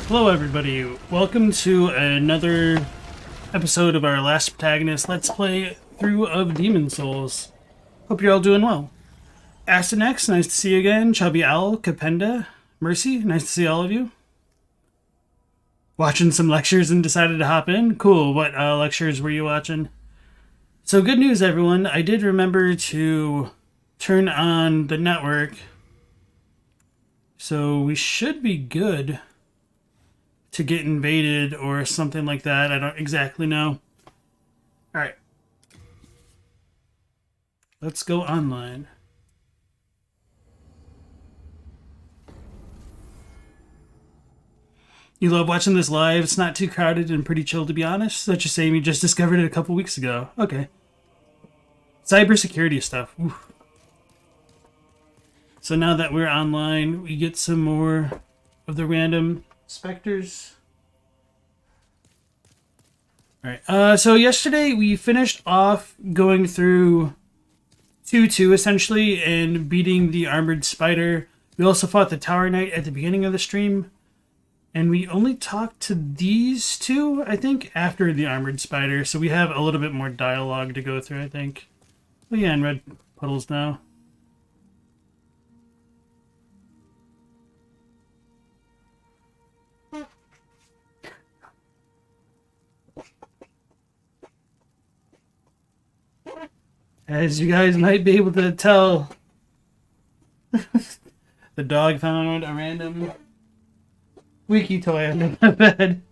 Hello everybody, welcome to another episode of our Last Protagonist Let's Play through of Demon Souls. Hope you're all doing well. Astanex, nice to see you again. Chubby Owl, Capenda, Mercy, nice to see all of you. Watching some lectures and decided to hop in? Cool, what lectures were you watching? So good news everyone, I did remember to turn on the network. So we should be good to get invaded or something like that. I don't exactly know. Alright. Let's go online. You love watching this live? It's not too crowded and pretty chill, to be honest. Such a shame you just discovered it a couple weeks ago. Okay. Cybersecurity stuff. Oof. So now that we're online, we get some more of the random specters. Alright, so yesterday we finished off going through 2-2 essentially and beating the armored spider. We also fought the tower knight at the beginning of the stream. And we only talked to these two, I think, after the armored spider. So we have a little bit more dialogue to go through, I think. Oh yeah, and red puddles now. As you guys might be able to tell, the dog found a random squeaky toy under my bed.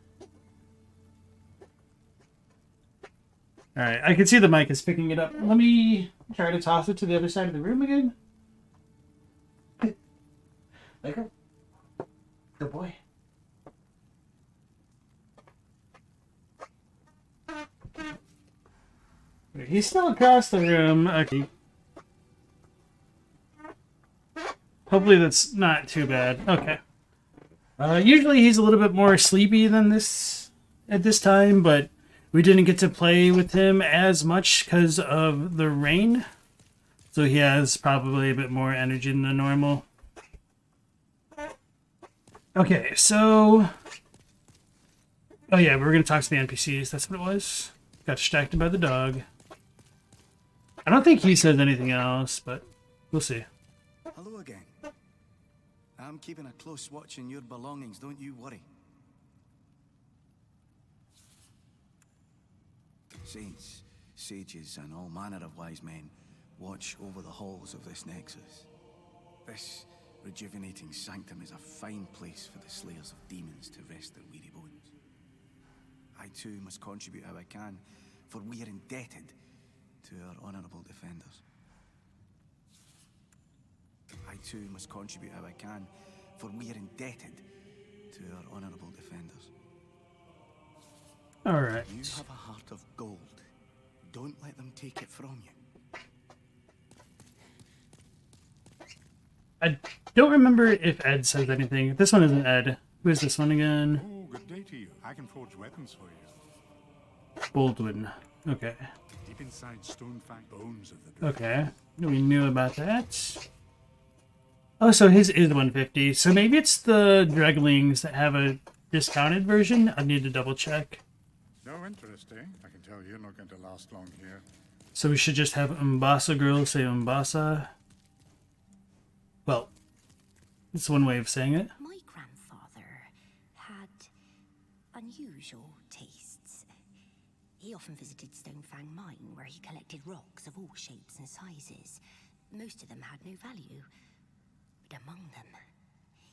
Alright, I can see the mic is picking it up. Let me try to toss it to the other side of the room again. There you go. Good boy. He's still across the room. Okay. Hopefully that's not too bad. Okay. Usually he's a little bit more sleepy than this at this time, but we didn't get to play with him as much because of the rain. So he has probably a bit more energy than normal. Okay, so... Oh yeah, we're going to talk to the NPCs. That's what it was. Got distracted by the dog. I don't think he says anything else, but we'll see. Hello again. I'm keeping a close watch on your belongings, don't you worry. Saints, sages, and all manner of wise men watch over the halls of this Nexus. This rejuvenating sanctum is a fine place for the slayers of demons to rest their weary bones. I too must contribute how I can, for we are indebted to our honourable defenders. I too must contribute how I can, for we are indebted to our honourable defenders. Alright. You have a heart of gold. Don't let them take it from you. I don't remember if Ed says anything. This one isn't Ed. Who is this one again? Oh, good day to you. I can forge weapons for you. Baldwin. Okay. Deep inside Stonefang bones of the Okay. We knew about that. Oh, so his is 150. So maybe it's the Dreglings that have a discounted version. I need to double check. No interest, eh? I can tell you're not going to last long here. So we should just have Umbasa girl say Umbasa. Well, it's one way of saying it. My grandfather had unusual tastes. He often visited Stonefang Mine, where he collected rocks of all shapes and sizes. Most of them had no value. But among them,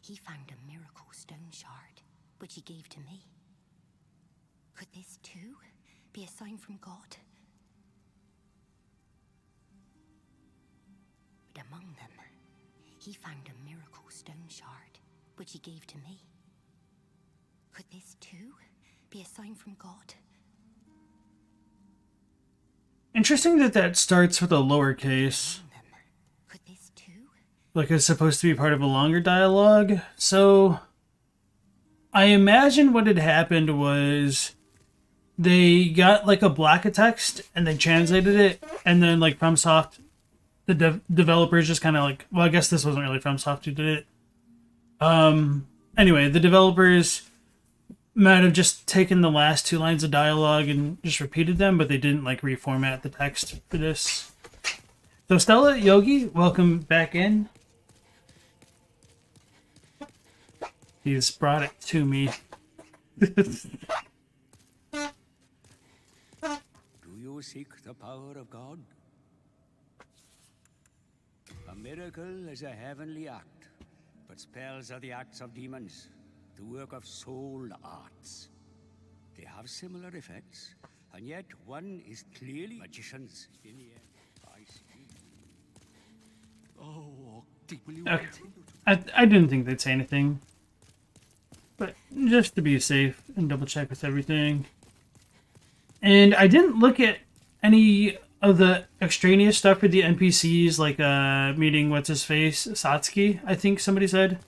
he found a miracle stone shard, which he gave to me. Could this too be a sign from God? But among them, he found a miracle stone shard, which he gave to me. Could this too be a sign from God? Interesting that that starts with a lowercase. Could this too? Like it's supposed to be part of a longer dialogue. So I imagine what had happened was they got like a block of text and they translated it, and then like FromSoft, the developers just kind of like, well, I guess this wasn't really FromSoft who did it. Anyway, the developers might have just taken the last two lines of dialogue and just repeated them, but they didn't like reformat the text for this. So Stella, Yogi, welcome back in. He's brought it to me. Do you seek the power of God? A miracle is a heavenly act, but spells are the acts of demons, the work of soul arts. They have similar effects, and yet one is clearly magicians in the end. I see. Oh, will you Okay. continue to... I didn't think they'd say anything. But just to be safe and double check with everything. And I didn't look at any of the extraneous stuff for the NPCs, like meeting what's-his-face, Satsuki, I think somebody said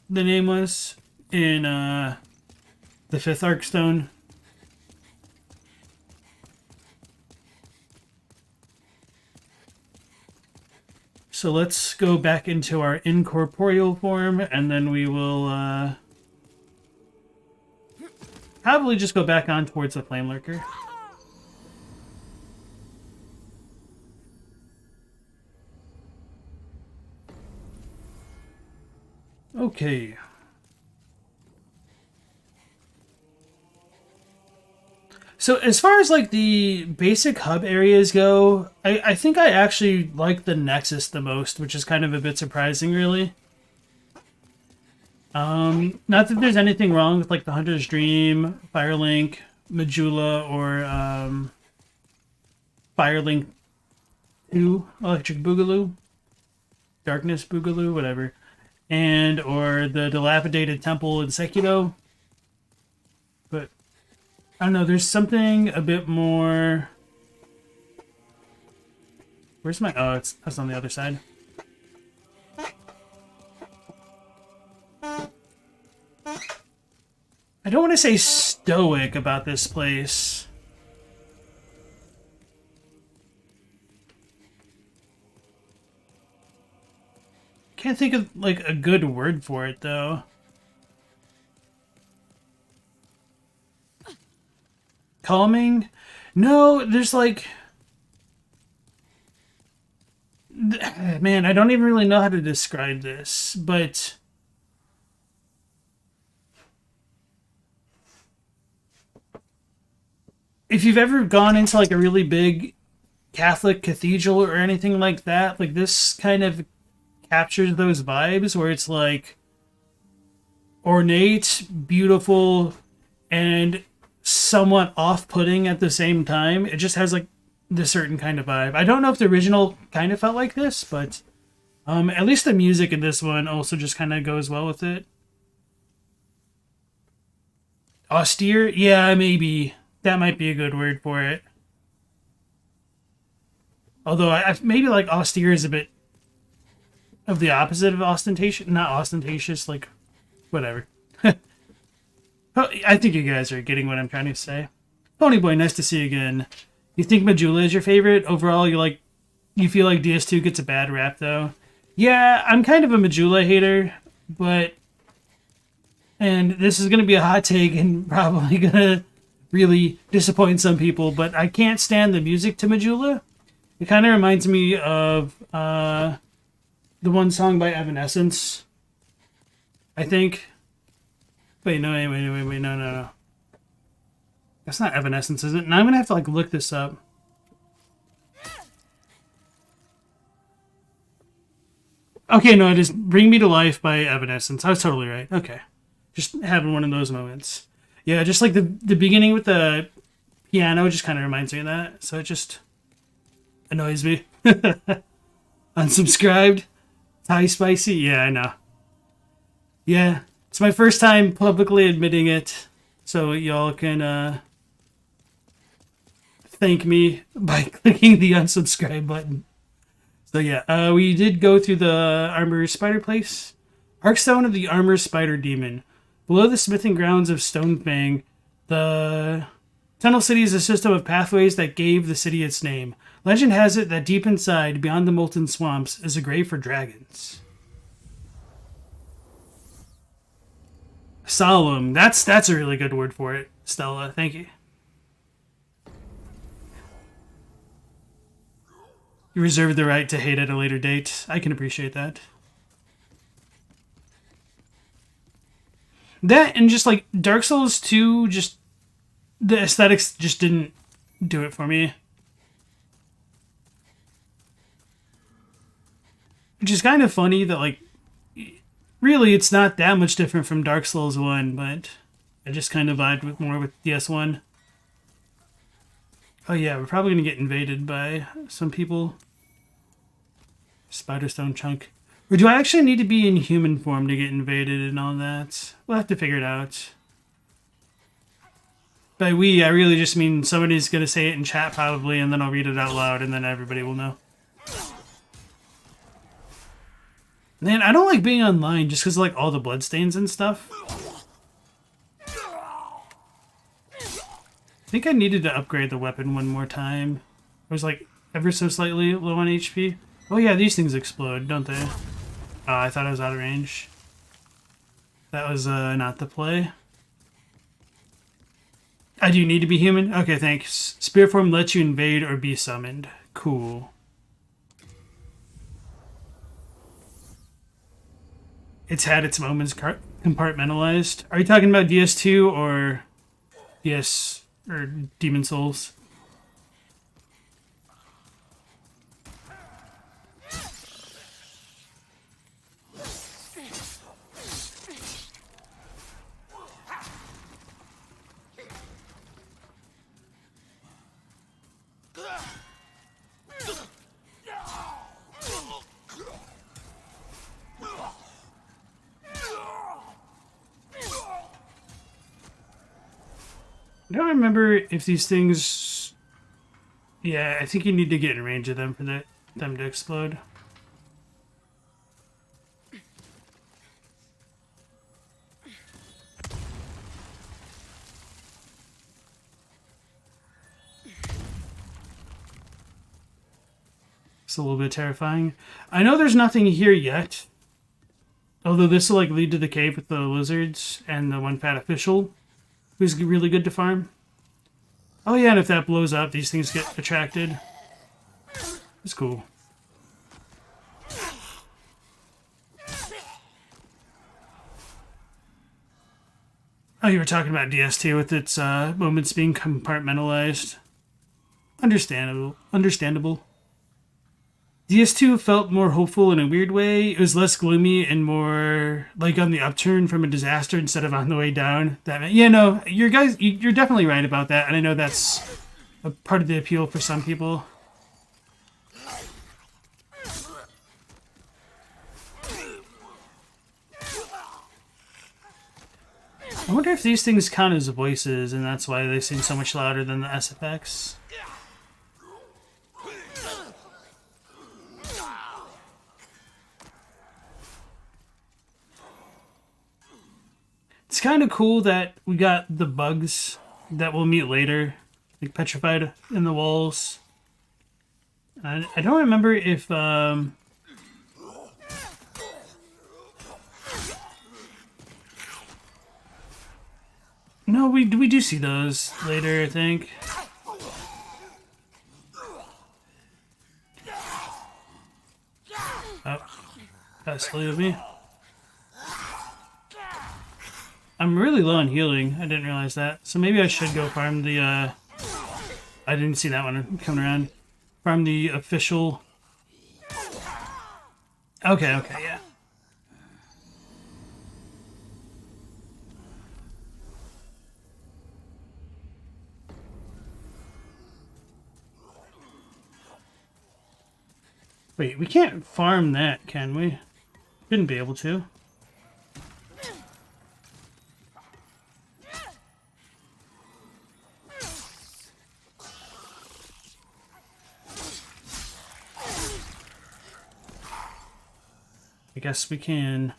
the name was, in the 5th Arkstone. So let's go back into our incorporeal form, and then we will probably just go back on towards the Flame Lurker. Okay. So as far as like the basic hub areas go, I think I actually like the Nexus the most, which is kind of a bit surprising, really. Not that there's anything wrong with like the Hunter's Dream, Firelink, Majula, or Firelink 2, Electric Boogaloo, Darkness Boogaloo, whatever. And or the Dilapidated Temple in Sekiro. But I don't know, there's something a bit more... Where's my... Oh, that's on the other side. I don't want to say stoic about this place. Can't think of like a good word for it though. calming. No, there's like... Man, I don't even really know how to describe this, but... If you've ever gone into like a really big Catholic cathedral or anything like that, like this kind of captures those vibes where it's like ornate, beautiful, and somewhat off-putting at the same time. It just has like this certain kind of vibe. I don't know if the original kind of felt like this, but at least the music in this one also just kind of goes well with it. Austere? Yeah, maybe. That might be a good word for it. Although I maybe like austere is a bit of the opposite of ostentatious. Not ostentatious, like whatever. I think you guys are getting what I'm trying to say. Ponyboy, nice to see you again. You think Majula is your favorite? Overall, you feel like DS2 gets a bad rap though. Yeah, I'm kind of a Majula hater, and this is gonna be a hot take and probably gonna really disappoint some people, but I can't stand the music to Majula. It kind of reminds me of the one song by Evanescence, I think. Wait, no. That's not Evanescence, is it? Now I'm gonna have to like look this up. Okay, no, it is Bring Me to Life by Evanescence. I was totally right. Okay. Just having one of those moments. Yeah, just like the beginning with the piano just kind of reminds me of that. So it just annoys me. Unsubscribed. Thai spicy. Yeah, I know. Yeah, it's my first time publicly admitting it. So y'all can thank me by clicking the unsubscribe button. So yeah, we did go through the Armor Spider place. Arkstone of the Armor Spider Demon. Below the smithing grounds of Stonefang, the Tunnel City is a system of pathways that gave the city its name. Legend has it that deep inside, beyond the molten swamps, is a grave for dragons. Solemn. That's a really good word for it, Stella. Thank you. You reserve the right to hate at a later date. I can appreciate that. That and just like Dark Souls 2, just the aesthetics just didn't do it for me. Which is kind of funny that like really it's not that much different from Dark Souls 1, but I just kind of vibed with more with DS1. Oh yeah, we're probably gonna get invaded by some people. Spiderstone chunk. Or do I actually need to be in human form to get invaded and all that? We'll have to figure it out. By we, I really just mean somebody's going to say it in chat probably, and then I'll read it out loud, and then everybody will know. Man, I don't like being online just because of like all the bloodstains and stuff. I think I needed to upgrade the weapon one more time. I was like ever so slightly low on HP. Oh yeah, these things explode, don't they? I thought I was out of range. That was not the play. I do need to be human? Okay, thanks. Spirit form lets you invade or be summoned. Cool. It's had its moments compartmentalized. Are you talking about DS2 or DS or Demon Souls? I don't remember if these things... Yeah, I think you need to get in range of them for them to explode. It's a little bit terrifying. I know there's nothing here yet. Although this will like lead to the cave with the lizards and the one fat official who's really good to farm. Oh yeah, and if that blows up, these things get attracted. It's cool. Oh, you were talking about DST with its moments being compartmentalized. Understandable. DS2 felt more hopeful in a weird way. It was less gloomy and more like on the upturn from a disaster instead of on the way down. No, you're definitely right about that, and I know that's a part of the appeal for some people. I wonder if these things count as voices, and that's why they seem so much louder than the SFX. It's kind of cool that we got the bugs that we'll meet later, like petrified in the walls. I don't remember if no, we do see those later, I think. Oh, that's silly of me. I'm really low on healing. I didn't realize that. So maybe I should go farm the, I didn't see that one coming around. Farm the official... Okay, yeah. Wait, we can't farm that, can we? Shouldn't be able to. I guess we can.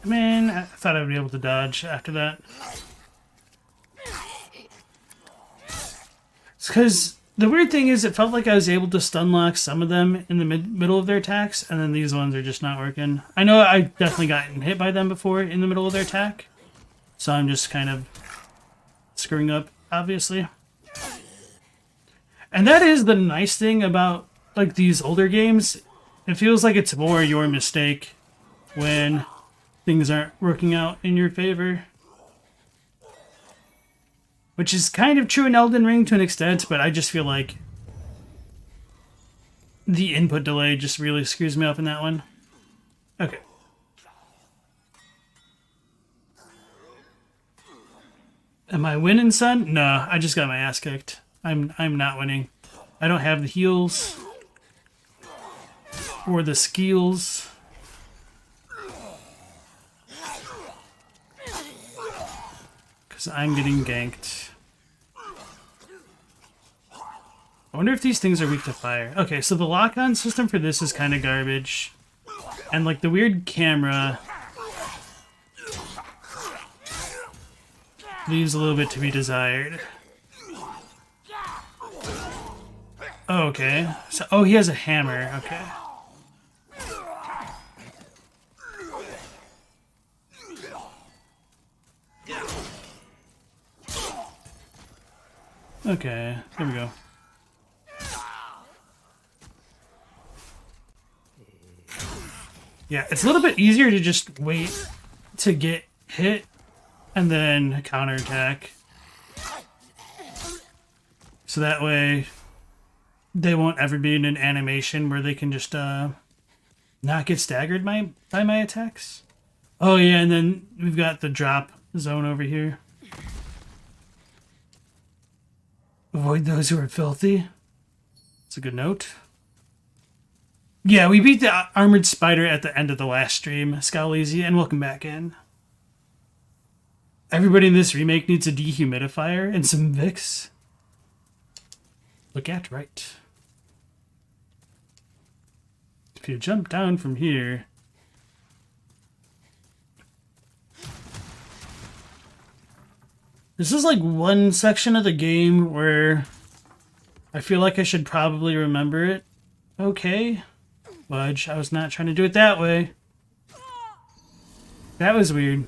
Man, I thought I would be able to dodge after that. It's because the weird thing is it felt like I was able to stun lock some of them in the middle of their attacks, and then these ones are just not working. I know I've definitely gotten hit by them before in the middle of their attack, so I'm just kind of screwing up, obviously. And that is the nice thing about like these older games. It feels like it's more your mistake when things aren't working out in your favor. Which is kind of true in Elden Ring to an extent, but I just feel like the input delay just really screws me up in that one. Okay. Am I winning, son? No, I just got my ass kicked. I'm not winning. I don't have the heals or the skills. Because I'm getting ganked. I wonder if these things are weak to fire. Okay, so the lock-on system for this is kind of garbage. And like the weird camera leaves a little bit to be desired. Oh, okay. So, oh, he has a hammer. Okay. Okay, there we go. Yeah, it's a little bit easier to just wait to get hit and then counterattack. So that way they won't ever be in an animation where they can just not get staggered by my attacks. Oh yeah, and then we've got the drop zone over here. Avoid those who are filthy. It's a good note. Yeah, we beat the armored spider at the end of the last stream, Scowleasy, and welcome back in. Everybody in this remake needs a dehumidifier and some Vicks. Look at right. If you jump down from here... This is like one section of the game where I feel like I should probably remember it. Okay. Fudge, I was not trying to do it that way. That was weird.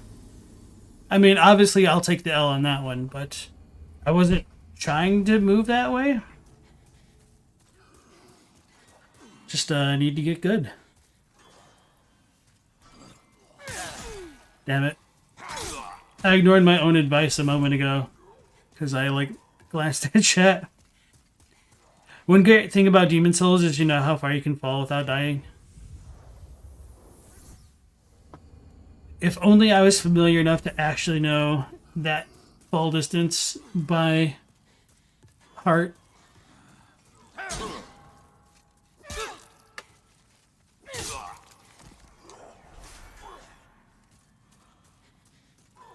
I mean, obviously I'll take the L on that one, but I wasn't trying to move that way. Just need to get good. Damn it. I ignored my own advice a moment ago because I like glanced at chat. One great thing about Demon Souls is you know how far you can fall without dying. If only I was familiar enough to actually know that fall distance by heart.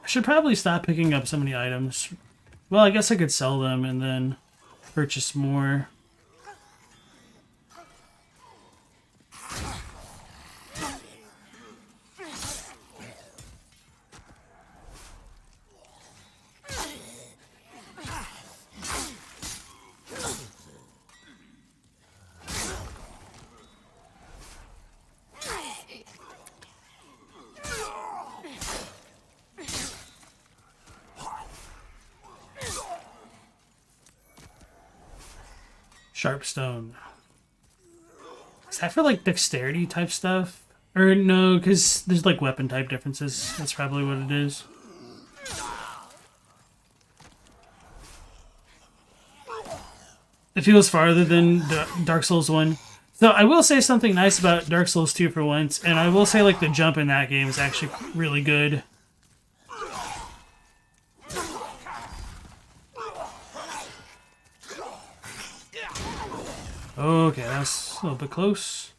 I should probably stop picking up so many items. Well, I guess I could sell them and then purchase more. Sharp stone. Is that for like dexterity type stuff? Or no, because there's like weapon type differences. That's probably what it is. It feels farther than Dark Souls 1. So I will say something nice about Dark Souls 2 for once, and I will say like the jump in that game is actually really good. Okay, that's a little bit close.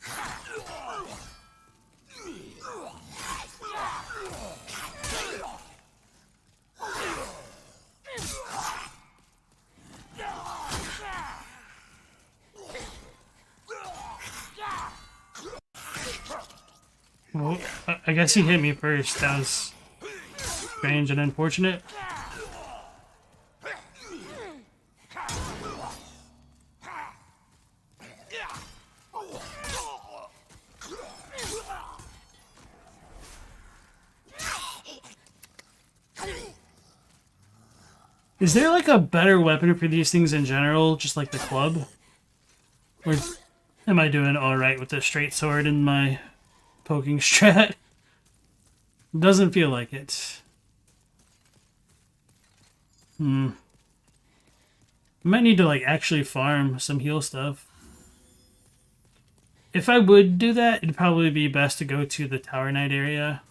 Well, I guess he hit me first. That was strange and unfortunate. Is there like a better weapon for these things in general, just like the club? Or am I doing alright with the straight sword in my poking strat? Doesn't feel like it. I might need to like actually farm some heal stuff. If I would do that, it'd probably be best to go to the Tower Knight area.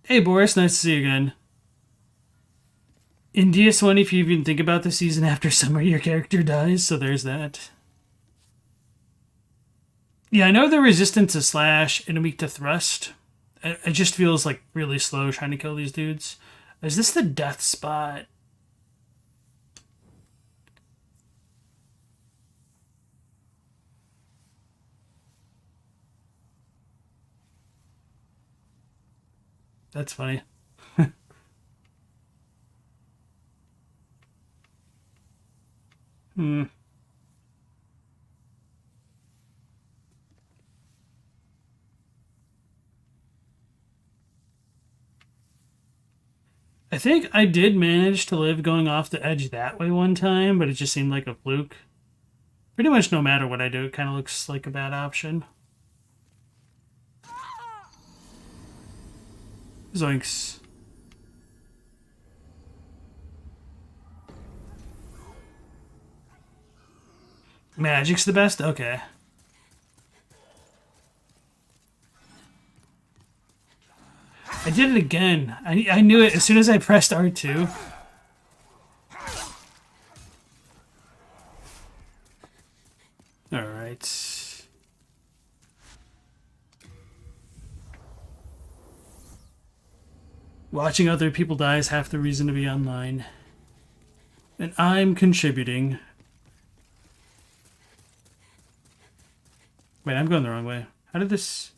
Hey Boris, nice to see you again. In DS1, if you even think about the season after summer, your character dies, so there's that. Yeah, I know the resistance to slash and weak to thrust. It just feels like really slow trying to kill these dudes. Is this the death spot? That's funny. I think I did manage to live going off the edge that way one time, but it just seemed like a fluke. Pretty much no matter what I do, it kind of looks like a bad option. Zoinks. Magic's the best? Okay. I did it again. I knew it as soon as I pressed R2. Alright. Watching other people die is half the reason to be online. And I'm contributing. Wait, I'm going the wrong way. How did this...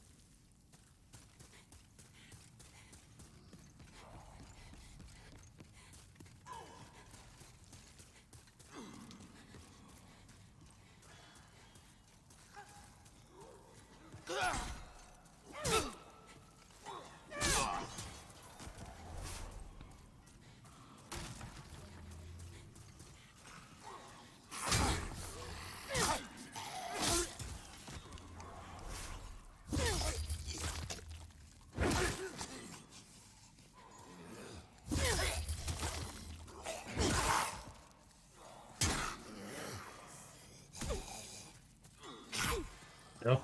No.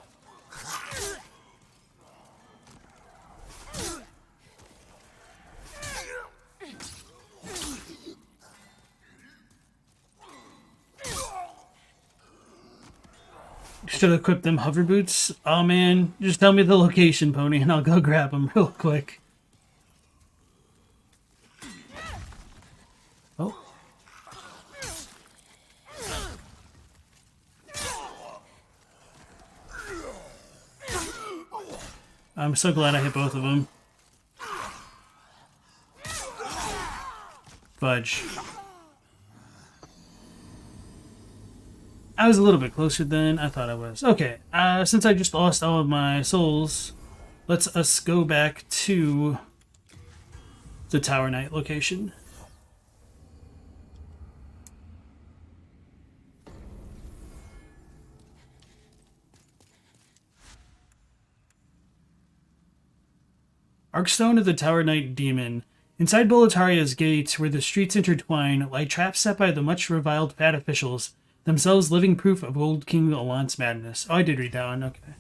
Should equip them hover boots. Oh man, just tell me the location, Pony, and I'll go grab them real quick. Oh. I'm so glad I hit both of them. Fudge. I was a little bit closer than I thought I was. Okay, since I just lost all of my souls, let's us go back to the Tower Knight location. Arkstone of the Tower Knight Demon. Inside Boletaria's gates, where the streets intertwine, lie traps set by the much reviled fat officials, themselves living proof of old King Alant's madness. Oh, I did read that one, okay.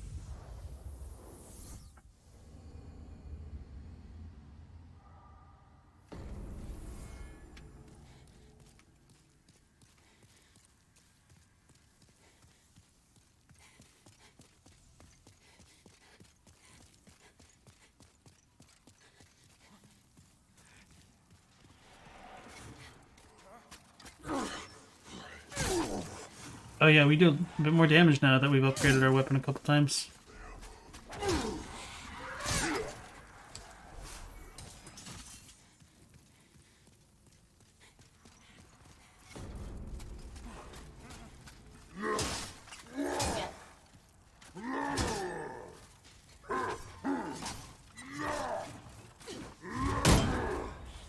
Oh yeah, we do a bit more damage now that we've upgraded our weapon a couple times.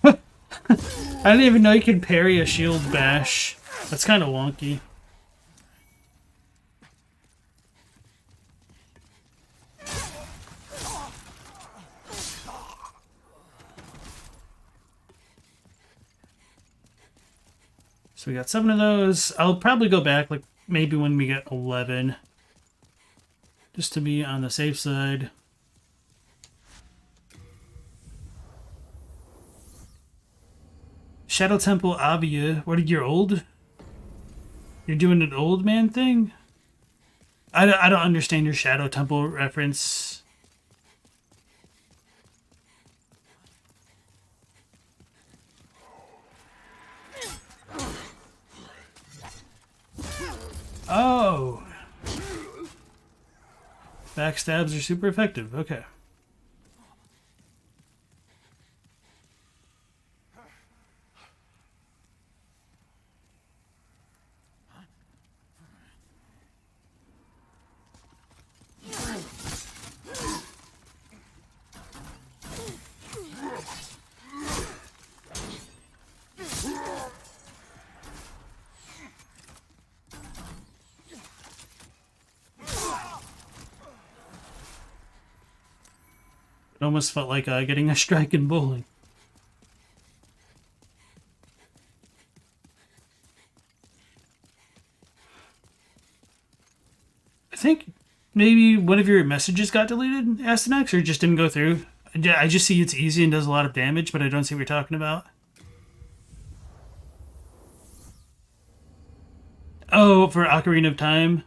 I didn't even know you could parry a shield bash. That's kind of wonky. So we got 7 of those. I'll probably go back, like, maybe when we get 11. Just to be on the safe side. Shadow Temple Avia. What, you're old? You're doing an old man thing? I don't understand your Shadow Temple reference. Oh! Backstabs are super effective. Okay. It almost felt like getting a strike in bowling. I think maybe one of your messages got deleted, Astanex, or just didn't go through. I just see it's easy and does a lot of damage, but I don't see what you're talking about. Oh, for Ocarina of Time?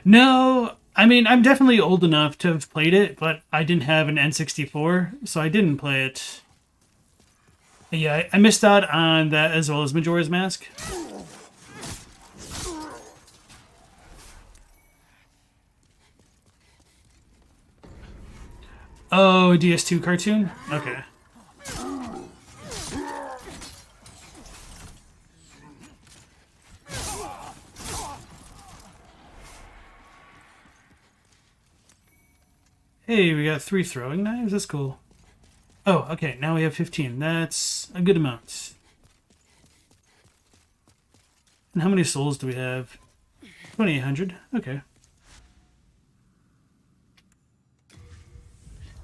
No, I mean, I'm definitely old enough to have played it, but I didn't have an N64, so I didn't play it Yeah, I missed out on that as well as Majora's Mask. Oh, DS2 cartoon? Okay. Hey, we got 3 throwing knives? That's cool. Oh, okay, now we have 15. That's a good amount. And how many souls do we have? 2,800. Okay.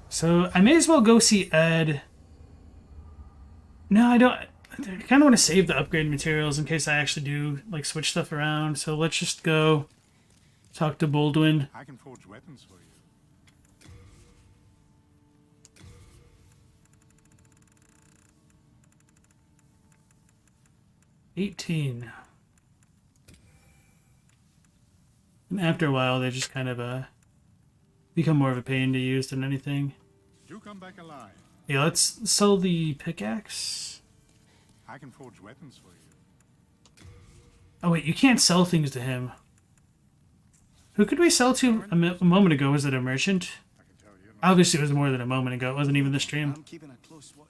So I may as well go see Ed. No, I don't. I kind of want to save the upgrade materials in case I actually do like switch stuff around. So let's just go talk to Baldwin. I can forge weapons for you. 18. And after a while, they just kind of become more of a pain to use than anything. You come back alive. Yeah, let's sell the pickaxe. I can forge weapons for you. Oh wait, you can't sell things to him. Who could we sell to a moment ago? Was it a merchant? I can tell you. Obviously, it was more than a moment ago. It wasn't even the stream. I'm keeping a close watch.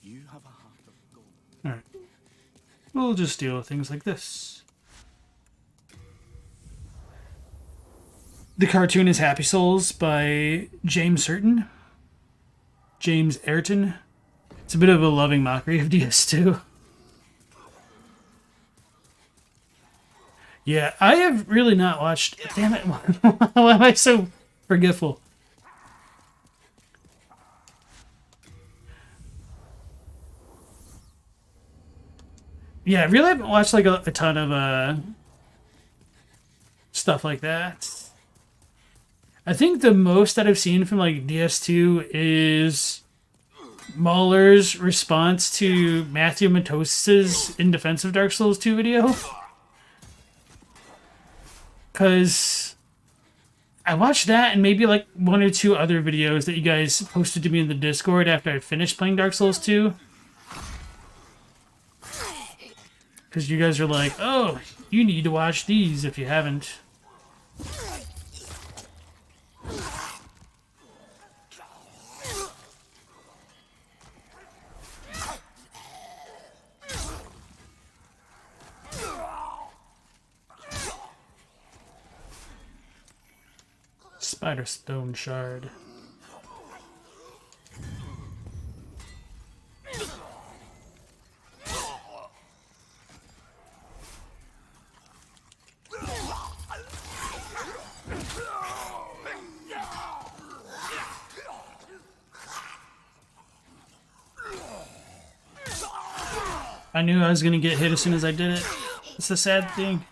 You have a heart of gold. Alright. We'll just deal with things like this. The cartoon is Happy Souls by James Ayrton. James Ayrton. It's a bit of a loving mockery of DS2. Yeah, I have really not watched... Damn it, why am I so forgetful? Yeah, I really haven't watched like a ton of stuff like that. I think the most that I've seen from like DS2 is Mahler's response to Matthew Matos's In Defense of Dark Souls 2 video. Because I watched that and maybe like 1 or 2 other videos that you guys posted to me in the Discord after I finished playing Dark Souls 2. Because you guys are like, oh, you need to watch these if you haven't. Spider Stone Shard. I knew I was going to get hit as soon as I did it. It's the sad thing.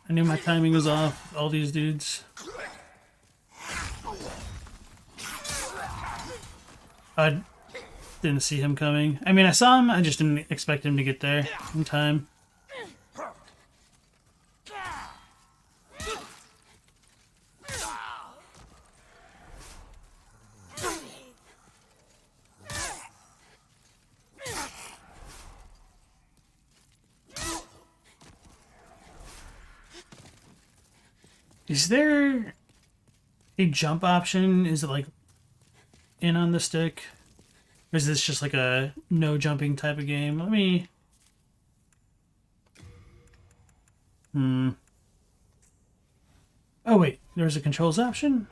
I knew my timing was off with all these dudes. I didn't see him coming. I mean, I saw him, I just didn't expect him to get there in time. Is there a jump option? Is it like in on the stick? Or is this just like a no jumping type of game? Let me... Oh wait, there's a controls option?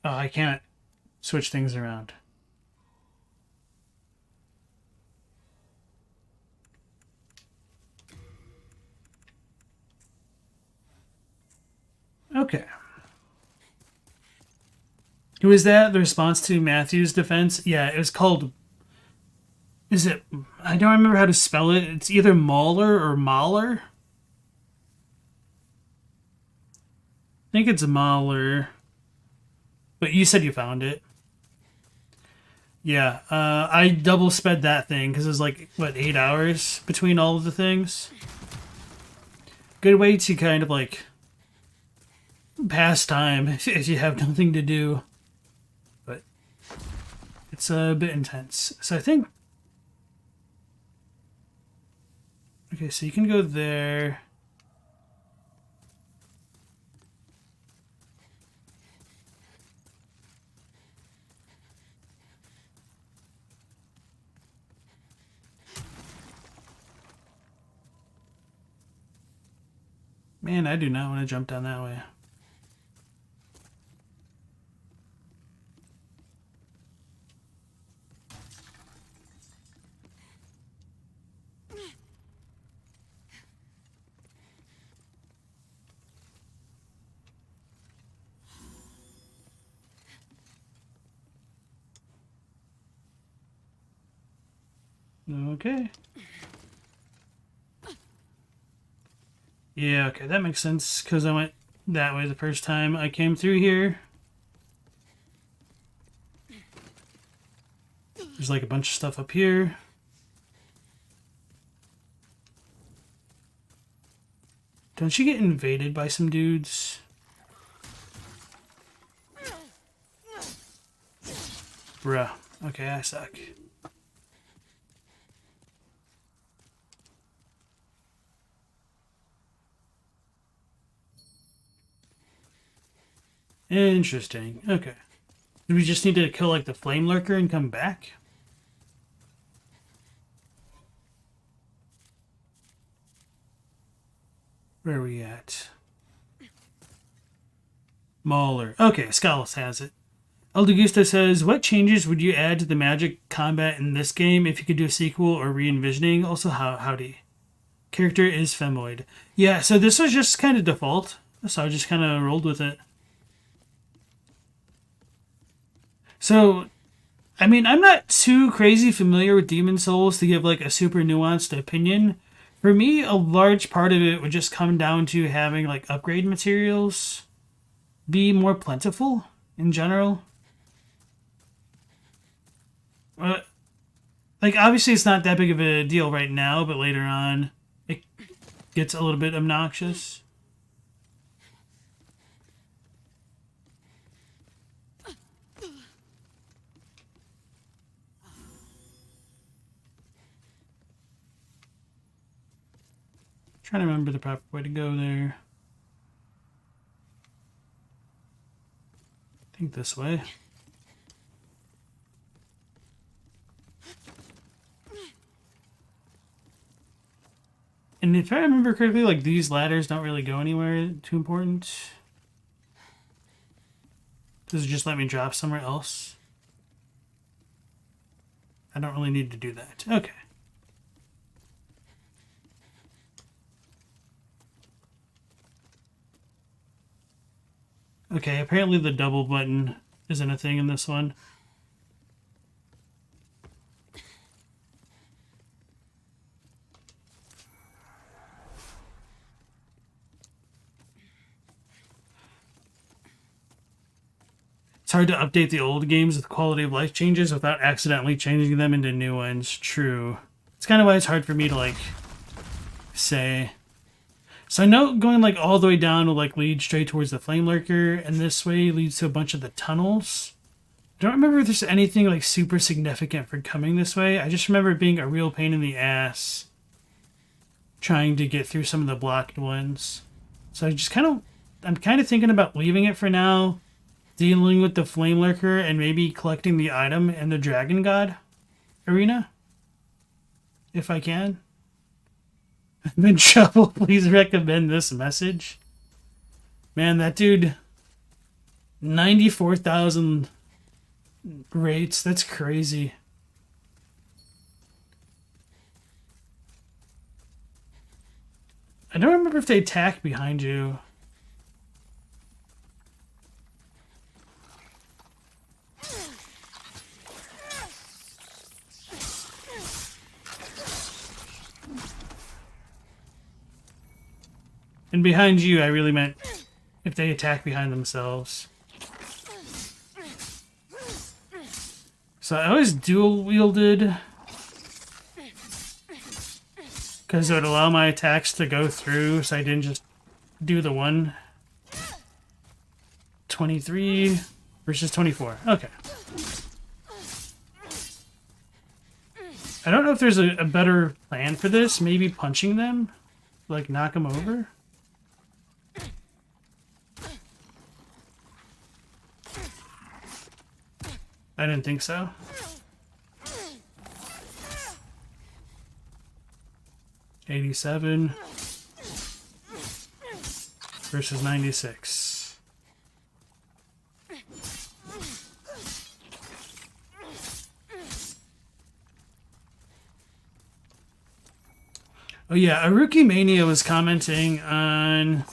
Oh, I can't switch things around. Okay. Who was that? The response to Matthew's defense? Yeah, it was called... Is it... I don't remember how to spell it. It's either Mahler or Mahler. think it's Mahler. But you said you found it. Yeah, I double sped that thing because it was like, what, 8 hours between all of the things? Good way to kind of like pass time if you have nothing to do. But it's a bit intense. So I think... Okay, so you can go there. Man, I do not want to jump down that way. Okay. Yeah, okay, that makes sense, because I went that way the first time I came through here. There's like a bunch of stuff up here. Don't you get invaded by some dudes? Bruh. Okay, I suck. Interesting. Okay. Do we just need to kill like the flame lurker and come back? Where are we at? Mauler. Okay, Scalus has it. Eldegusto says, what changes would you add to the magic combat in this game if you could do a sequel or re-envisioning? Also, howdy. Character is femoid. Yeah, so this was just kind of default, so I just kind of rolled with it. So, I mean, I'm not too crazy familiar with Demon Souls to give like a super nuanced opinion. For me, a large part of it would just come down to having like upgrade materials be more plentiful in general. Like, obviously it's not that big of a deal right now, but later on it gets a little bit obnoxious. Trying to remember the proper way to go there. I think this way. And if I remember correctly, like these ladders don't really go anywhere too important. Does it just let me drop somewhere else? I don't really need to do that. Okay. Okay, apparently the double button isn't a thing in this one. It's hard to update the old games with quality of life changes without accidentally changing them into new ones. True. It's kind of why it's hard for me to, like, say. So I know going, like, all the way down will, like, lead straight towards the Flame Lurker, and this way leads to a bunch of the tunnels. I don't remember if there's anything, like, super significant for coming this way. I just remember it being a real pain in the ass trying to get through some of the blocked ones. So I'm kind of thinking about leaving it for now, dealing with the Flame Lurker, and maybe collecting the item in the Dragon God arena, if I can. I'm in trouble. Please recommend this message. Man, that dude, 94,000 rates. That's crazy. I don't remember if they attack behind you. And behind you, I really meant if they attack behind themselves. So I always dual wielded because it would allow my attacks to go through, so I didn't just do the one. 23 versus 24. Okay. I don't know if there's a better plan for this. Maybe punching them? Like, knock them over? I didn't think so. $87 versus 96. Oh yeah, Aruki Mania was commenting on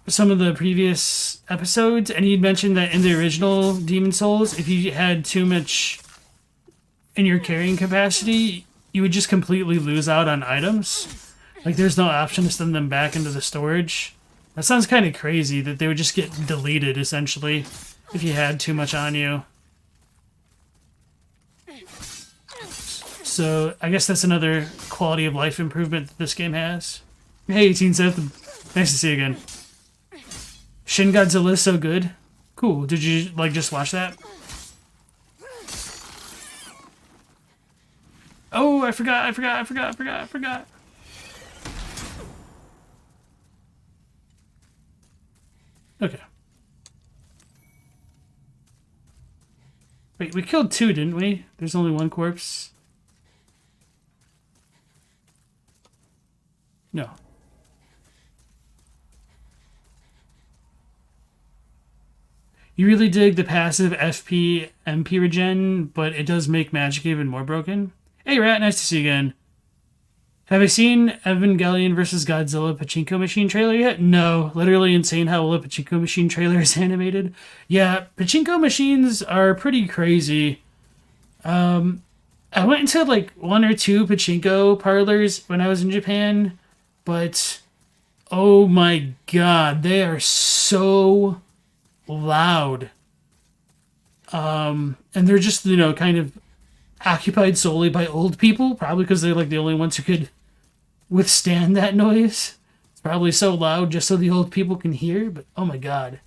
some of the previous episodes, and he'd mentioned that in the original Demon Souls, if you had too much in your carrying capacity, you would just completely lose out on items. Like, there's no option to send them back into the storage. That sounds kind of crazy, that they would just get deleted, essentially, if you had too much on you. So, I guess that's another quality of life improvement that this game has. Hey, 18 Seth, nice to see you again. Shin Godzilla is so good. Cool. Did you, like, just watch that? Oh, I forgot. Okay. Wait, we killed two, didn't we? There's only one corpse. No. You really dig the passive FP MP regen, but it does make magic even more broken. Hey Rat, nice to see you again. Have I seen Evangelion vs. Godzilla Pachinko Machine trailer yet? No. Literally insane how well a Pachinko Machine trailer is animated. Yeah, Pachinko machines are pretty crazy. I went into like 1 or 2 Pachinko parlors when I was in Japan, but oh my god, they are so loud. And they're just, you know, kind of occupied solely by old people, probably because they're like the only ones who could withstand that noise. It's probably so loud just so the old people can hear, but oh my god.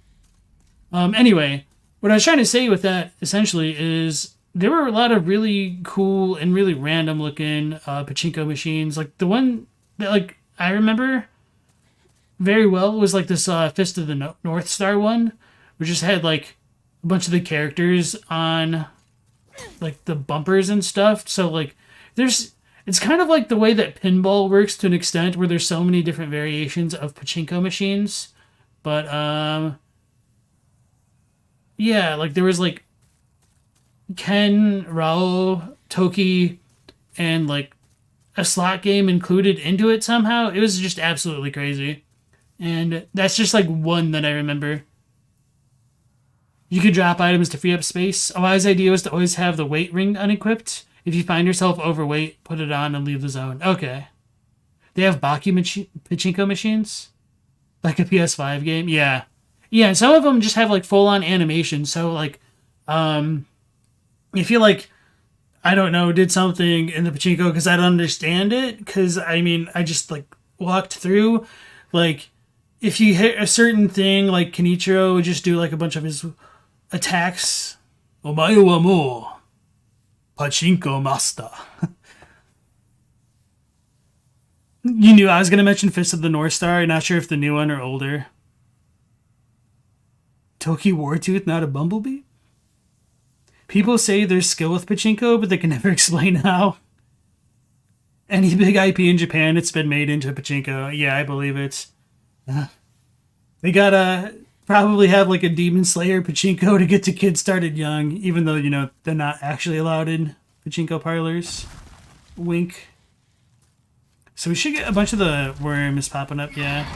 Anyway, what I was trying to say with that essentially is there were a lot of really cool and really random looking pachinko machines. Like the one that like I remember very well was like this Fist of the North Star one, which just had like a bunch of the characters on like the bumpers and stuff. So like it's kind of like the way that pinball works to an extent, where there's so many different variations of pachinko machines. But yeah, like there was like Ken, Rao, Toki, and like a slot game included into it somehow. It was just absolutely crazy. And that's just like one that I remember. You could drop items to free up space. A wise idea was to always have the weight ring unequipped. If you find yourself overweight, put it on and leave the zone. Okay. They have Baki pachinko machines? Like a PS5 game? Yeah. Yeah, and some of them just have like full-on animation. So like, if you like, I don't know, did something in the pachinko because I don't understand it, because I mean, I just like walked through, like, if you hit a certain thing, like Kenichiro would just do like a bunch of his attacks. Omae wa mo pachinko master. You knew I was going to mention Fist of the North Star. Not sure if the new one or older. Toki Wartooth, not a bumblebee? People say there's skill with pachinko, but they can never explain how. Any big IP in Japan, it's been made into pachinko. Yeah, I believe it. They gotta probably have like a Demon Slayer pachinko to get the kids started young, even though, you know, they're not actually allowed in pachinko parlors. Wink. So we should get a bunch of the worms popping up, yeah.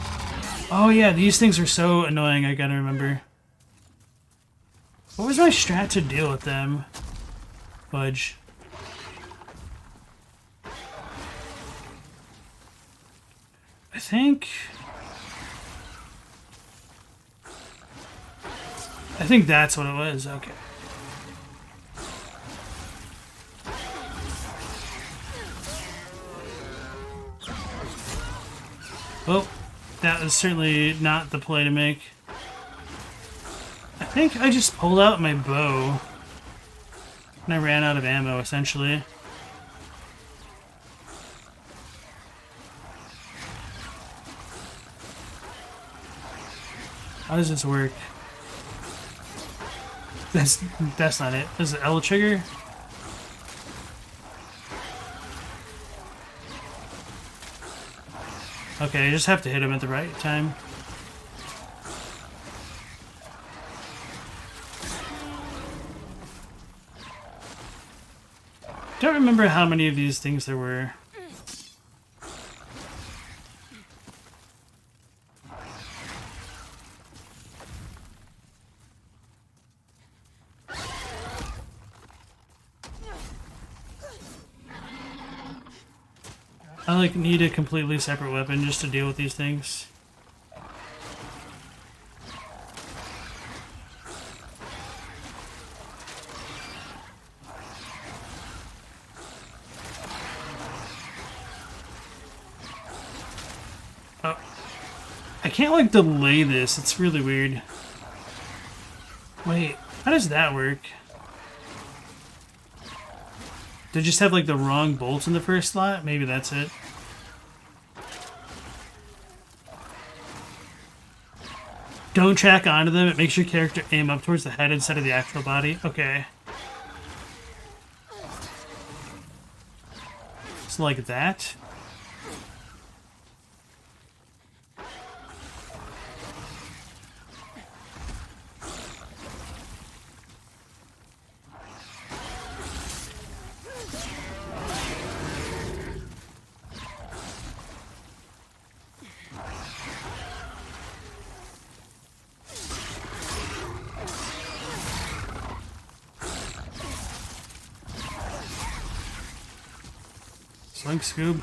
Oh yeah, these things are so annoying, I gotta remember. What was my strat to deal with them? Fudge. I think I think that's what it was. Okay. Well, that was certainly not the play to make. I think I just pulled out my bow. And I ran out of ammo, essentially. How does this work? That's not it. Is it L trigger? Okay, I just have to hit him at the right time. Don't remember how many of these things there were. I like need a completely separate weapon just to deal with these things. Oh. I can't like delay this, it's really weird. Wait, how does that work? They just have like the wrong bolts in the first slot? Maybe that's it. Don't track onto them. It makes your character aim up towards the head instead of the actual body. Okay. So like that. Slink Scoob.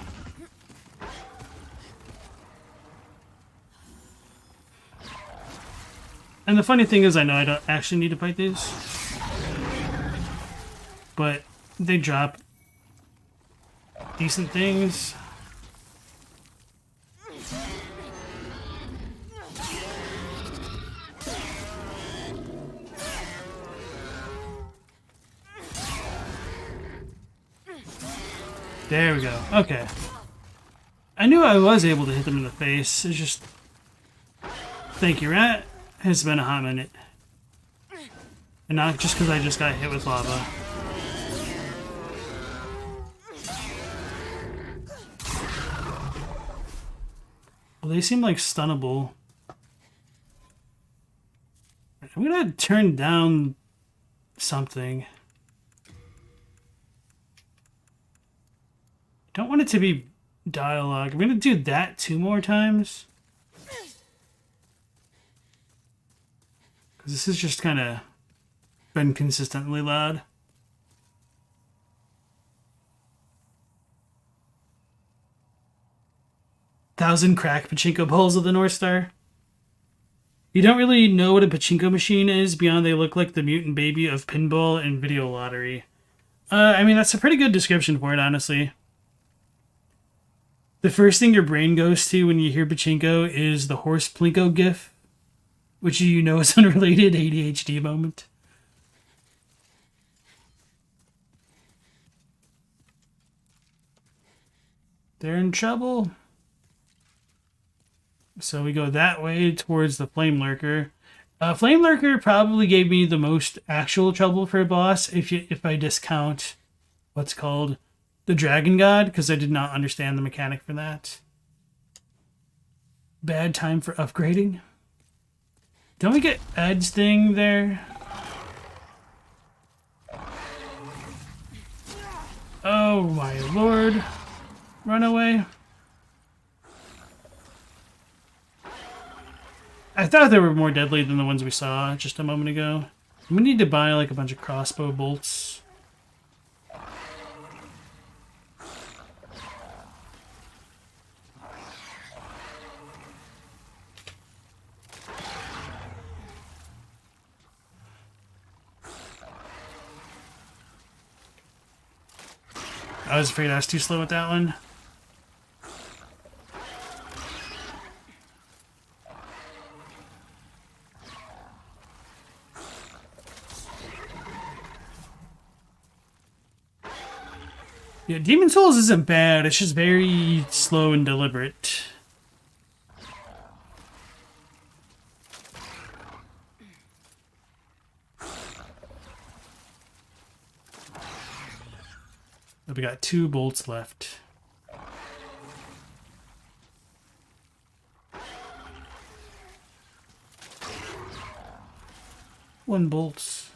And the funny thing is, I know I don't actually need to fight these, but they drop decent things. There we go. Okay. I knew I was able to hit them in the face. It's just... Thank you, Rat. It's been a hot minute. And not just because I just got hit with lava. Well, they seem like stunnable. I'm gonna turn down something. Don't want it to be dialogue. I'm going to do that 2 more times. Because this has just kind of been consistently loud. Thousand crack pachinko balls of the North Star. You don't really know what a pachinko machine is beyond they look like the mutant baby of pinball and video lottery. I mean, that's a pretty good description for it, honestly. The first thing your brain goes to when you hear pachinko is the horse plinko gif, which you know is unrelated ADHD moment. They're in trouble. So we go that way towards the Flame Lurker. Flame Lurker probably gave me the most actual trouble for a boss if I discount what's called the Dragon God, because I did not understand the mechanic for that. Bad time for upgrading. Don't we get Ed's thing there? Oh my lord. Run away. I thought they were more deadly than the ones we saw just a moment ago. We need to buy like a bunch of crossbow bolts. I was afraid I was too slow with that one. Yeah, Demon Souls isn't bad, it's just very slow and deliberate. We got 2 bolts left. One bolt.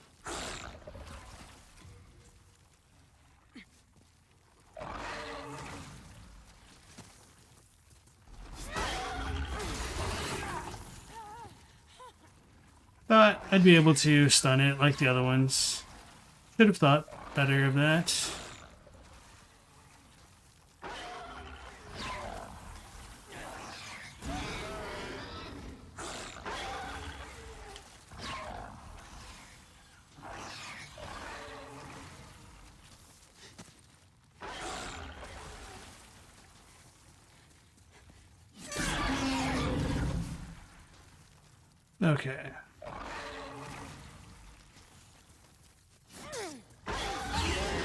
Thought I'd be able to stun it like the other ones. Should have thought better of that. Okay.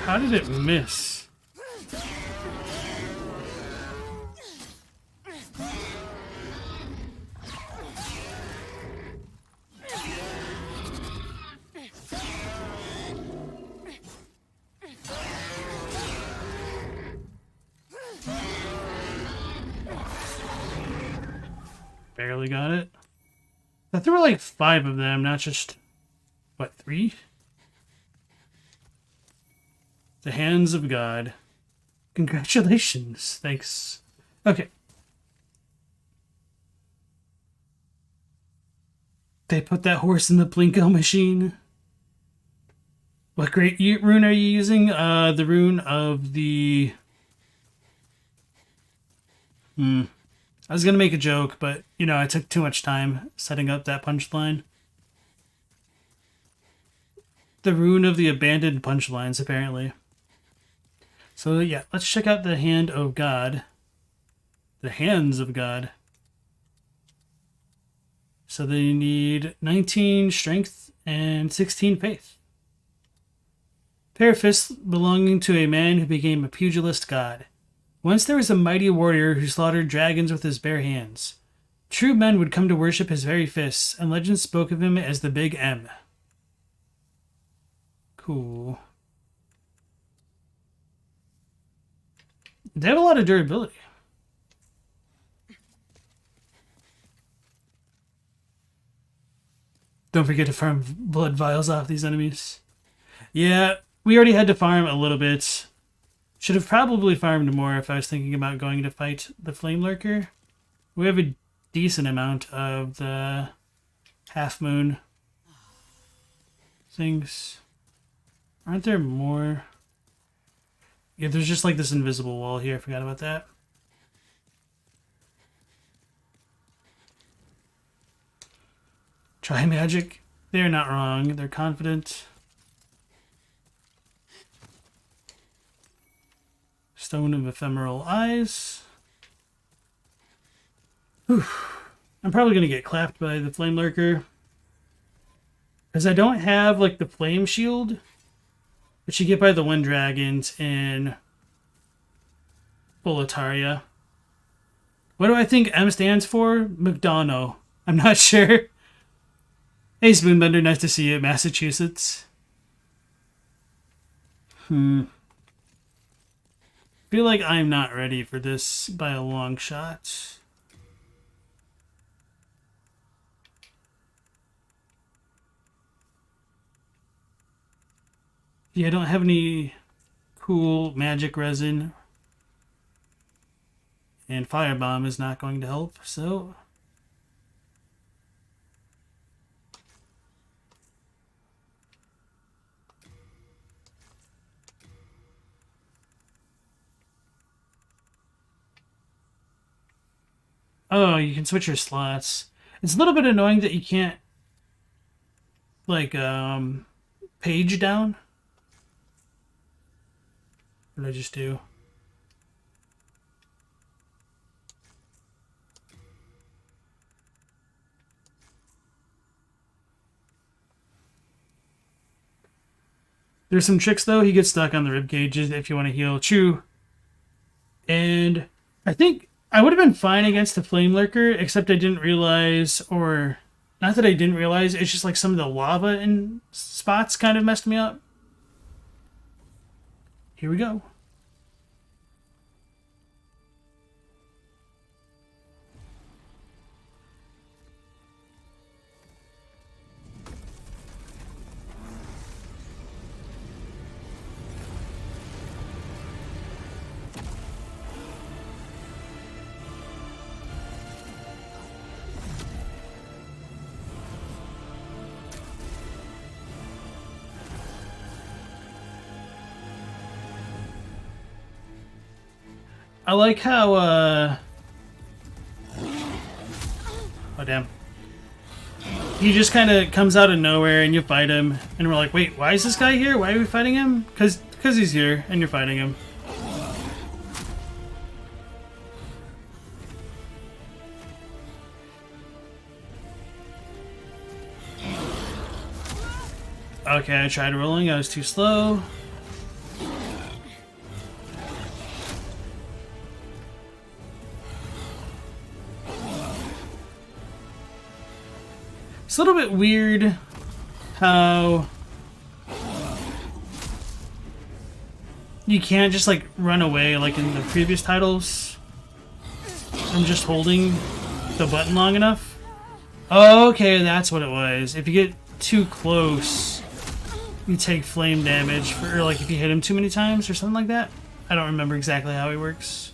How did it miss? Barely got it. I thought there were like 5 of them, not just, what, 3? The hands of God. Congratulations. Thanks. Okay. They put that horse in the Plinko machine. What great rune are you using? The rune of the... I was going to make a joke, but, you know, I took too much time setting up that punchline. The rune of the abandoned punchlines, apparently. So, yeah, let's check out the Hand of God. The Hands of God. So they need 19 strength and 16 faith. Pair of fists belonging to a man who became a pugilist god. Once there was a mighty warrior who slaughtered dragons with his bare hands. True men would come to worship his very fists, and legends spoke of him as the Big M. Cool. They have a lot of durability. Don't forget to farm blood vials off these enemies. Yeah, we already had to farm a little bit. Should have probably farmed more if I was thinking about going to fight the Flame Lurker. We have a decent amount of the half moon things. Aren't there more? Yeah, there's just like this invisible wall here. I forgot about that. Try magic. They're not wrong. They're confident. Stone of Ephemeral Eyes. Whew. I'm probably going to get clapped by the Flame Lurker. Because I don't have, like, the Flame Shield. Which you get by the Wind Dragons in Boletaria. What do I think M stands for? McDonough. I'm not sure. Hey, Spoonbender, nice to see you, Massachusetts. Feel like I'm not ready for this by a long shot. Yeah, I don't have any cool magic resin. And Firebomb is not going to help, so... Oh, you can switch your slots. It's a little bit annoying that you can't, like, page down. What did I just do? There's some tricks though. He gets stuck on the rib cages if you want to heal. True. And I think I would have been fine against the flame lurker, except I didn't realize, or not that I didn't realize, it's just like some of the lava in spots kind of messed me up. Here we go. I like how, oh damn. He just kind of comes out of nowhere and you fight him, and we're like, wait, why is this guy here? Why are we fighting him? Because he's here, and you're fighting him. Okay, I tried rolling, I was too slow. It's a little bit weird how you can't just like run away like in the previous titles from just holding the button long enough. Oh, okay, that's what it was. If you get too close, you take flame damage, or like if you hit him too many times or something like that. I don't remember exactly how he works.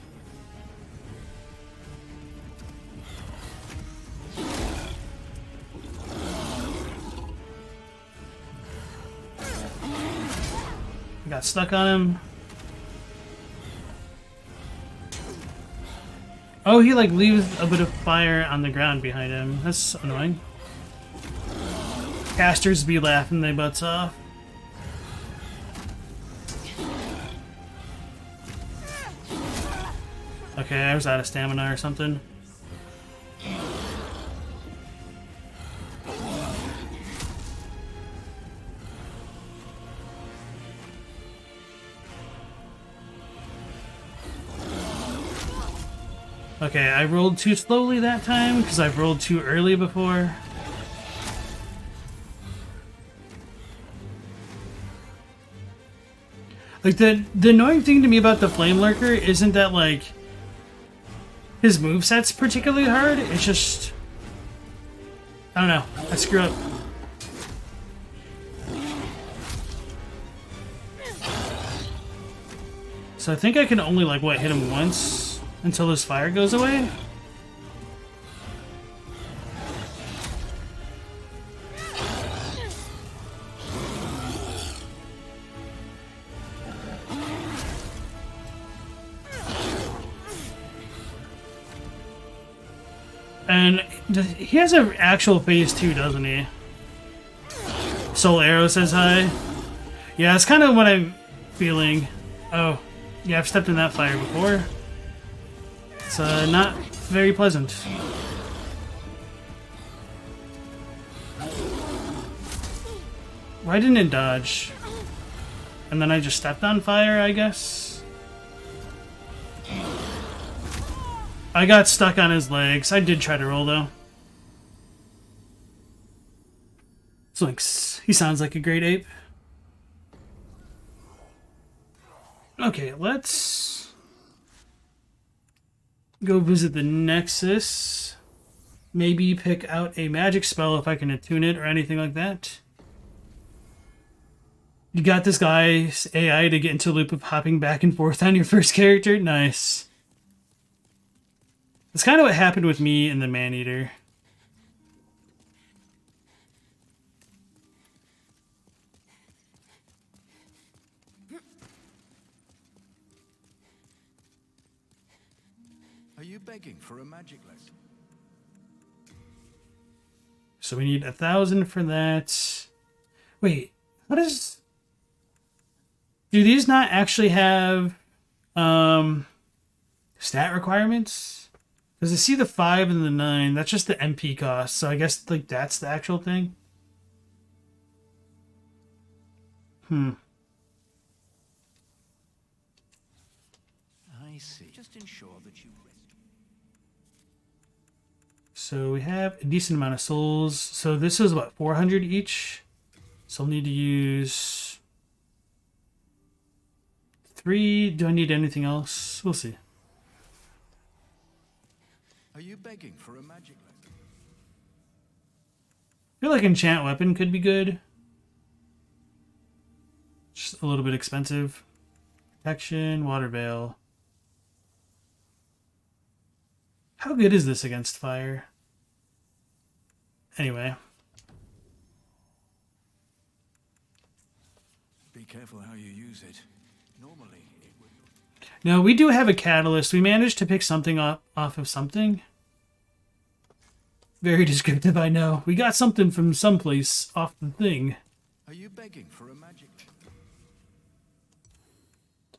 I got stuck on him. Oh, he like leaves a bit of fire on the ground behind him. That's annoying. Casters be laughing their butts off. Okay, I was out of stamina or something. Okay, I rolled too slowly that time because I've rolled too early before. Like the annoying thing to me about the Flame Lurker isn't that like his moveset's particularly hard, it's just I don't know, I screw up. So I think I can only like what, hit him once until his fire goes away? And he has an actual phase too, doesn't he? Soul Arrow says hi. Yeah, that's kind of what I'm feeling. Oh, yeah, I've stepped in that fire before. It's not very pleasant. Why didn't it dodge? And then I just stepped on fire, I guess? I got stuck on his legs. I did try to roll, though. He sounds like a great ape. Okay, let's go visit the Nexus. Maybe pick out a magic spell if I can attune it or anything like that. You got this guy's AI to get into a loop of hopping back and forth on your first character? Nice. That's kind of what happened with me in the Maneater. Are you begging for a magic lesson? So we need 1,000 for that. Wait, how does Do these not actually have stat requirements? Because I see the 5 and the 9. That's just the MP cost. So I guess like that's the actual thing. I see. Just ensure that you rest. So we have a decent amount of souls. So this is what, 400 each? So I'll need to use 3. Do I need anything else? We'll see. Are you begging for a magic lesson? I feel like enchant weapon could be good. Just a little bit expensive. Protection, water veil. How good is this against fire? Anyway. Be careful how you use it. Normally, it would... No, we do have a catalyst. We managed to pick something off of something. Very descriptive, I know. We got something from someplace off the thing. Are you begging for a magic lesson?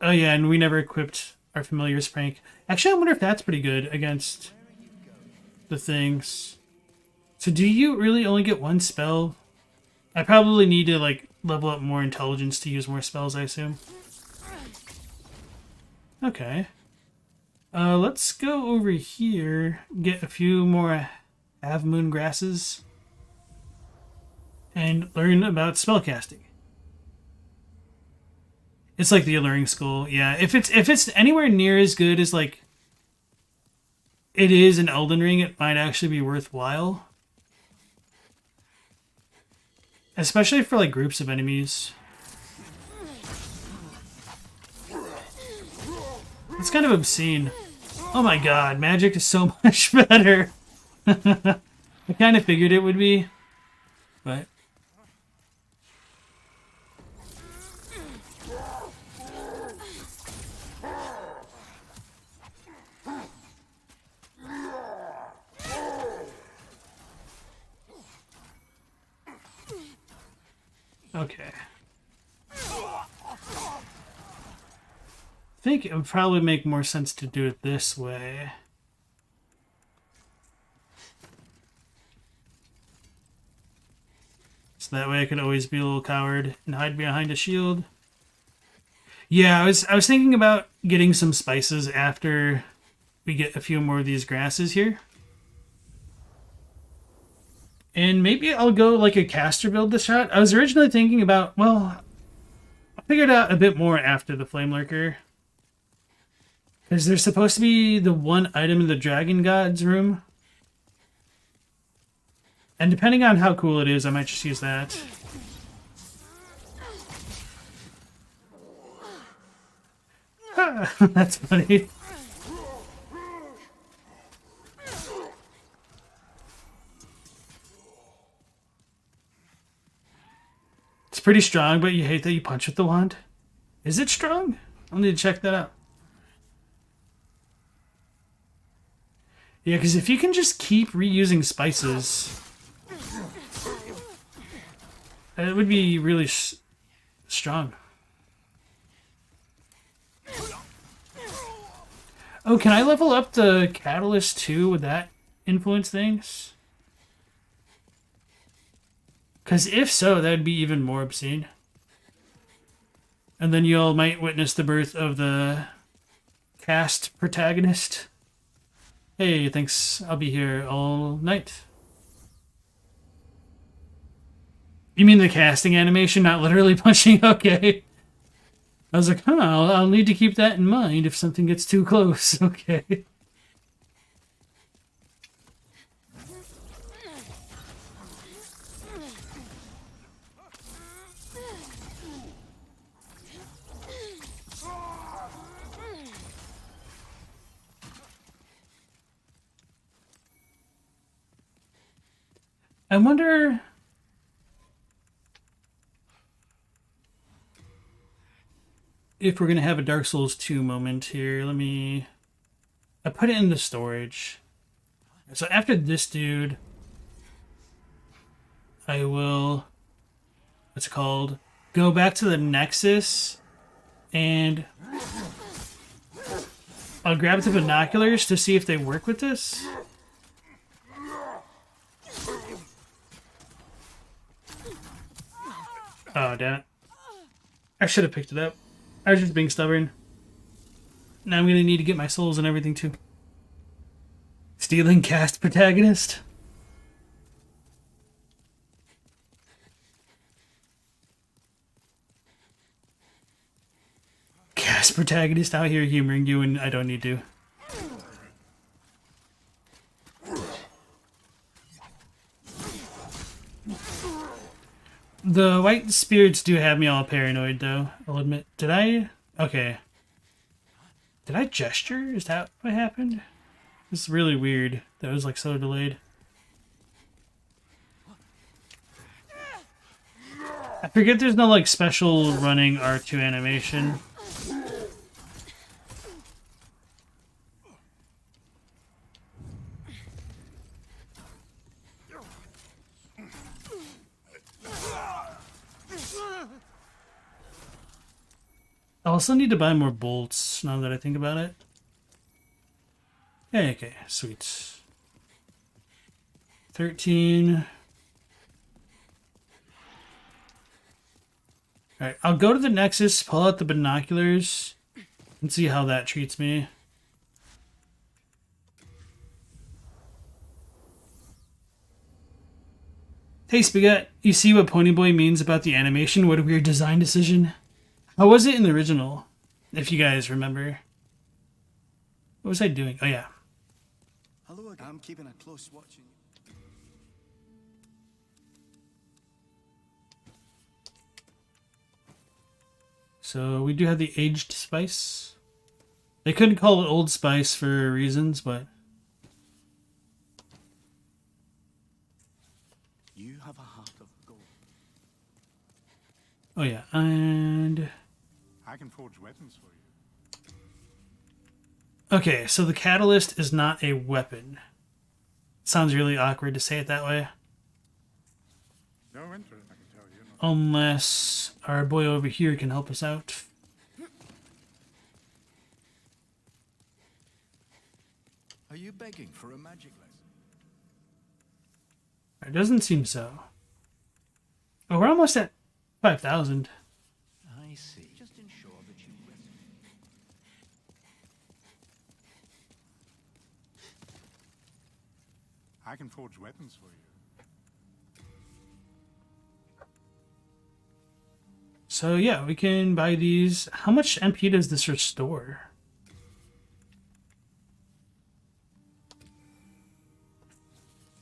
Oh yeah, and we never equipped our Familiar's Prank. Actually, I wonder if that's pretty good against the things. So do you really only get one spell? I probably need to like level up more intelligence to use more spells, I assume. Okay. Let's go over here, get a few more half-moon grasses, and learn about spellcasting. It's like the Alluring Skull. Yeah, if it's anywhere near as good as like it is in Elden Ring, it might actually be worthwhile. Especially for like groups of enemies. It's kind of obscene. Oh my god, magic is so much better. I kind of figured it would be, but... Okay. I think it would probably make more sense to do it this way. So that way I could always be a little coward and hide behind a shield. Yeah, I was thinking about getting some spices after we get a few more of these grasses here. And maybe I'll go like a caster build this shot. I was originally thinking about, well, I figured out a bit more after the Flame Lurker. Because there's supposed to be the one item in the Dragon God's room. And depending on how cool it is, I might just use that. That's funny. It's pretty strong, but you hate that you punch with the wand. Is it strong? I'll need to check that out. Yeah, because if you can just keep reusing spices, it would be really strong. Oh, can I level up the catalyst too? Would that influence things? Because if so, that would be even more obscene. And then you all might witness the birth of the cast protagonist. Hey, thanks. I'll be here all night. You mean the casting animation, not literally punching? Okay. I was like, huh, I'll need to keep that in mind if something gets too close. Okay. I wonder... if we're going to have a Dark Souls 2 moment here. Let me... I put it in the storage. So after this dude, I will... what's it called? Go back to the Nexus And I'll grab the binoculars to see if they work with this. Oh, damn it. I should have picked it up. I was just being stubborn. Now I'm going to need to get my souls and everything too. Stealing cast protagonist? Cast protagonist out here humoring you and I don't need to. The white spirits do have me all paranoid, though. I'll admit. Did I? Okay. Did I gesture? Is that what happened? It's really weird. That was like so delayed. I forget there's no like special running R2 animation. I also need to buy more bolts now that I think about it. Yeah, okay, sweet. 13. Alright, I'll go to the Nexus, pull out the binoculars, and see how that treats me. Hey, Spaghetti, you see what Ponyboy means about the animation? What a weird design decision. How was it in the original? If you guys remember. What was I doing? Oh, yeah. Hello again. I'm keeping a close watch on you. So we do have the aged spice. They couldn't call it old spice for reasons, but... You have a heart of gold. Oh, yeah, and... I can forge weapons for you. Okay, so the catalyst is not a weapon. Sounds really awkward to say it that way. No interest, I can tell you. Unless our boy over here can help us out. Are you begging for a magic lesson? It doesn't seem so. Oh, we're almost at 5,000. I see. Just ensure that you listen. I can forge weapons for you. So yeah, we can buy these. How much MP does this restore?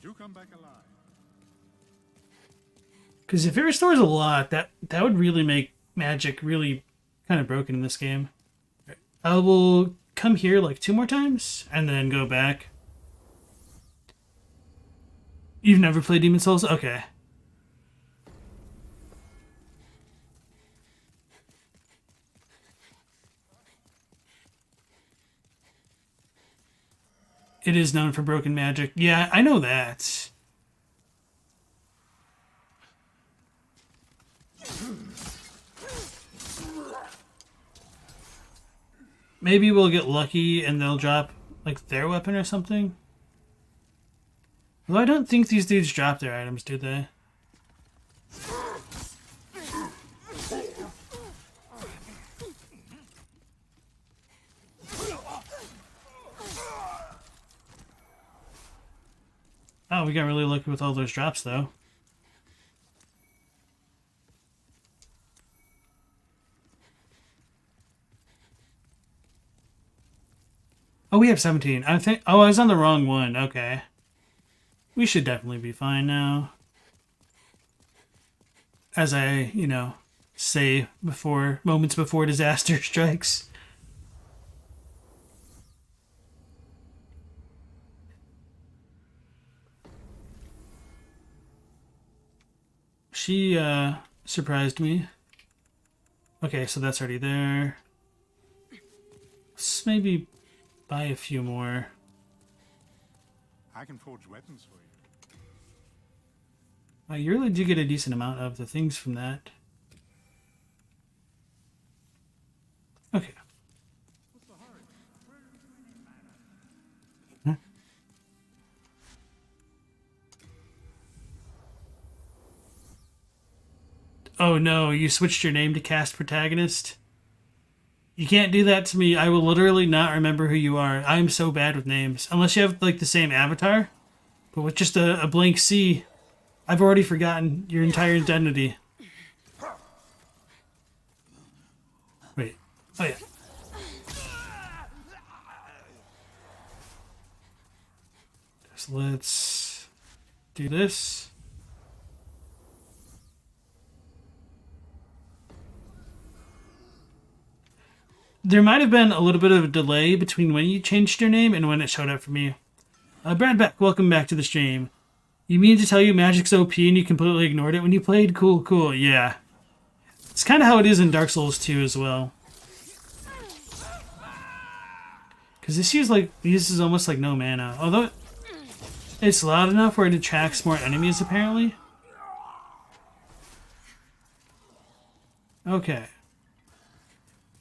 Do come back alive. Because if it restores a lot, that would really make magic really kind of broken in this game. I will come here like 2 more times and then go back. You've never played Demon Souls? Okay. It is known for broken magic. Yeah, I know that. Maybe we'll get lucky and they'll drop like their weapon or something. Well, I don't think these dudes drop their items, do they? Oh, we got really lucky with all those drops, though. Oh, we have 17. I think... Oh, I was on the wrong one. Okay. We should definitely be fine now. As I, you know, say before... Moments before disaster strikes. She, surprised me. Okay, so that's already there. Let's maybe buy a few more. I can forge weapons for you. You really do get a decent amount of the things from that. Okay. Huh? Oh no, you switched your name to cast protagonist? You can't do that to me. I will literally not remember who you are. I am so bad with names. Unless you have, like, the same avatar. But with just a blank C, I've already forgotten your entire identity. Wait. Oh, yeah. So let's do this. There might have been a little bit of a delay between when you changed your name and when it showed up for me. Brad Beck, welcome back to the stream. You mean to tell you Magic's OP and you completely ignored it when you played? Cool, cool, yeah. It's kind of how it is in Dark Souls 2 as well. Because this uses almost like no mana. Although it's loud enough where it attracts more enemies, apparently. Okay.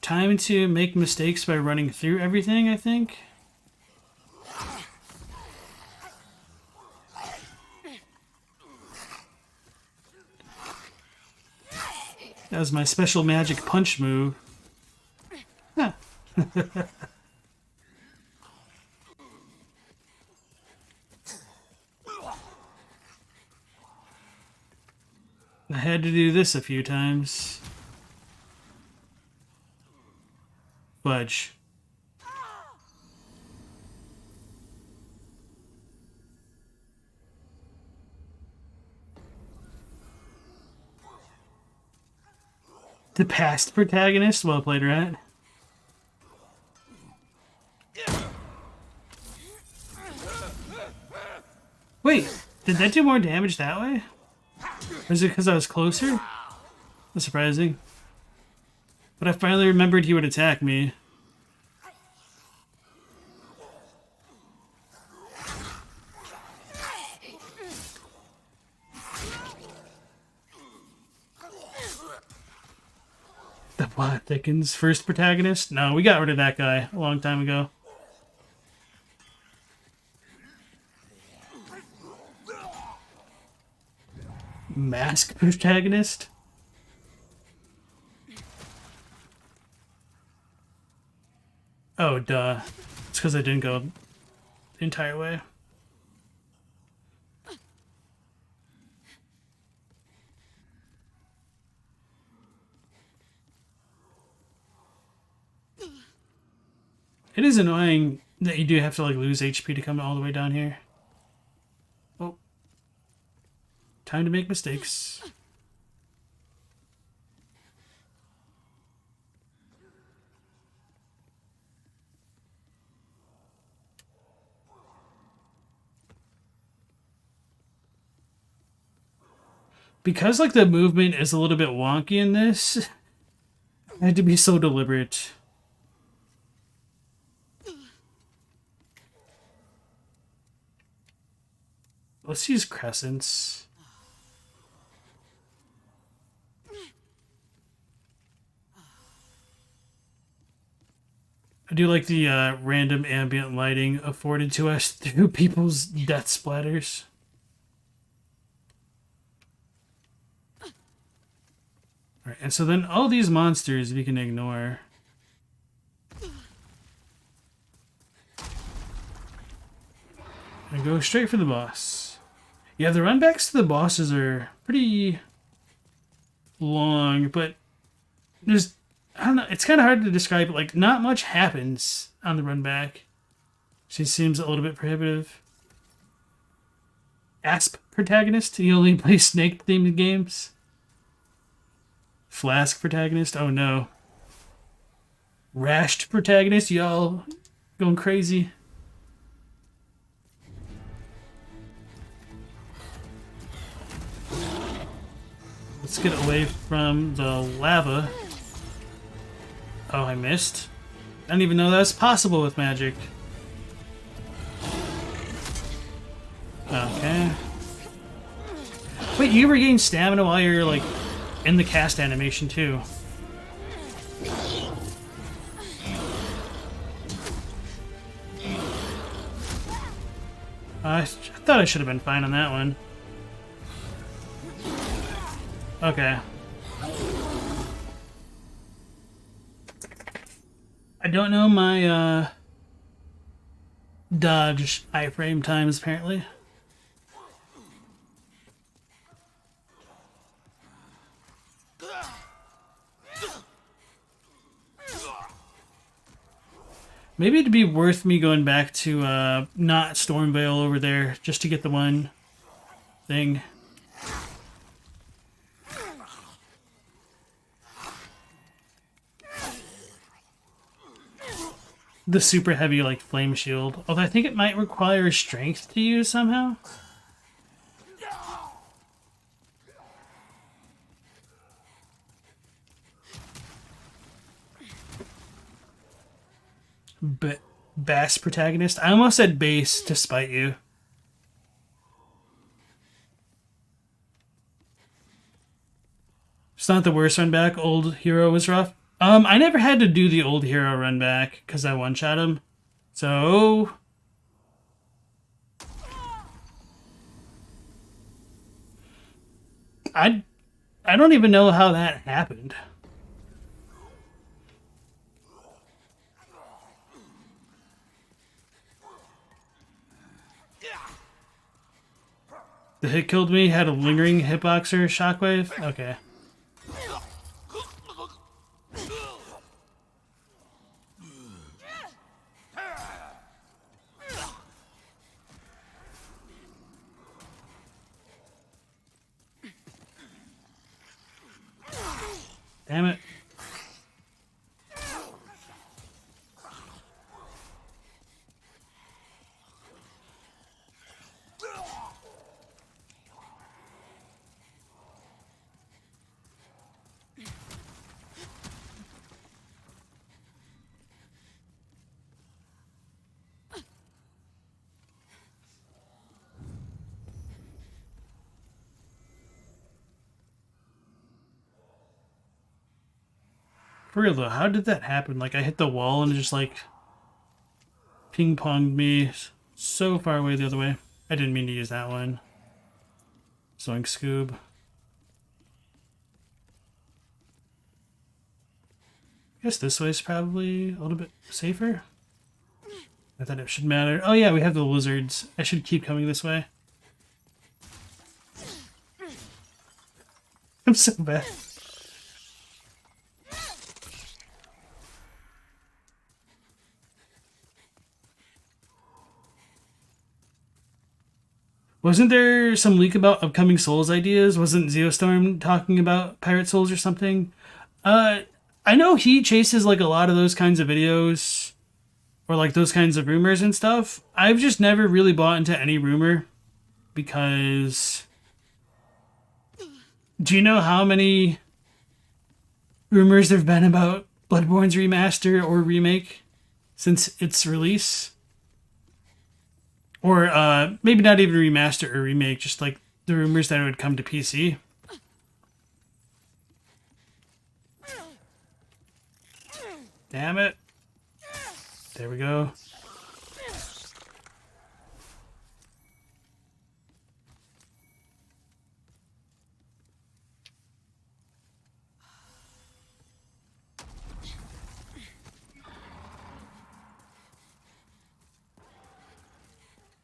Time to make mistakes by running through everything, I think. That was my special magic punch move. Huh. I had to do this a few times. Fudge. The past protagonist? Well played, Rat. Wait, did that do more damage that way? Or is it because I was closer? That's surprising. But I finally remembered he would attack me. The plot thickens. First protagonist? No, we got rid of that guy a long time ago. Mask protagonist? Oh, duh. It's because I didn't go the entire way. It is annoying that you do have to like lose HP to come all the way down here. Oh. Time to make mistakes. Because like the movement is a little bit wonky in this, I had to be so deliberate. Let's use crescents. I do like the random ambient lighting afforded to us through people's death splatters. Alright, and so then all these monsters we can ignore. And go straight for the boss. Yeah, the runbacks to the bosses are pretty long, but there's, I don't know, it's kind of hard to describe. Like, not much happens on the run back. She seems a little bit prohibitive. Asp protagonist? You only play snake-themed games? Flask protagonist? Oh no. Rashed protagonist? Y'all going crazy? Let's get away from the lava. Oh, I missed. I didn't even know that was possible with magic. Okay. Wait, you regain stamina while you're like in the cast animation too. I thought I should have been fine on that one. Okay. I don't know my dodge iframe times apparently. Maybe it'd be worth me going back to not Stormveil over there just to get the one thing. The super heavy like flame shield. Although I think it might require strength to use somehow. But bass protagonist? I almost said base to spite you. It's not the worst run back. Old hero was rough. I never had to do the old hero run back because I one-shot him. So I don't even know how that happened. The hit killed me, had a lingering hitboxer shockwave? Okay. Damn it. For real though, how did that happen? Like I hit the wall and it just like ping-ponged me so far away the other way. I didn't mean to use that one. Zoink Scoob. I guess this way is probably a little bit safer. I thought it should matter. Oh yeah, we have the lizards. I should keep coming this way. I'm so bad. Wasn't there some leak about upcoming Souls ideas? Wasn't Zeostorm talking about Pirate Souls or something? I know he chases like a lot of those kinds of videos or like those kinds of rumors and stuff. I've just never really bought into any rumor because do you know how many rumors there've been about Bloodborne's remaster or remake since its release? Or maybe not even remaster or remake, just like the rumors that it would come to PC. Damn it. There we go.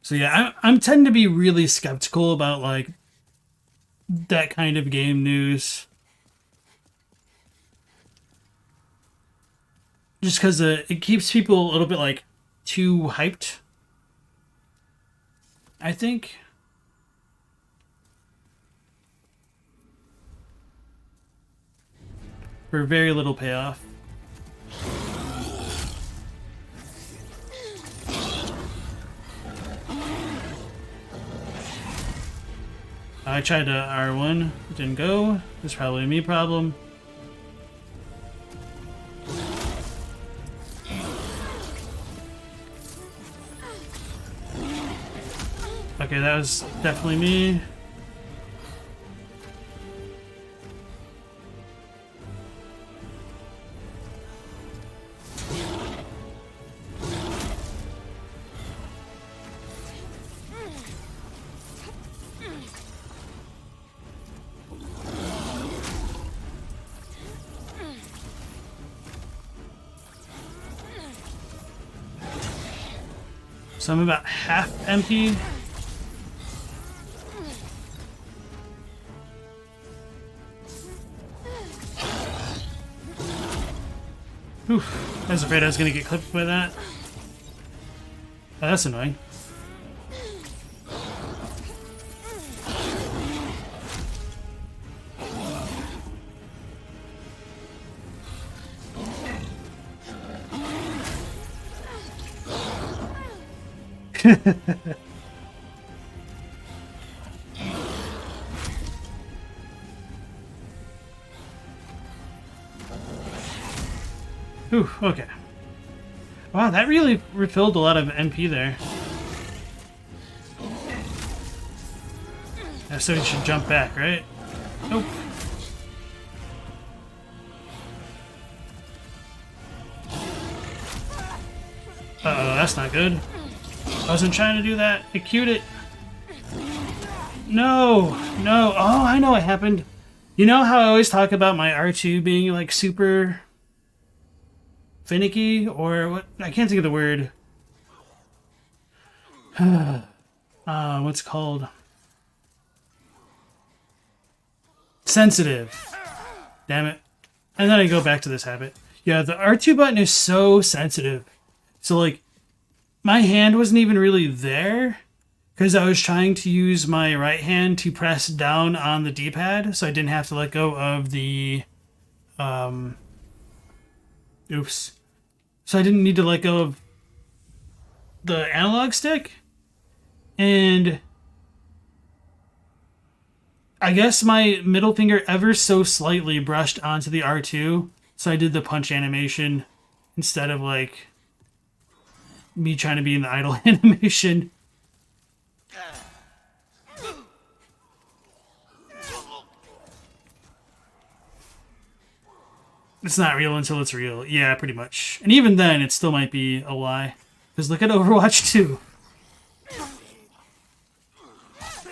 So yeah, I'm tend to be really skeptical about like that kind of game news. Just because it keeps people a little bit like too hyped. I think. For very little payoff. I tried to R1, it didn't go. It's probably a me problem. Okay, that was definitely me. So I'm about half MP. Whew. I was afraid I was going to get clipped by that. Oh, that's annoying. Ooh, okay. Wow, that really refilled a lot of NP there. Yeah, so we should jump back, right? Nope. Uh-oh, that's not good. I wasn't trying to do that. I queued it. No, no. Oh, I know what happened. You know how I always talk about my R2 being like super finicky, or what? I can't think of the word. What's it called? Sensitive. Damn it. And then I go back to this habit. Yeah, the R2 button is so sensitive. So like, my hand wasn't even really there because I was trying to use my right hand to press down on the D-pad, so I didn't have to let go of the oops. So I didn't need to let go of the analog stick. And I guess my middle finger ever so slightly brushed onto the R2, so I did the punch animation instead of like me trying to be in the idle animation. It's not real until it's real. Yeah, pretty much. And even then, it still might be a lie. Because look at Overwatch 2.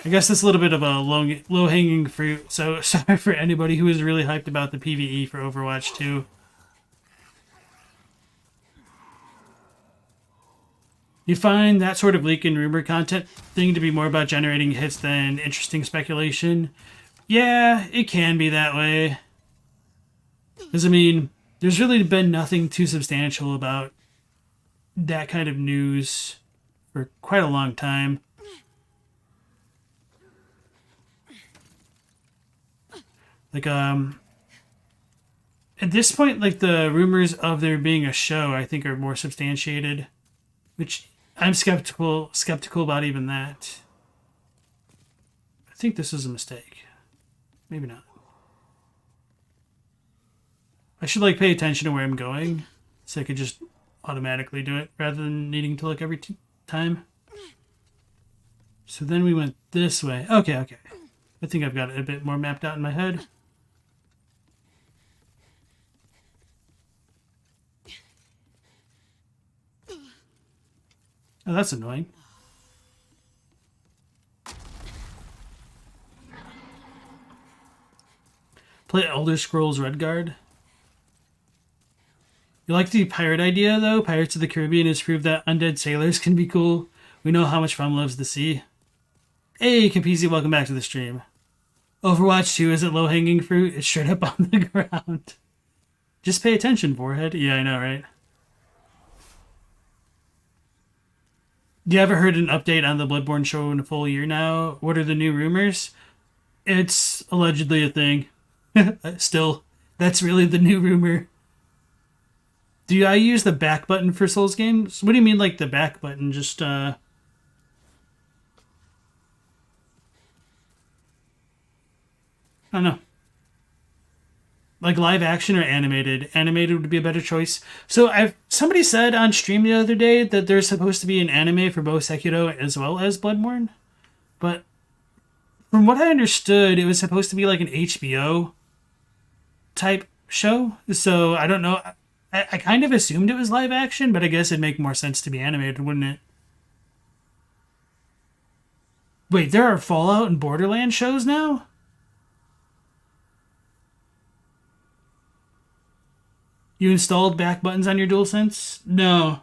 I guess that's a little bit of a low-hanging fruit. So sorry for anybody who is really hyped about the PvE for Overwatch 2. You find that sort of leak and rumor content thing to be more about generating hits than interesting speculation? Yeah, it can be that way. Because, I mean, there's really been nothing too substantial about that kind of news for quite a long time. Like, at this point, like, the rumors of there being a show, I think, are more substantiated. Which I'm skeptical about even that. I think this is a mistake. Maybe not. I should like pay attention to where I'm going so I could just automatically do it rather than needing to look every time. So then we went this way. Okay. I think I've got it a bit more mapped out in my head. Oh, that's annoying. Play Elder Scrolls Redguard. You like the pirate idea, though? Pirates of the Caribbean has proved that undead sailors can be cool. We know how much fun loves the sea. Hey, Capizi, welcome back to the stream. Overwatch 2 isn't low-hanging fruit. It's straight up on the ground. Just pay attention, forehead. Yeah, I know, right? You ever heard an update on the Bloodborne show in a full year now? What are the new rumors? It's allegedly a thing. Still, that's really the new rumor. Do I use the back button for Souls games? What do you mean, like the back button? Just, I don't know. Like live action or animated? Animated would be a better choice. So somebody said on stream the other day that there's supposed to be an anime for both Sekiro as well as Bloodborne. But from what I understood, it was supposed to be like an HBO type show. So I don't know. I kind of assumed it was live action, but I guess it'd make more sense to be animated, wouldn't it? Wait, there are Fallout and Borderlands shows now? You installed back buttons on your DualSense? No.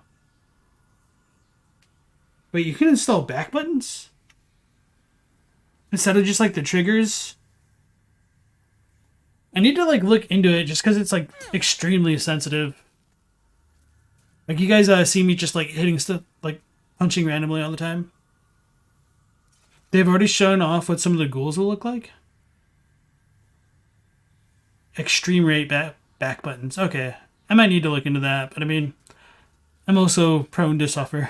Wait, you can install back buttons? Instead of just like the triggers? I need to like look into it just because it's like extremely sensitive. Like you guys see me just like hitting stuff, like punching randomly all the time. They've already shown off what some of the ghouls will look like. Extreme rate back buttons. Okay, I might need to look into that, but I mean, I'm also prone to suffer.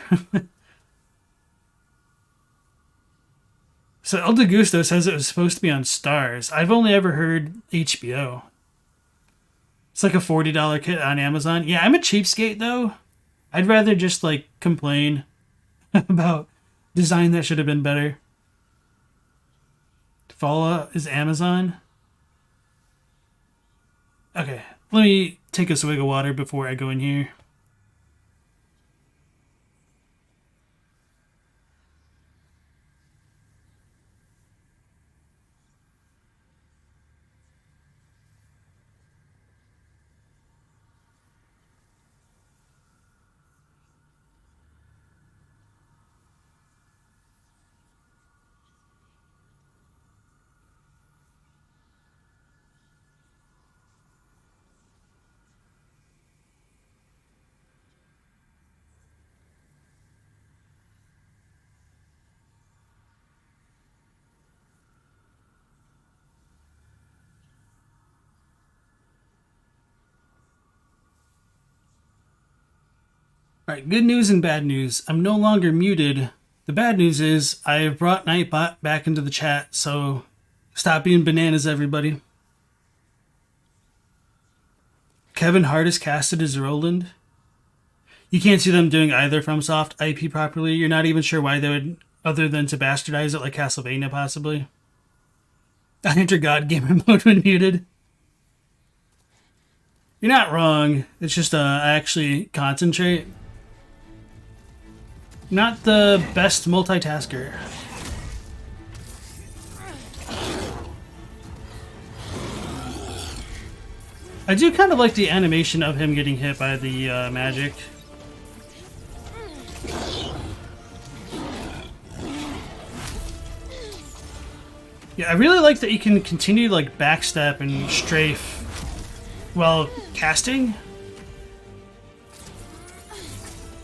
So El Gusto says it was supposed to be on Stars. I've only ever heard HBO. It's like a $40 kit on Amazon. Yeah, I'm a cheapskate though. I'd rather just like complain about design that should have been better. Fallout is Amazon. Okay, let me take a swig of water before I go in here. Alright, good news and bad news. I'm no longer muted. The bad news is I have brought Nightbot back into the chat, so stop being bananas, everybody. Kevin Hart is casted as Roland. You can't see them doing either FromSoft IP properly. You're not even sure why they would, other than to bastardize it like Castlevania, possibly. I enter God Gamer mode when muted. You're not wrong. It's just I actually concentrate. Not the best multitasker. I do kind of like the animation of him getting hit by the magic. Yeah, I really like that you can continue to like backstep and strafe while casting.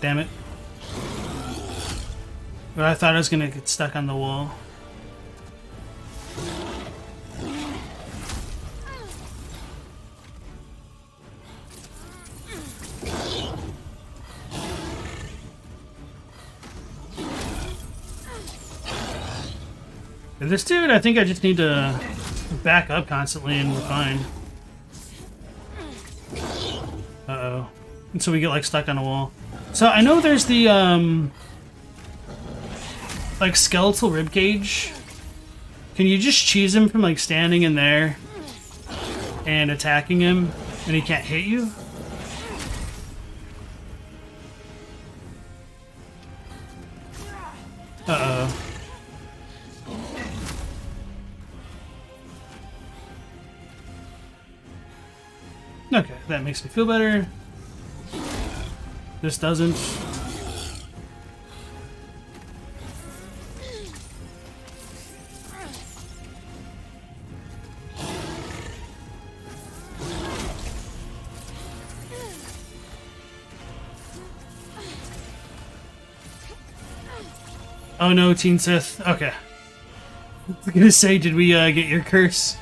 Damn it. But I thought I was gonna get stuck on the wall. And this dude, I think I just need to back up constantly and we're fine. Uh-oh. And so we get like stuck on a wall. So I know there's the like skeletal ribcage. Can you just cheese him from like standing in there and attacking him and he can't hit you? Uh-oh. Okay, that makes me feel better. This doesn't. Oh no, Teen Sith. Okay. I was gonna say, did we get your curse?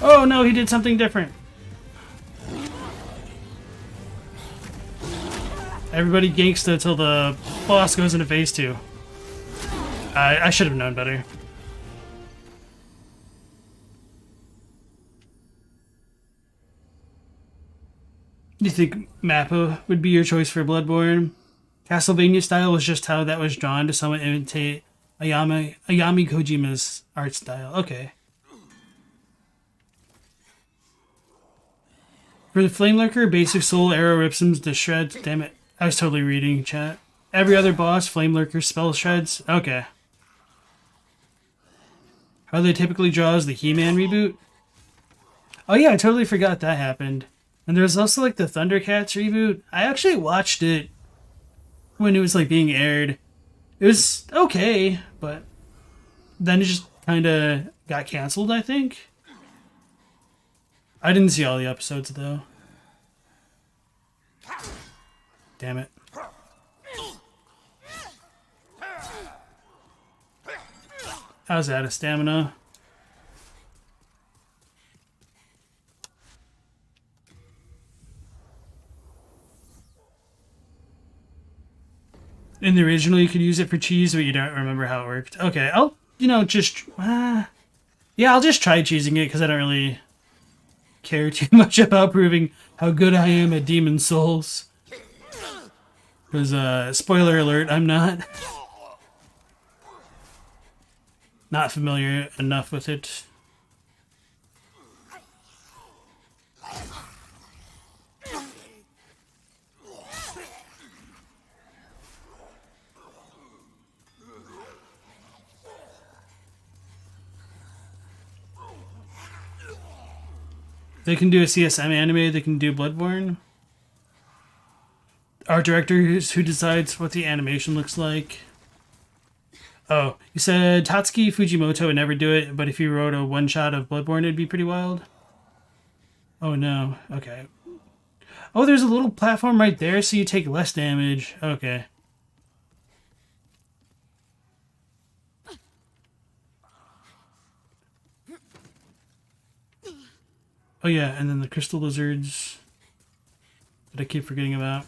Oh no, he did something different. Everybody gangsta until the boss goes into phase 2. I should have known better. Do you think Mappa would be your choice for Bloodborne? Castlevania style was just how that was drawn to somewhat imitate Ayami Kojima's art style. Okay. For the Flame Lurker, basic soul arrow rips him to shreds. Damn it. I was totally reading chat. Every other boss, Flame Lurker spell shreds. Okay. How they typically draw is the He-Man reboot. Oh yeah, I totally forgot that happened. And there's also like the Thundercats reboot. I actually watched it when it was like being aired. It was okay, but then it just kind of got canceled, I think. I didn't see all the episodes though. Damn it. I was out of stamina. In the original, you could use it for cheese, but you don't remember how it worked. Okay, I'll, just... yeah, I'll just try cheesing it, because I don't really care too much about proving how good I am at Demon Souls. Because, spoiler alert, I'm not. Not familiar enough with it. They can do a CSM anime, they can do Bloodborne. Art director who decides what the animation looks like. Oh, you said Tatsuki Fujimoto would never do it, but if he wrote a one-shot of Bloodborne, it'd be pretty wild. Oh no, okay. Oh, there's a little platform right there, so you take less damage. Okay. Oh yeah, and then the crystal lizards that I keep forgetting about.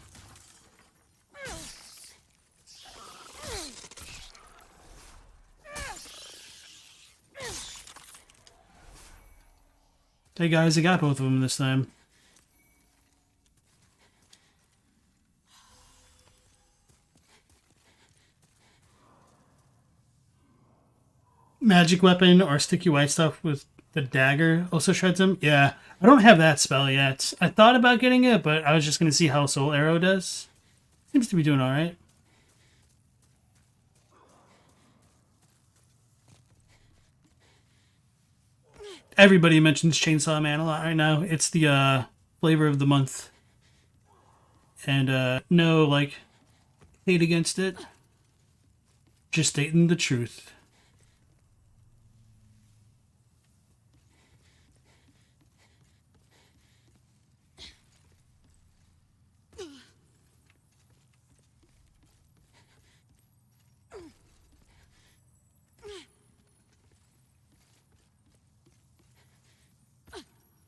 Hey guys, I got both of them this time. Magic weapon or sticky white stuff with the dagger also shreds him. Yeah, I don't have that spell yet. I thought about getting it, but I was just going to see how Soul Arrow does. Seems to be doing alright. Everybody mentions Chainsaw Man a lot right now. It's the flavor of the month. And no, hate against it. Just stating the truth.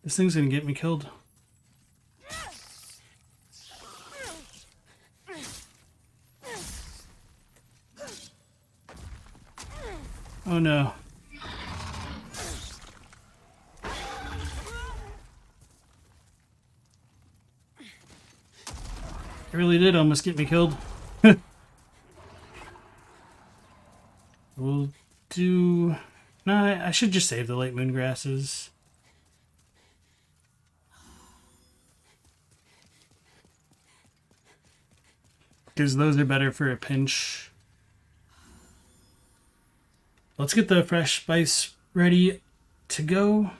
This thing's gonna get me killed. Oh no. It really did almost get me killed. We'll do... Nah, I should just save the late moon grasses. Because those are better for a pinch. Let's get the fresh spice ready to go.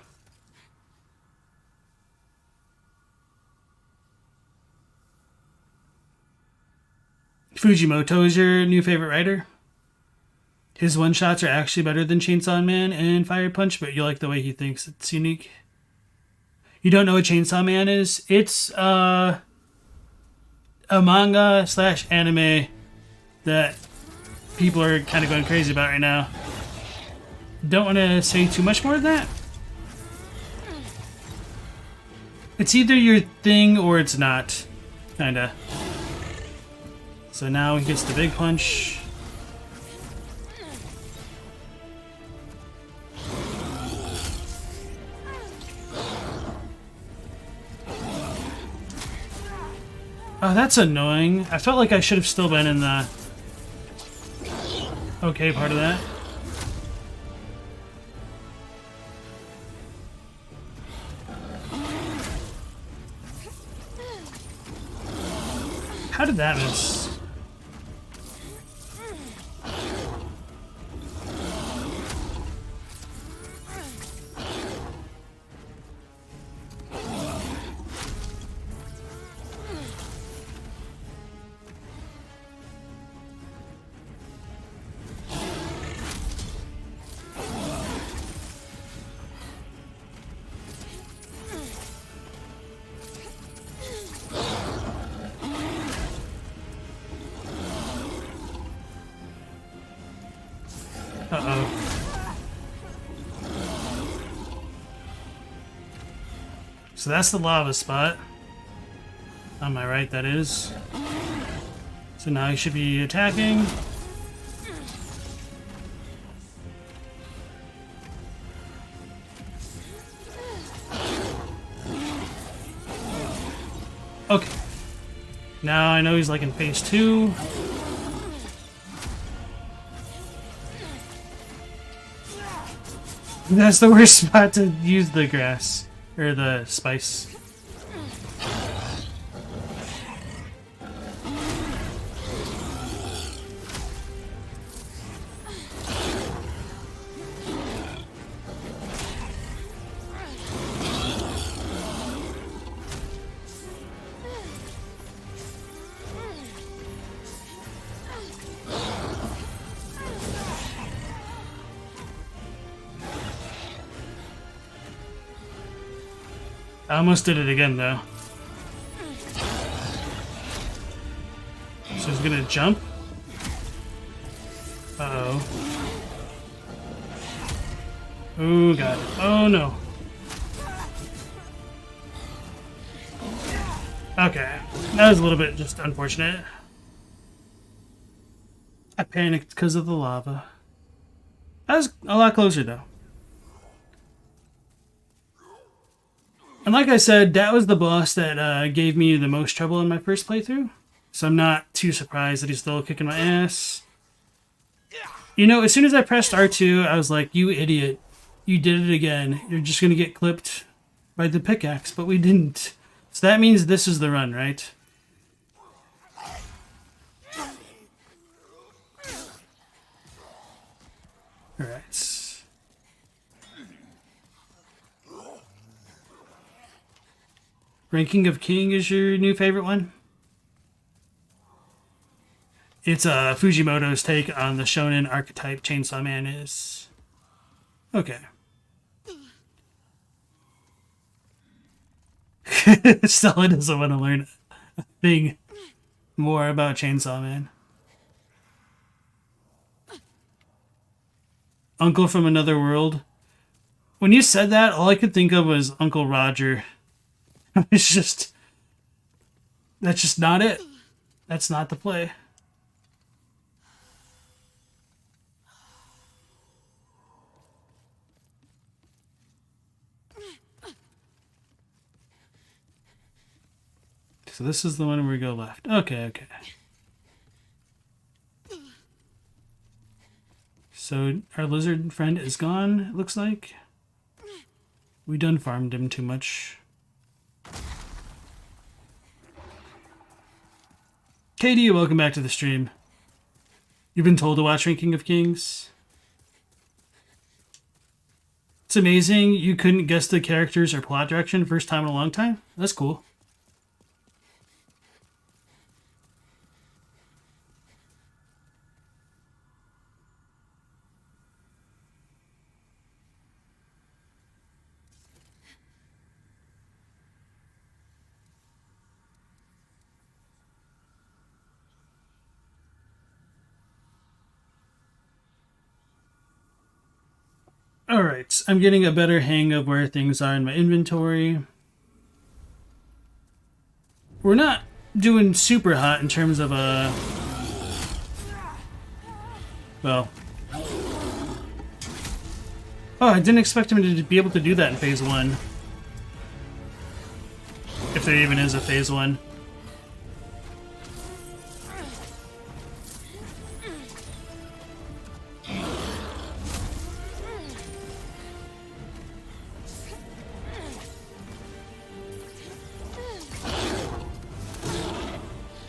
Fujimoto is your new favorite writer? His one-shots are actually better than Chainsaw Man and Fire Punch, but you like the way he thinks it's unique. You don't know what Chainsaw Man is? It's a manga / anime that people are kind of going crazy about right now. Don't want to say too much more than that. It's either your thing or it's not, kinda. So now he gets the big punch. Oh, that's annoying. I felt like I should have still been in the okay part of that. How did that miss? Uh-oh. So that's the lava spot. On my right, that is. So now he should be attacking. Okay. Now I know he's like in phase 2. That's the worst spot to use the grass. Or the spice. I almost did it again, though. So he's gonna jump. Uh-oh. Oh, God. Oh, no. Okay. That was a little bit just unfortunate. I panicked because of the lava. That was a lot closer, though. And like I said, that was the boss that gave me the most trouble in my first playthrough. So I'm not too surprised that he's still kicking my ass. You know, as soon as I pressed R2, I was like, you idiot. You did it again. You're just going to get clipped by the pickaxe, but we didn't. So that means this is the run, right? Alright. Ranking of King is your new favorite one? It's Fujimoto's take on the shonen archetype Chainsaw Man is. Okay. Stella doesn't want to learn a thing more about Chainsaw Man. Uncle from Another World. When you said that, all I could think of was Uncle Roger. It's just... That's just not it. That's not the play. So this is the one where we go left. Okay, okay. So our lizard friend is gone, it looks like. We done farmed him too much. Katie, welcome back to the stream. You've been told to watch Ranking of Kings? It's amazing you couldn't guess the characters or plot direction first time in a long time. That's cool. Alright, I'm getting a better hang of where things are in my inventory. We're not doing super hot in terms of well... Oh, I didn't expect him to be able to do that in Phase 1. If there even is a Phase 1.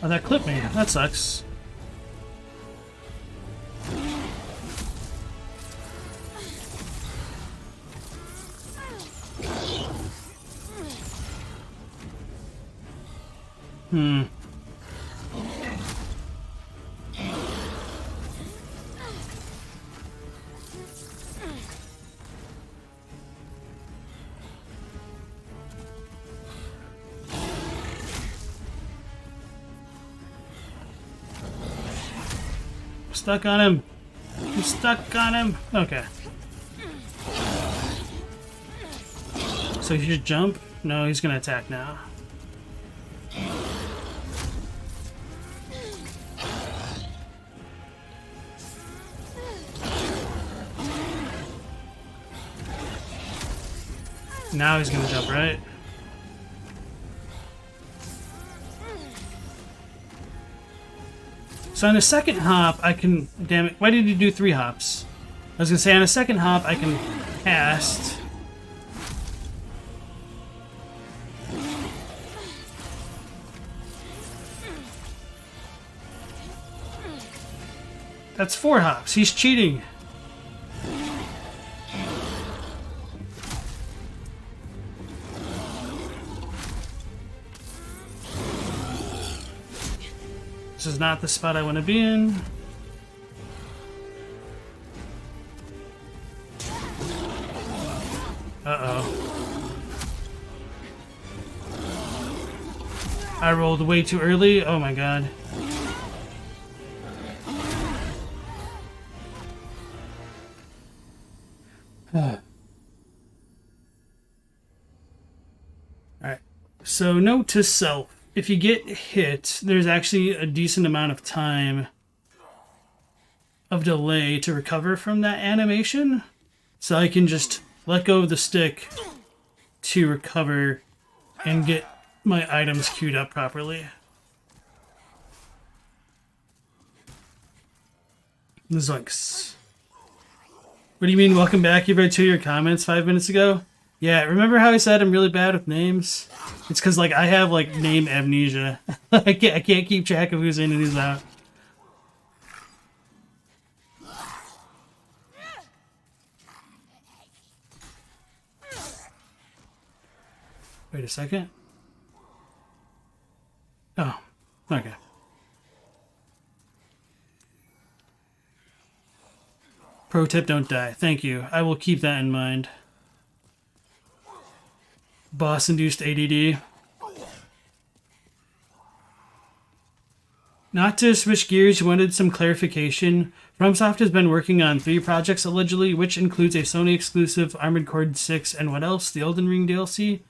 Oh, that clipped me. That sucks. Stuck on him. I'm stuck on him. Okay. So he should jump? No, he's gonna attack now. Now he's gonna jump, right? So on a second hop, I can... Damn it. Why did you do 3 hops? I was gonna say, on a second hop, I can cast... That's 4 hops. He's cheating. This is not the spot I want to be in. Uh-oh. I rolled way too early. Oh my god. Alright. So, note to self. If you get hit, there's actually a decent amount of time of delay to recover from that animation. So I can just let go of the stick to recover and get my items queued up properly. Zoinks. What do you mean, welcome back? You read 2 of your comments 5 minutes ago? Yeah, remember how I said I'm really bad with names? It's because, like, I have, like, name amnesia. I can't keep track of who's in and who's out. Wait a second. Oh, okay. Pro tip, don't die. Thank you. I will keep that in mind. Boss-induced ADD. Not to switch gears, you wanted some clarification. FromSoft has been working on 3 projects, allegedly, which includes a Sony exclusive Armored Core 6 and what else? The Elden Ring DLC?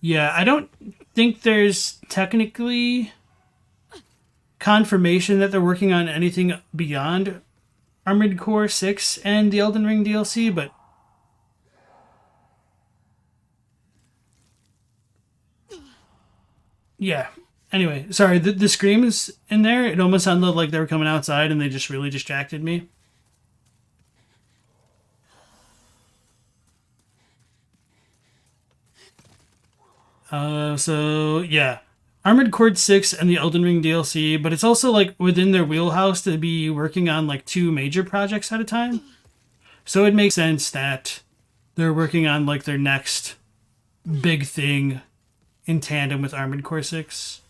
Yeah, I don't think there's technically confirmation that they're working on anything beyond Armored Core 6 and the Elden Ring DLC, but yeah. Anyway, sorry, the screams in there, it almost sounded like they were coming outside and they just really distracted me. So, yeah. Armored Core 6 and the Elden Ring DLC, but it's also, like, within their wheelhouse to be working on, like, 2 major projects at a time. So it makes sense that they're working on, like, their next big thing in tandem with Armored Core 6.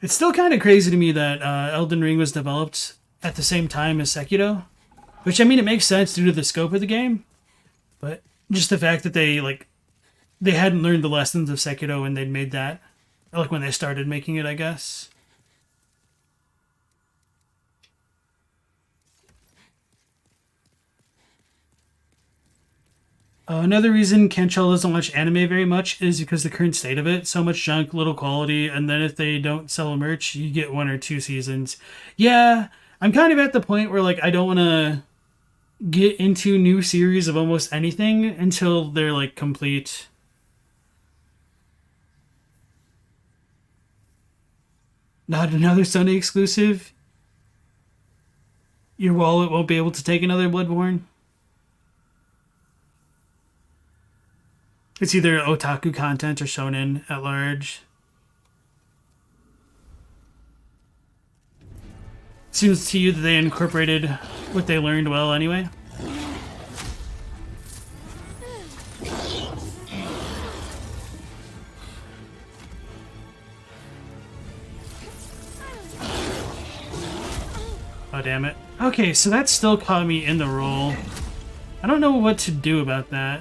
It's still kind of crazy to me that Elden Ring was developed at the same time as Sekiro. Which, I mean, it makes sense due to the scope of the game. But just the fact that they hadn't learned the lessons of Sekiro when they'd made that. Like, when they started making it, I guess. Another reason Cantrell doesn't watch anime very much is because the current state of it. So much junk, little quality, and then if they don't sell merch, you get 1 or 2 seasons. Yeah, I'm kind of at the point where, like, I don't want to get into new series of almost anything until they're, like, complete. Not another Sony exclusive? Your wallet won't be able to take another Bloodborne? It's either otaku content or shonen at large. Seems to you that they incorporated what they learned well anyway? Oh, damn it. Okay, so that still caught me in the roll. I don't know what to do about that.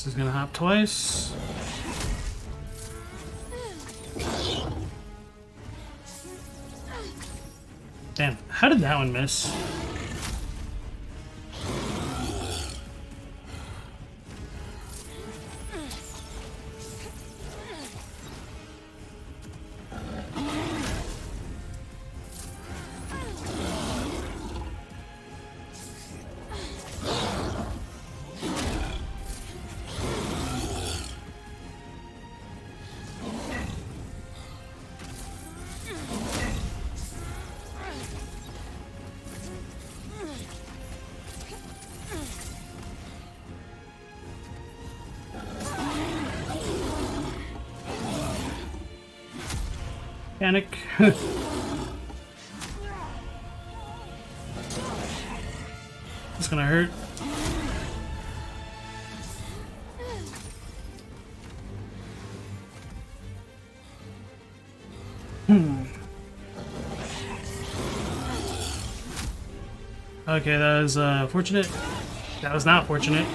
This is gonna hop twice. Damn, how did that one miss? Panic. It's gonna hurt. Okay, that was fortunate. That was not fortunate.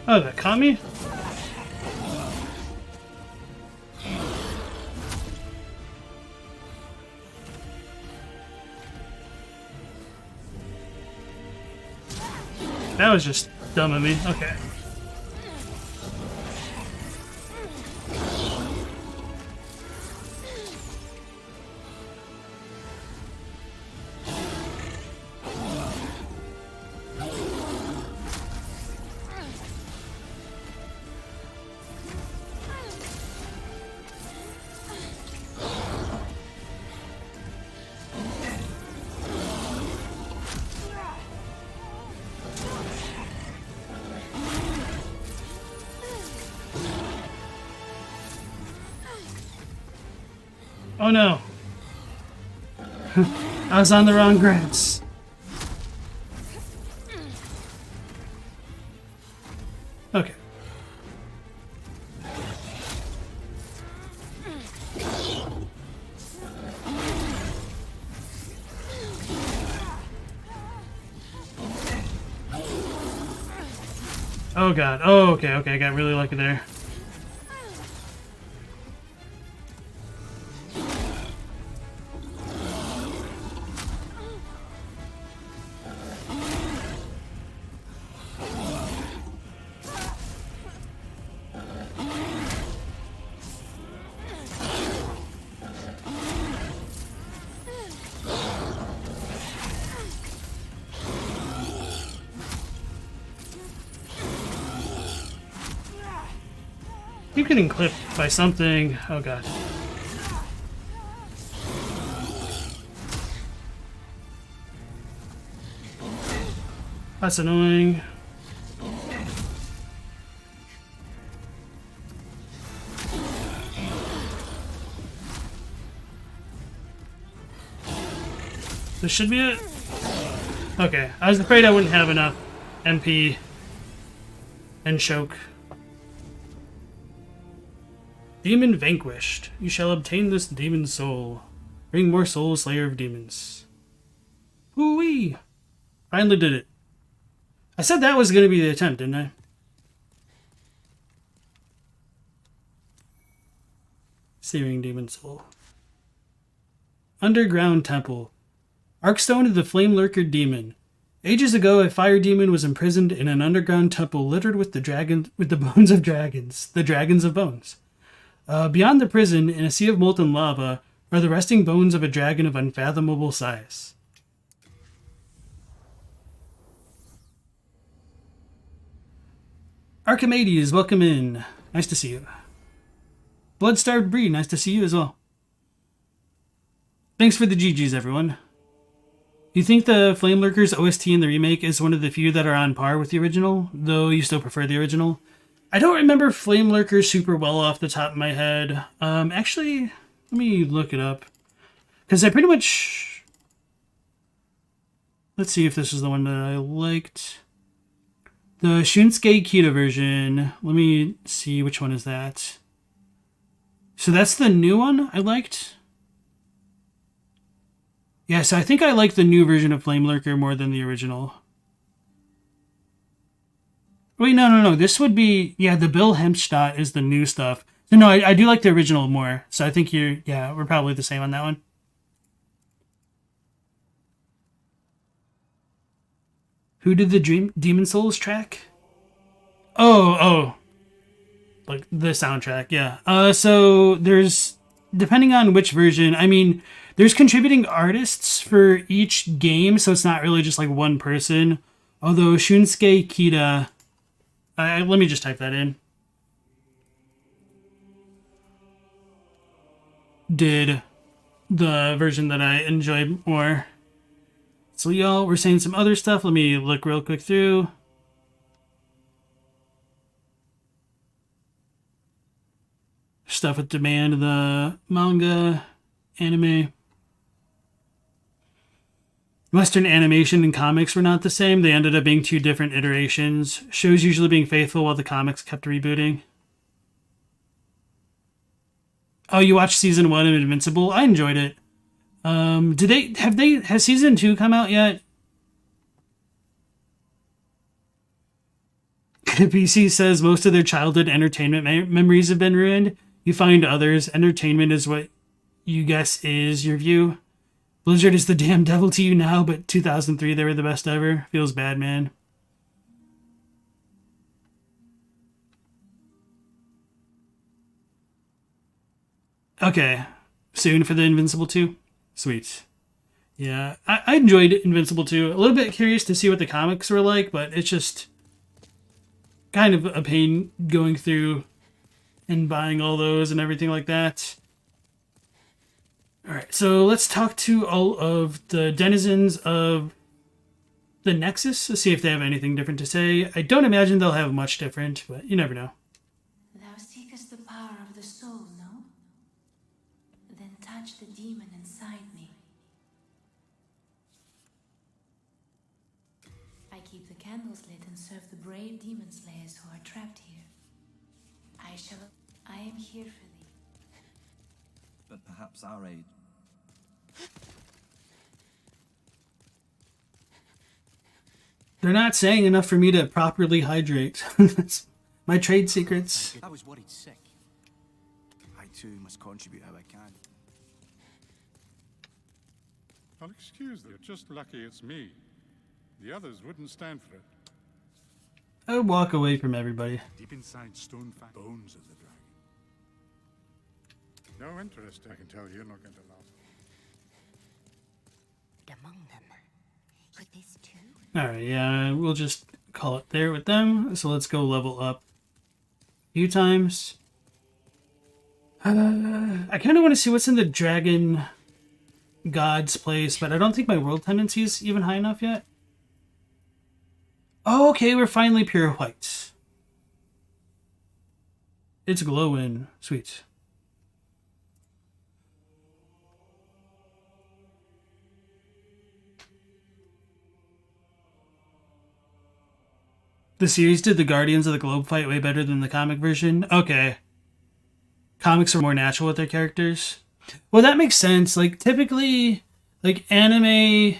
Oh, that caught me? That was just dumb of me. Okay. Oh no. I was on the wrong grass. Okay. Oh god. Oh, okay, okay. I got really lucky there. Keep getting clipped by something. Oh god. That's annoying. This should be it. Okay, I was afraid I wouldn't have enough MP and choke. Demon vanquished. You shall obtain this demon soul. Bring more souls, slayer of demons. Hoo-wee! Finally did it. I said that was going to be the attempt, didn't I? Searing demon soul. Underground temple. Arkstone of the Flame Lurker demon. Ages ago, a fire demon was imprisoned in an underground temple littered with the bones of dragons. The dragons of bones. Beyond the prison, in a sea of molten lava, are the resting bones of a dragon of unfathomable size. Archimedes, welcome in. Nice to see you. Bloodstarved Breed, nice to see you as well. Thanks for the GGs, everyone. You think the Flame Lurkers OST in the remake is one of the few that are on par with the original, though you still prefer the original? I don't remember Flame Lurkers super well off the top of my head. Actually, Let me look it up. Because I pretty much... Let's see if this is the one that I liked. The Shunsuke Kita version. Let me see which one is that. So that's the new one I liked. Yeah, so I think I like the new version of Flame Lurker more than the original. Wait, no. This would be... Yeah, the Bill Hempstadt is the new stuff. So no, I do like the original more. So I think we're probably the same on that one. Who did the Demon Souls track? Oh. Like the soundtrack, yeah. So there's... Depending on which version, I mean... There's contributing artists for each game, so it's not really just like one person. Although Shunsuke Kita... let me just type that in. Did the version that I enjoyed more. So y'all, we're saying some other stuff. Let me look real quick through. Stuff with Demand, the manga, anime. Western animation and comics were not the same. They ended up being two different iterations. Shows usually being faithful while the comics kept rebooting. Oh, you watched season 1 of Invincible? I enjoyed it. Has season 2 come out yet? PC says most of their childhood entertainment memories have been ruined. You find others. Entertainment is what you guess is your view. Blizzard is the damn devil to you now, but 2003 they were the best ever. Feels bad, man. Okay. Soon for the Invincible 2? Sweet. Yeah, I enjoyed Invincible 2. A little bit curious to see what the comics were like, but it's just kind of a pain going through and buying all those and everything like that. Alright, so let's talk to all of the denizens of the Nexus to see if they have anything different to say. I don't imagine they'll have much different, but you never know. Thou seekest the power of the soul, no? Then touch the demon inside me. I keep the candles lit and serve the brave demon slayers who are trapped here. I am here for thee. But perhaps our aid. They're not saying enough for me to properly hydrate. That's my trade secrets. I was worried sick. I too must contribute how I can. I'll excuse them. You're just lucky it's me. The others wouldn't stand for it. I would walk away from everybody. Deep inside Stonefang, bones of the dragon. No interest, I can tell you're not going to last. Among them. Could this too? Alright, yeah, we'll just call it there with them. So let's go level up a few times. I kind of want to see what's in the Dragon God's place, but I don't think my world tendency is even high enough yet. Oh, okay, we're finally pure white. It's glowing. Sweet. The series did the Guardians of the Globe fight way better than the comic version. Okay. Comics are more natural with their characters. Well, that makes sense. Like, typically, like, anime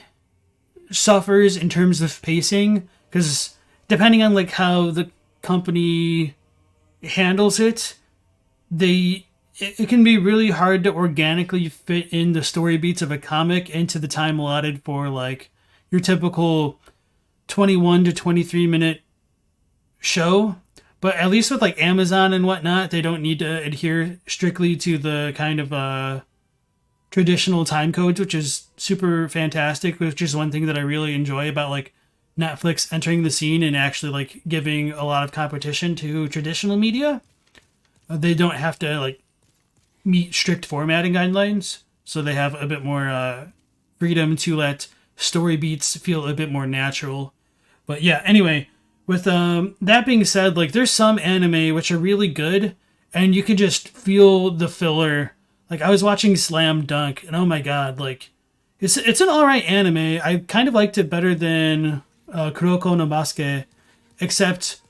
suffers in terms of pacing, because depending on, like, how the company handles it, it can be really hard to organically fit in the story beats of a comic into the time allotted for, like, your typical 21 to 23 minute show. But at least with like Amazon and whatnot, they don't need to adhere strictly to the kind of traditional time codes, which is super fantastic, which is one thing that I really enjoy about like Netflix entering the scene and actually like giving a lot of competition to traditional media. They don't have to like meet strict formatting guidelines, so they have a bit more freedom to let story beats feel a bit more natural. But yeah, anyway, with that being said, like there's some anime which are really good and you can just feel the filler Like, I was watching Slam Dunk, and oh my god, like, it's an alright anime. I kind of liked it better than Kuroko no Basuke, except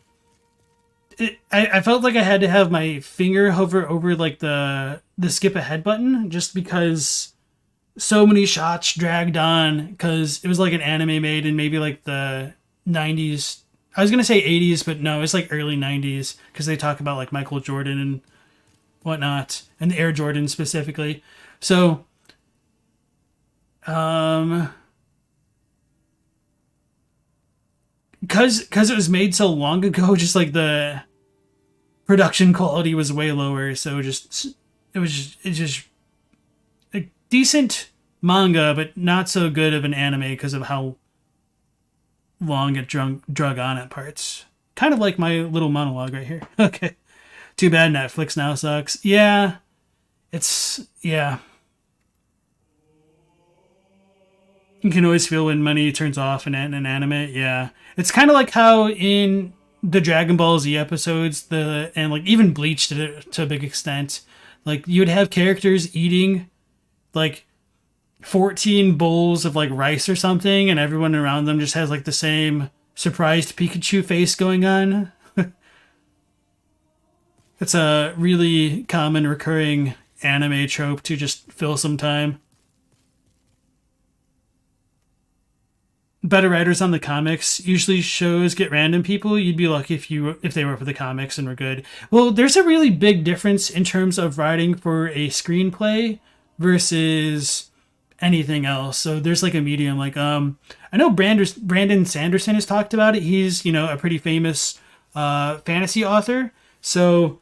I felt like I had to have my finger hover over, like, the skip ahead button, just because so many shots dragged on, because it was like an anime made in maybe like the 90s. I was going to say 80s, but no, it's like early 90s, because they talk about like Michael Jordan and whatnot, and the Air Jordan specifically. So, because it was made so long ago, just like the production quality was way lower. So it was just a decent manga, but not so good of an anime because of how long it drug on at parts. Kind of like my little monologue right here. Okay. Too bad Netflix now sucks. Yeah. Yeah. You can always feel when money turns off in an anime. Yeah. It's kind of like how in the Dragon Ball Z episodes, and like even Bleach did it to a big extent. Like, you would have characters eating like 14 bowls of like rice or something, and everyone around them just has like the same surprised Pikachu face going on. It's a really common recurring anime trope to just fill some time. Better writers on the comics. Usually shows get random people. You'd be lucky if they were for the comics and were good. Well, there's a really big difference in terms of writing for a screenplay versus anything else. So there's like a medium. Like I know Brandon Sanderson has talked about it. He's, a pretty famous fantasy author. So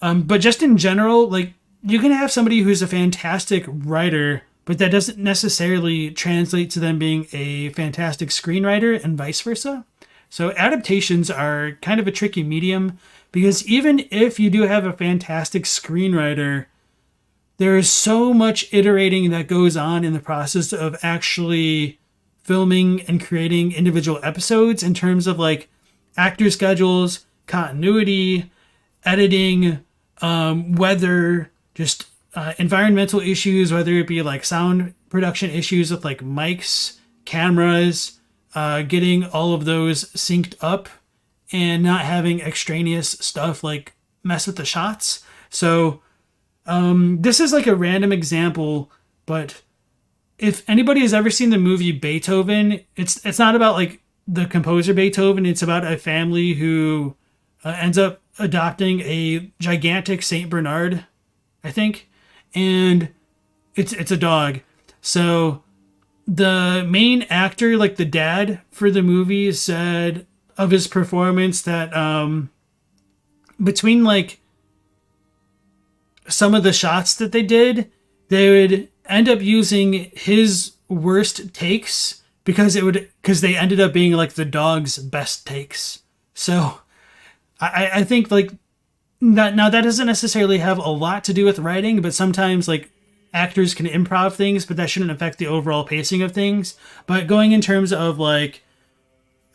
but just in general, like, you can have somebody who's a fantastic writer, but that doesn't necessarily translate to them being a fantastic screenwriter, and vice versa. So adaptations are kind of a tricky medium, because even if you do have a fantastic screenwriter, there is so much iterating that goes on in the process of actually filming and creating individual episodes, in terms of like actor schedules, continuity, editing, weather, just environmental issues, whether it be like sound production issues with like mics, cameras, getting all of those synced up and not having extraneous stuff like mess with the shots. So this is like a random example, but if anybody has ever seen the movie Beethoven, it's not about like the composer Beethoven. It's about a family who ends up adopting a gigantic Saint Bernard, I think, and it's a dog. So the main actor, like the dad for the movie, said of his performance that between like some of the shots that they did, they would end up using his worst takes because they ended up being like the dog's best takes. So I think like now that doesn't necessarily have a lot to do with writing, but sometimes like actors can improv things, but that shouldn't affect the overall pacing of things. But going in terms of like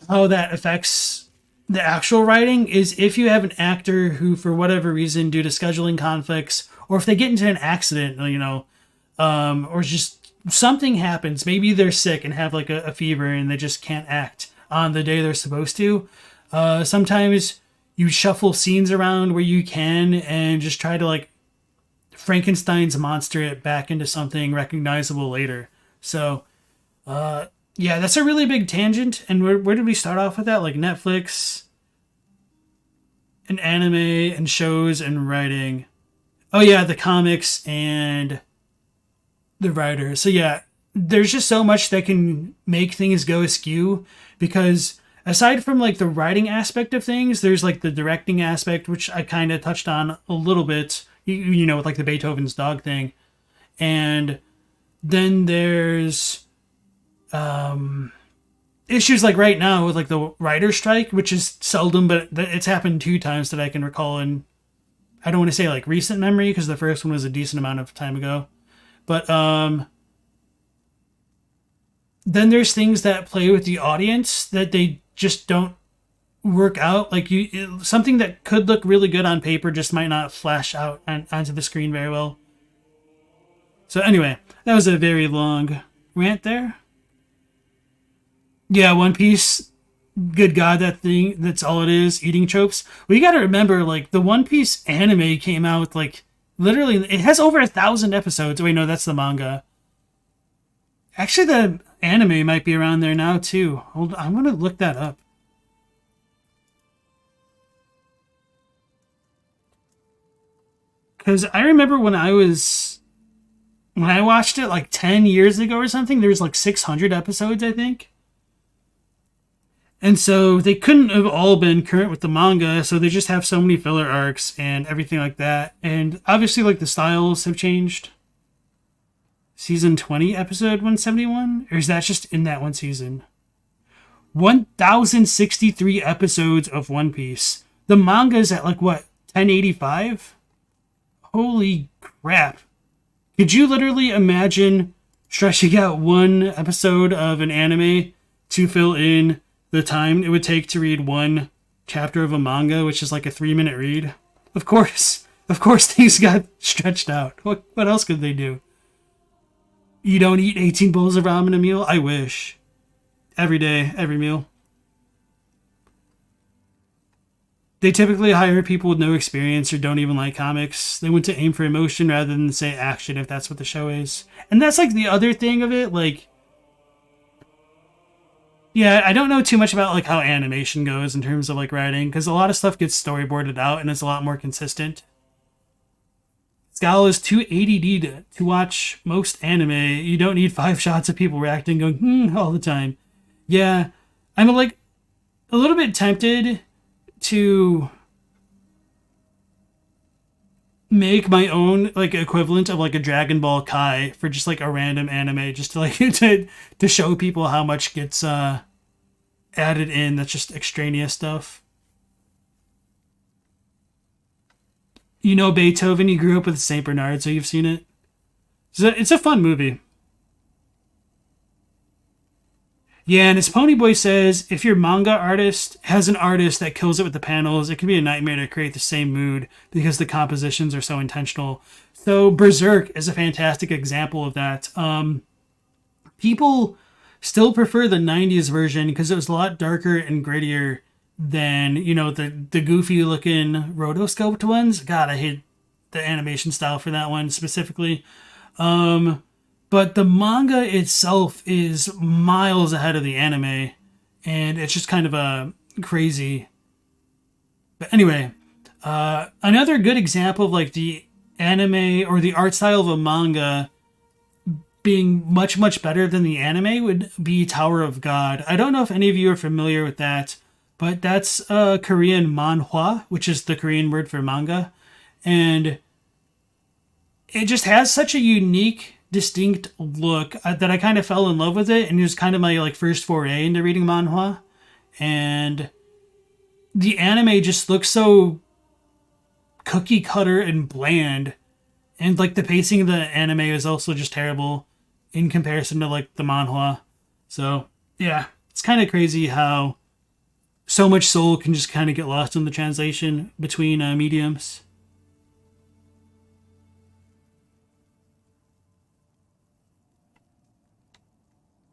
how that affects the actual writing is if you have an actor who, for whatever reason, due to scheduling conflicts, or if they get into an accident, or just something happens, maybe they're sick and have like a fever and they just can't act on the day they're supposed to. Sometimes you shuffle scenes around where you can and just try to like Frankenstein's monster it back into something recognizable later. So, yeah, that's a really big tangent. And where did we start off with that? Like Netflix and anime and shows and writing. Oh yeah, the comics and the writers. So yeah, there's just so much that can make things go askew, because aside from like the writing aspect of things, there's like the directing aspect, which I kind of touched on a little bit, with like the Beethoven's dog thing. And then there's issues like right now with like the writer's strike, which is seldom, but it's happened 2 times that I can recall. And I don't want to say like recent memory, because the first one was a decent amount of time ago. But then there's things that play with the audience that they just don't work out. Like something that could look really good on paper just might not flash out onto the screen very well. So anyway, that was a very long rant there. Yeah, One Piece. Good God, that thing, that's all it is, eating tropes. Well, you gotta remember, like, the One Piece anime came out, like, literally, it has over 1,000 episodes. Wait, no, that's the manga. Actually, the anime might be around there now, too. Hold on, I'm gonna look that up. Because I remember when I watched it, like, 10 years ago or something, there was, like, 600 episodes, I think. And so they couldn't have all been current with the manga, so they just have so many filler arcs and everything like that. And obviously, like, the styles have changed. Season 20, episode 171? Or is that just in that one season? 1,063 episodes of One Piece. The manga's at, like, what, 1085? Holy crap. Could you literally imagine stretching out one episode of an anime to fill in the time it would take to read one chapter of a manga, which is like a 3-minute read? Of course things got stretched out. What else could they do? You don't eat 18 bowls of ramen a meal? I wish. Every day, every meal. They typically hire people with no experience or don't even like comics. They want to aim for emotion rather than say action if that's what the show is. And that's like the other thing of it, like, yeah, I don't know too much about like how animation goes in terms of like writing, because a lot of stuff gets storyboarded out and it's a lot more consistent. Scal is too ADD to watch most anime. You don't need 5 shots of people reacting going all the time. Yeah, I'm like a little bit tempted to make my own like equivalent of like a Dragon Ball Kai for just like a random anime, just to like to show people how much gets added in that's just extraneous stuff. You know Beethoven, you grew up with Saint Bernard, so you've seen it. It's a fun movie. Yeah, and as Ponyboy says, if your manga artist has an artist that kills it with the panels, it can be a nightmare to create the same mood because the compositions are so intentional. So Berserk is a fantastic example of that. People still prefer the 90s version because it was a lot darker and grittier than, you know, the goofy looking rotoscoped ones. God, I hate the animation style for that one specifically. But the manga itself is miles ahead of the anime, and it's just kind of a crazy. But anyway, another good example of like the anime or the art style of a manga being much, much better than the anime would be Tower of God. I don't know if any of you are familiar with that, but that's Korean manhwa, which is the Korean word for manga. And it just has such a unique, distinct look that I kind of fell in love with it, and it was kind of my like first foray into reading manhwa. And the anime just looks so cookie cutter and bland, and like the pacing of the anime is also just terrible in comparison to like the manhwa. So yeah, it's kind of crazy how so much soul can just kind of get lost in the translation between mediums.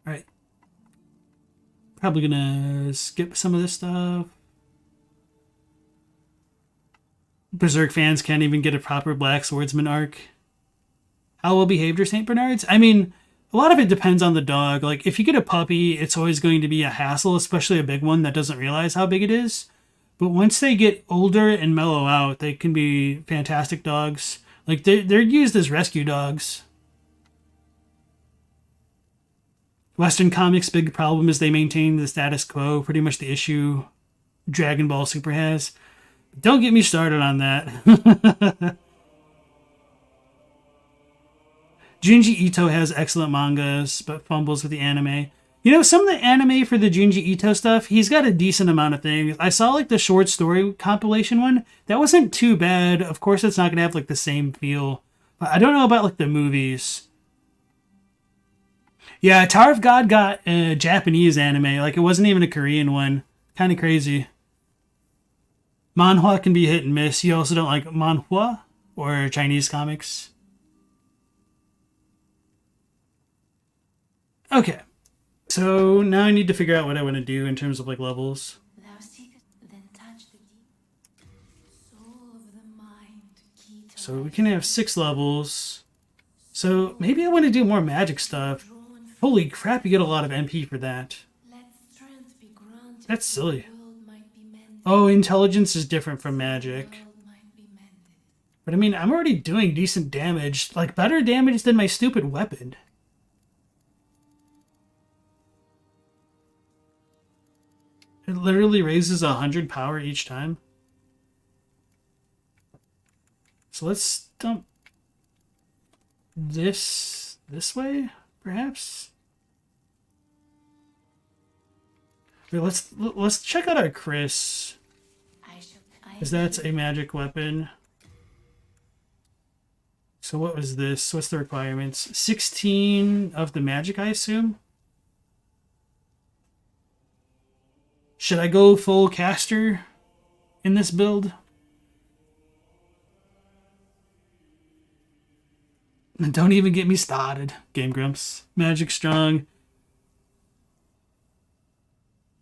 Alright. Probably gonna skip some of this stuff. Berserk fans can't even get a proper Black Swordsman arc. How well behaved are St. Bernards? I mean, a lot of it depends on the dog. Like, if you get a puppy, it's always going to be a hassle, especially a big one that doesn't realize how big it is. But once they get older and mellow out, they can be fantastic dogs. Like, they're used as rescue dogs. Western comics' big problem is they maintain the status quo, pretty much the issue Dragon Ball Super has. Don't get me started on that. Junji Ito has excellent mangas, but fumbles with the anime. You know, some of the anime for the Junji Ito stuff, he's got a decent amount of things. I saw, like, the short story compilation one. That wasn't too bad. Of course, it's not going to have, like, the same feel. But I don't know about, like, the movies. Yeah, Tower of God got a Japanese anime. Like, it wasn't even a Korean one. Kind of crazy. Manhwa can be hit and miss. You also don't like manhwa or Chinese comics? Okay. So now I need to figure out what I want to do in terms of like levels. Thou seekest, then touch the deep soul of the mind, key to So we can have 6 levels. So maybe I want to do more magic stuff. Holy crap, you get a lot of MP for that. let strength be granted. That's silly. The world might be mended. Oh, intelligence is different from magic. The world might be mended. But I mean, I'm already doing decent damage. Like, better damage than my stupid weapon. It literally raises 100 power each time. So let's dump this way, perhaps? Wait, let's check out our Chris. Because that's a magic weapon. So what was this? What's the requirements? 16 of the magic, I assume? Should I go full caster in this build? Don't even get me started, Game Grumps. Magic strong.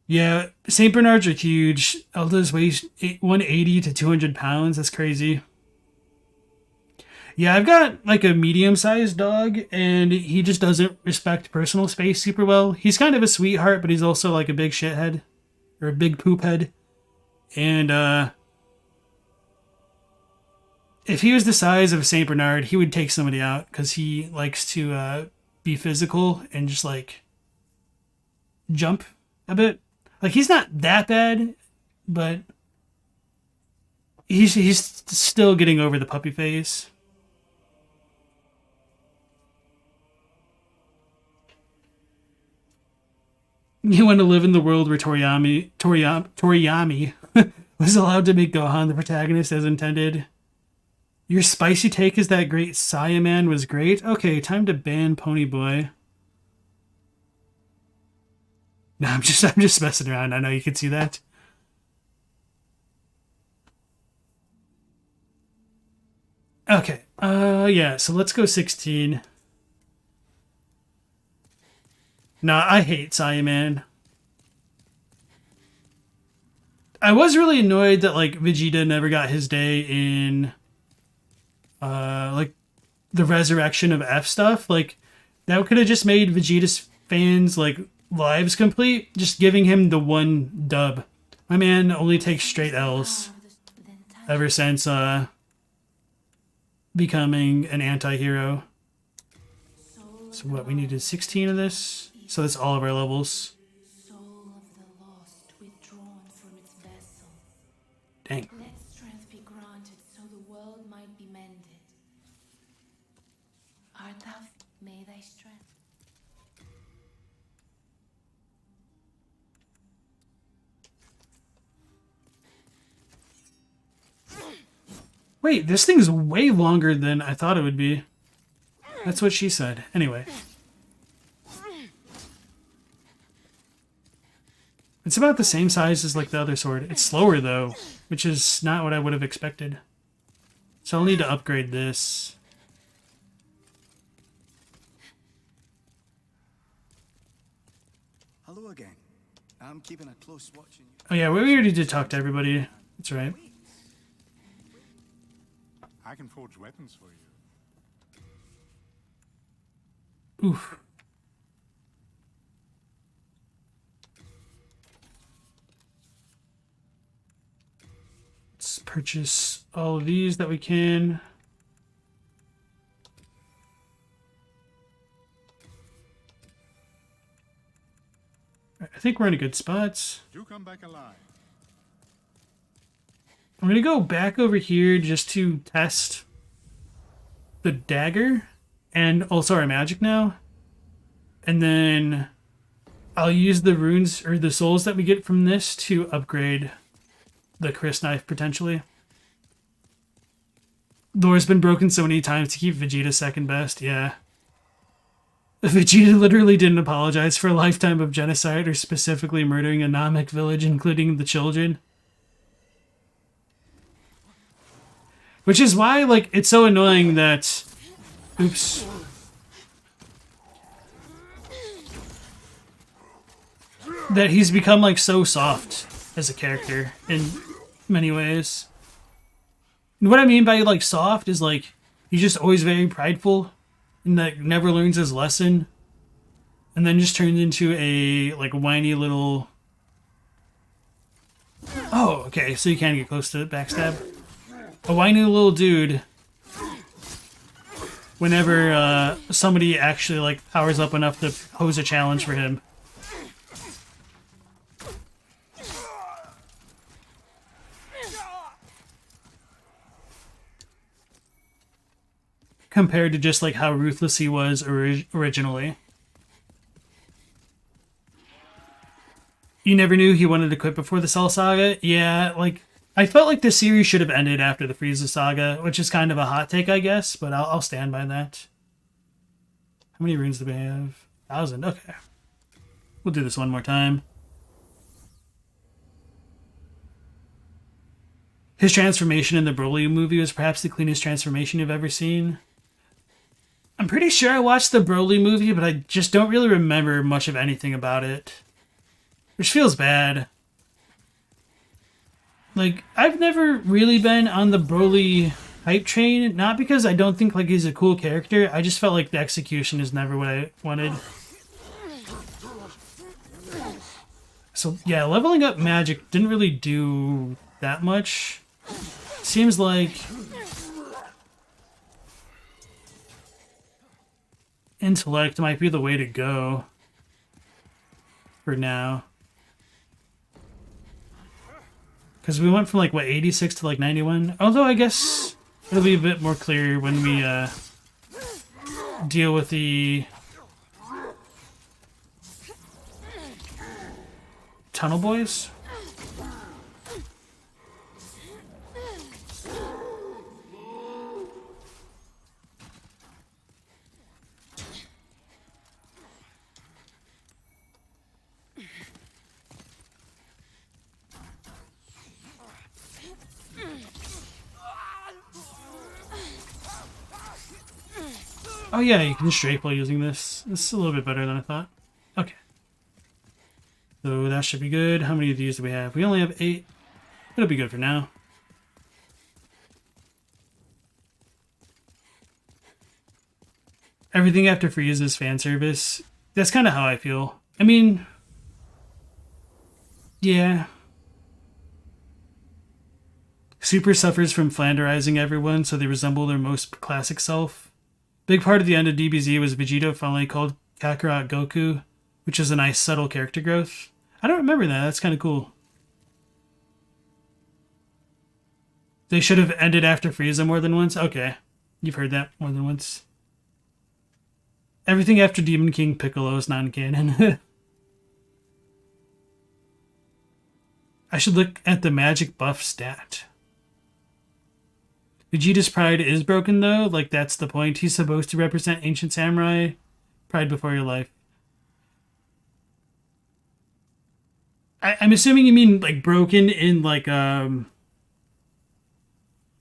Yeah, St. Bernards are huge. Eldas weighs 180 to 200 pounds. That's crazy. Yeah, I've got like a medium-sized dog, and he just doesn't respect personal space super well. He's kind of a sweetheart, but he's also like a big shithead. Or a big poop head. And, if he was the size of St. Bernard, he would take somebody out, because he likes to, be physical and just, like, jump a bit. Like, he's not that bad, but he's still getting over the puppy phase. You want to live in the world where Toriyami was allowed to make Gohan the protagonist as intended. Your spicy take is that great Saiyaman was great? Okay, time to ban Ponyboy. No, I'm just messing around. I know you can see that. Okay. Yeah, so let's go 16. Nah, I hate Saiyaman. I was really annoyed that, like, Vegeta never got his day in, like, the resurrection of F stuff. Like, that could have just made Vegeta's fans, like, lives complete, just giving him the one dub. My man only takes straight L's ever since, becoming an anti-hero. So what, we needed 16 of this? So that's all of our levels. Soul of the lost withdrawn from its vessel. Dang. Let strength be granted so the world might be mended. Art thou? May thy strength. Wait, this thing's way longer than I thought it would be. That's what she said. Anyway. It's about the same size as like the other sword. It's slower though, which is not what I would have expected. So I'll need to upgrade this. Hello again. I'm keeping a close watch on you. Oh yeah, we already did talk to everybody. That's right. I can forge weapons for you. Oof. Let's purchase all of these that we can. I think we're in a good spot. Do come back alive. I'm gonna go back over here just to test the dagger and also our magic now. And then I'll use the runes or the souls that we get from this to upgrade the Chris knife potentially. Lore's been broken so many times to keep Vegeta second best, yeah. Vegeta literally didn't apologize for a lifetime of genocide or specifically murdering a Namek village, including the children. Which is why, like, it's so annoying that... Oops. that he's become like so soft as a character in many ways. And what I mean by like soft is like he's just always very prideful and like never learns his lesson, and then just turns into a like whiny little. Oh, okay, so you can't get close to backstab. A whiny little dude. Whenever somebody actually like powers up enough to pose a challenge for him. Compared to just like how ruthless he was originally. You never knew he wanted to quit before the Cell Saga? Yeah, like I felt like the series should have ended after the Frieza Saga, which is kind of a hot take, I guess, but I'll stand by that. How many runes do we have? 1,000, okay. We'll do this one more time. His transformation in the Broly movie was perhaps the cleanest transformation you've ever seen. I'm pretty sure I watched the Broly movie, but I just don't really remember much of anything about it. Which feels bad. Like, I've never really been on the Broly hype train, not because I don't think like he's a cool character, I just felt like the execution is never what I wanted. So yeah, leveling up magic didn't really do that much. Seems like intellect might be the way to go for now. Because we went from like, what, 86 to like 91? Although I guess it'll be a bit more clear when we deal with the Tunnel Boys. Oh yeah, you can strafe while using this. This is a little bit better than I thought. Okay. So that should be good. How many of these do we have? We only have 8. It'll be good for now. Everything after Frieza is fan service. That's kind of how I feel. I mean, yeah. Super suffers from flanderizing everyone so they resemble their most classic self. Big part of the end of DBZ was Vegeta finally called Kakarot Goku, which is a nice subtle character growth. I don't remember that. That's kind of cool. They should have ended after Frieza more than once? Okay. You've heard that more than once. Everything after Demon King Piccolo is non-canon. I should look at the magic buff stat. Vegeta's pride is broken, though. Like, that's the point. He's supposed to represent ancient samurai. Pride before your life. I'm assuming you mean, like, broken in, like,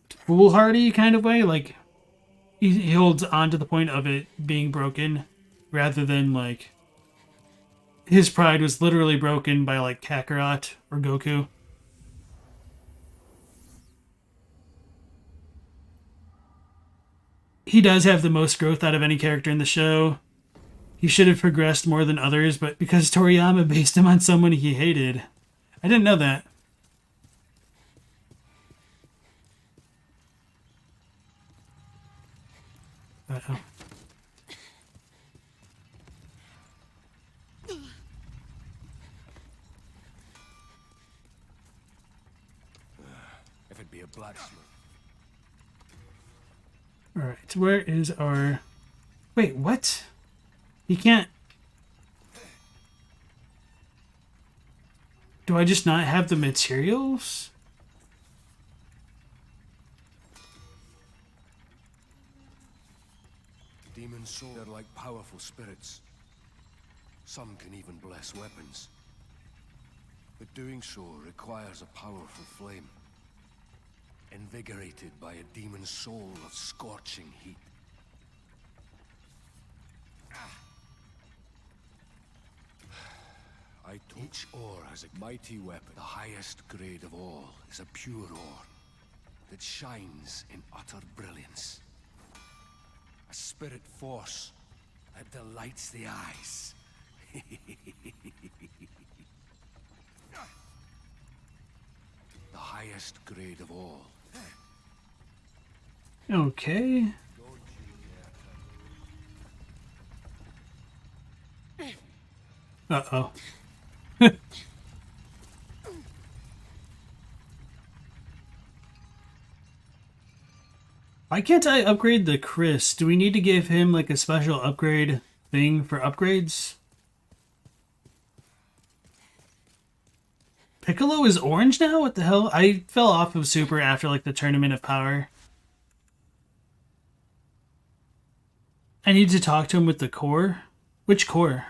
foolhardy kind of way. Like, he holds on to the point of it being broken, rather than, like, his pride was literally broken by, like, Kakarot or Goku. He does have the most growth out of any character in the show. He should have progressed more than others, but because Toriyama based him on someone he hated. I didn't know that. Uh-oh. If it be a blacksmith. Alright, where is our... Wait, what? He can't... Do I just not have the materials? Demons so are like powerful spirits. Some can even bless weapons. But doing so requires a powerful flame. Invigorated by a demon's soul of scorching heat. Each ore has a mighty weapon. The highest grade of all is a pure ore that shines in utter brilliance. A spirit force that delights the eyes. The highest grade of all. Okay. Uh-oh. Why can't I upgrade the Chris? Do we need to give him like a special upgrade thing for upgrades? Piccolo is orange now? What the hell? I fell off of Super after like the Tournament of Power. I need to talk to him with the core. Which core?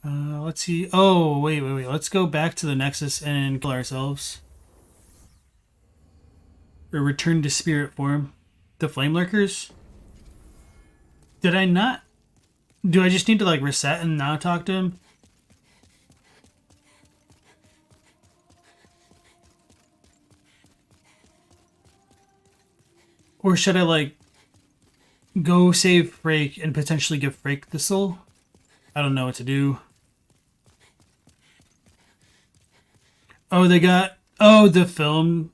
Let's see. Oh, wait. Let's go back to the Nexus and kill ourselves. Or return to spirit form. The Flame Lurkers? Did I not? Do I just need to like reset and now talk to him? Or should I like go save Frake and potentially give Frake the soul? I don't know what to do. Oh, they got... Oh, the film.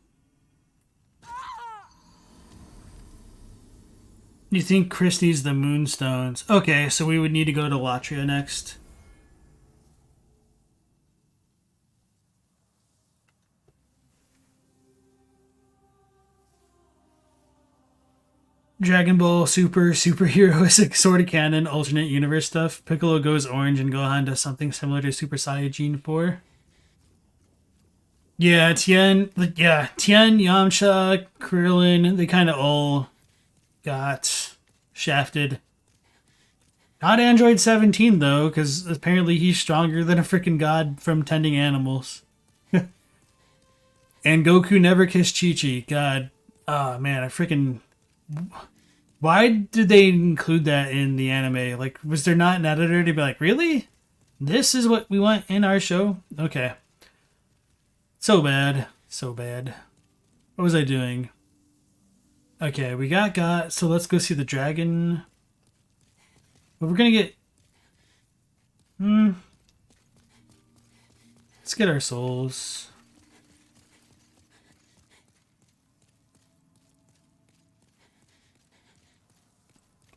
You think Chris needs the Moonstones. Okay, so we would need to go to Latria next. Dragon Ball Super Superhero is like sort of canon, alternate universe stuff. Piccolo goes orange and Gohan does something similar to Super Saiyajin 4. Yeah, Tien, Yamcha, Krillin, they kind of all got shafted. Not Android 17 though, because apparently he's stronger than a freaking god from tending animals. And Goku never kissed Chi-Chi. God, oh man, I freaking... Why did they include that in the anime? Like, was there not an editor to be like, really? This is what we want in our show? Okay. So bad. So bad. What was I doing? Okay, we got, so let's go see the dragon. But we're gonna get... Let's get our souls.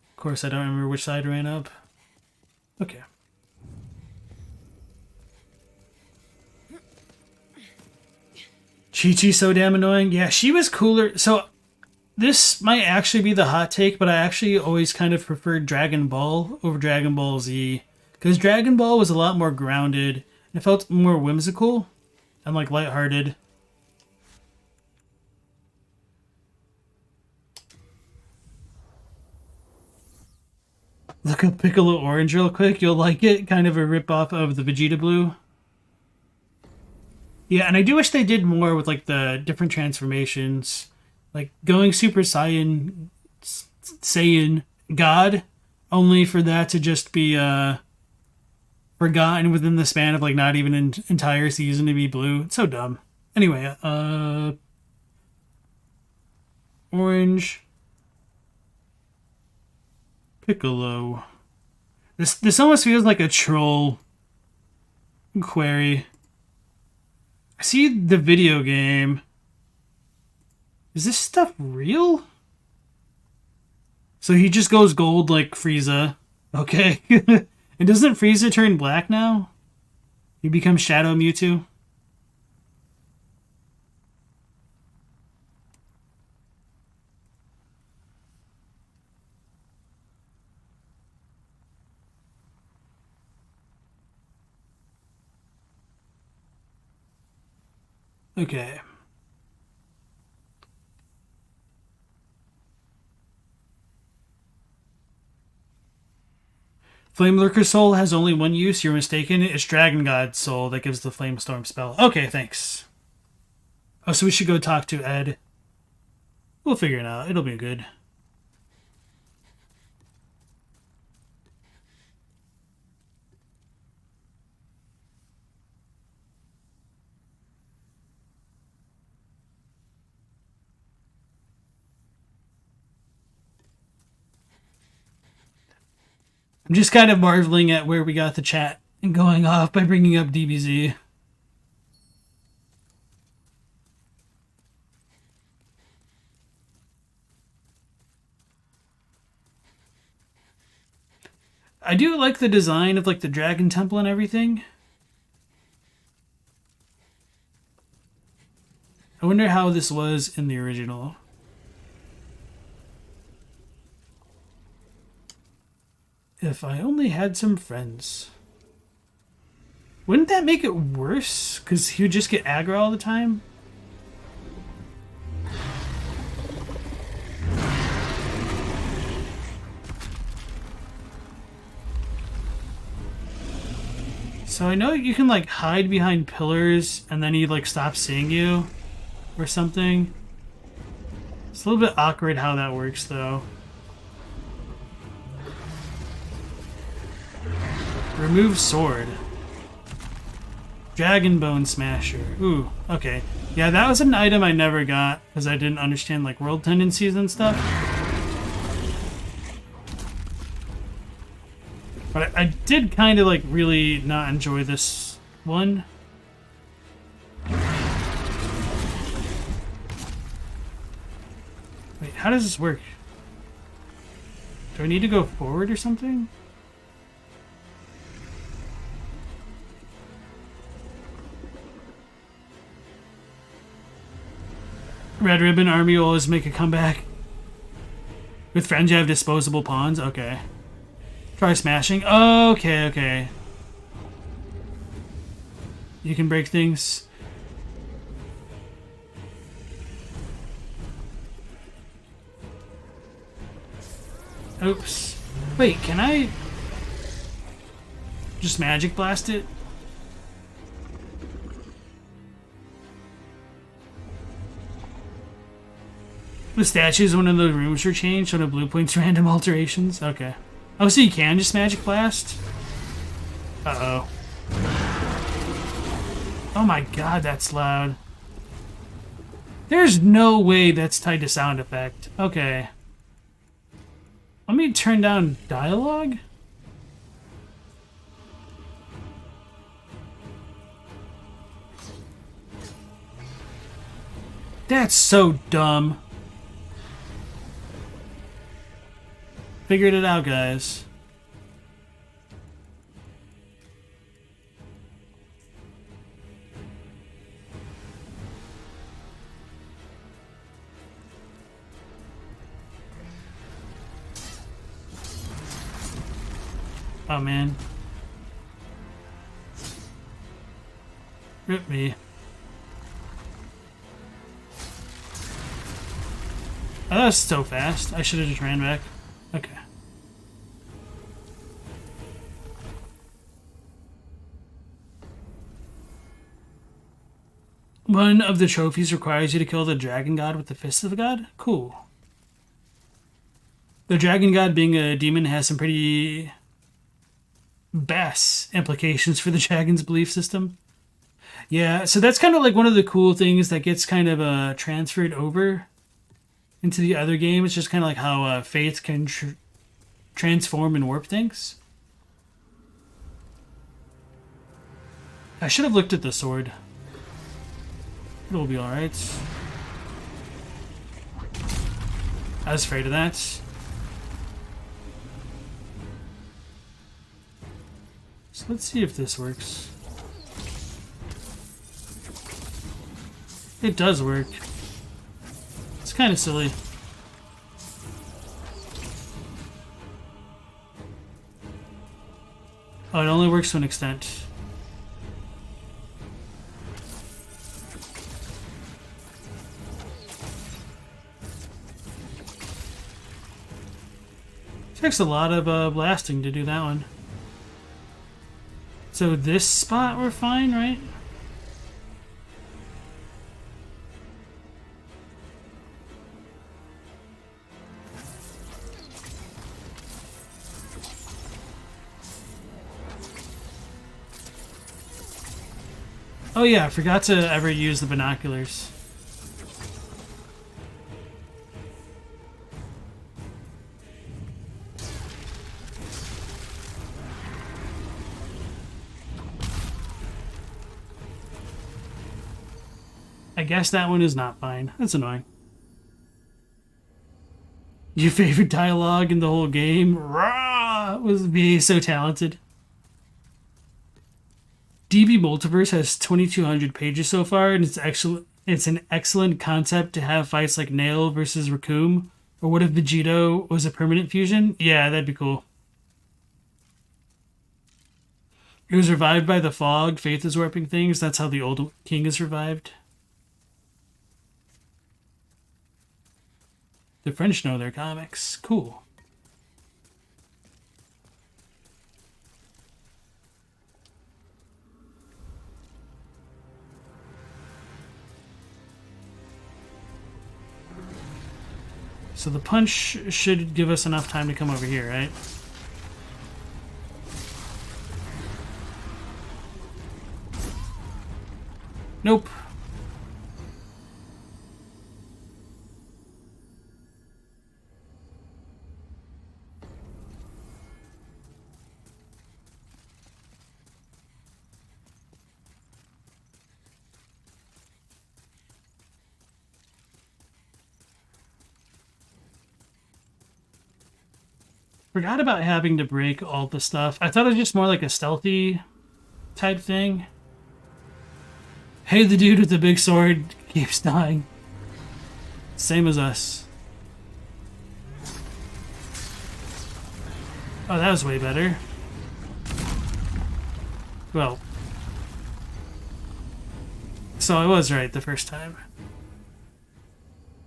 Of course, I don't remember which side ran up. Okay. Chi-Chi's so damn annoying. Yeah, she was cooler. So, this might actually be the hot take, but I actually always kind of preferred Dragon Ball over Dragon Ball Z. Because Dragon Ball was a lot more grounded. And it felt more whimsical and, like, lighthearted. Look up Piccolo Orange real quick. You'll like it. Kind of a ripoff of the Vegeta Blue. Yeah, and I do wish they did more with like the different transformations. Like going Super Saiyan God, only for that to just be forgotten within the span of like not even an entire season to be blue. It's so dumb. Anyway, Orange. Piccolo. This almost feels like a troll query. I see the video game. Is this stuff real? So he just goes gold like Frieza. Okay. And doesn't Frieza turn black now? He becomes Shadow Mewtwo? Okay. Flame Lurker Soul has only one use. You're mistaken. It's Dragon God Soul that gives the Flame Storm spell. Okay, thanks. Oh, so we should go talk to Ed. We'll figure it out. It'll be good. I'm just kind of marveling at where we got the chat and going off by bringing up DBZ. I do like the design of like the dragon temple and everything. I wonder how this was in the original. If I only had some friends. Wouldn't that make it worse? Because he would just get aggro all the time? So I know you can like hide behind pillars and then he like stops seeing you or something. It's a little bit awkward how that works though. Remove sword. Dragon Bone Smasher. Ooh, okay. Yeah, that was an item I never got because I didn't understand like world tendencies and stuff. But I did kind of like really not enjoy this one. Wait, how does this work? Do I need to go forward or something? Red Ribbon Army will always make a comeback. With friends you have disposable pawns? Okay. Try smashing. Okay, okay. You can break things. Oops. Wait, can I just magic blast it? The statues when one of the rooms are changed, so no blue points random alterations. Okay. Oh, so you can just magic blast? Uh-oh. Oh my god, that's loud. There's no way that's tied to sound effect. Okay. Let me turn down dialogue. That's so dumb. Figured it out, guys. Oh man. Rip me. Oh, that was so fast. I should have just ran back. Okay. One of the trophies requires you to kill the dragon god with the fist of the god? Cool. The dragon god being a demon has some pretty bass implications for the dragon's belief system. Yeah, so that's kind of like one of the cool things that gets kind of transferred over into the other game. It's just kind of like how faith can transform and warp things. I should have looked at the sword. It'll be alright. I was afraid of that. So let's see if this works. It does work. It's kind of silly. Oh, it only works to an extent. Takes a lot of blasting to do that one. So this spot we're fine, right? Oh yeah, I forgot to ever use the binoculars. I guess that one is not fine. That's annoying. Your favorite dialogue in the whole game? Rah! Was being so talented. DB Multiverse has 2,200 pages so far, and it's excellent. It's an excellent concept to have fights like Nail versus Raccoon. Or what if Vegito was a permanent fusion? Yeah, that'd be cool. It was revived by the fog. Faith is warping things. That's how the old king is revived. The French know their comics. Cool. So the punch should give us enough time to come over here, right? Nope. Forgot about having to break all the stuff. I thought it was just more like a stealthy type thing. Hey, the dude with the big sword keeps dying. Same as us. Oh, that was way better. Well. So I was right the first time.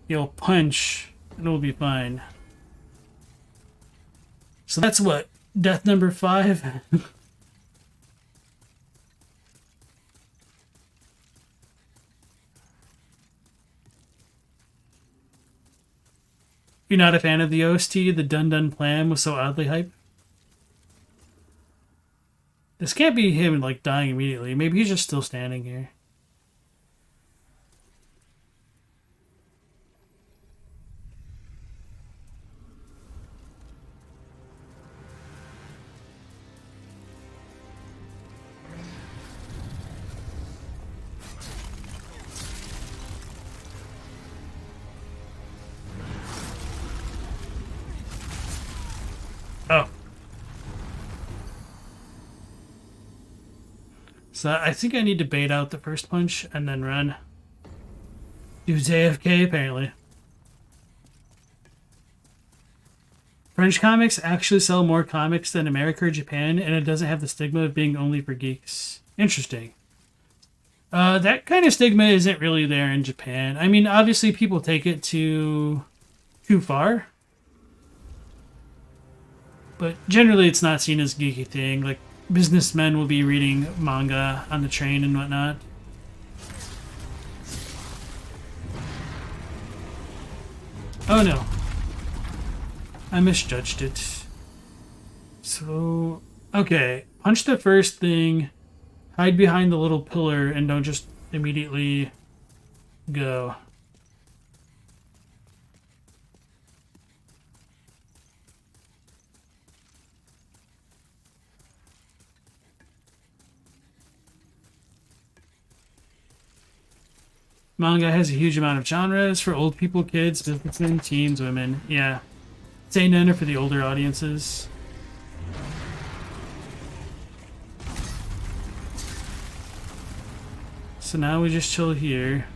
You'll punch and it'll be fine. So that's what? Death number 5? You're not a fan of the OST? The Dun Dun plan was so oddly hype? This can't be him, like, dying immediately. Maybe he's just still standing here. Oh. So I think I need to bait out the first punch and then run. Dude's AFK, apparently. French comics actually sell more comics than America or Japan, and it doesn't have the stigma of being only for geeks. Interesting. That kind of stigma isn't really there in Japan. I mean, obviously people take it too far. But generally it's not seen as a geeky thing. Like, businessmen will be reading manga on the train and whatnot. Oh no. I misjudged it. So, okay. Punch the first thing, hide behind the little pillar, and don't just immediately go. Manga has a huge amount of genres for old people, kids, businessmen, teens, women. Yeah. Seinen are for the older audiences. So now we just chill here.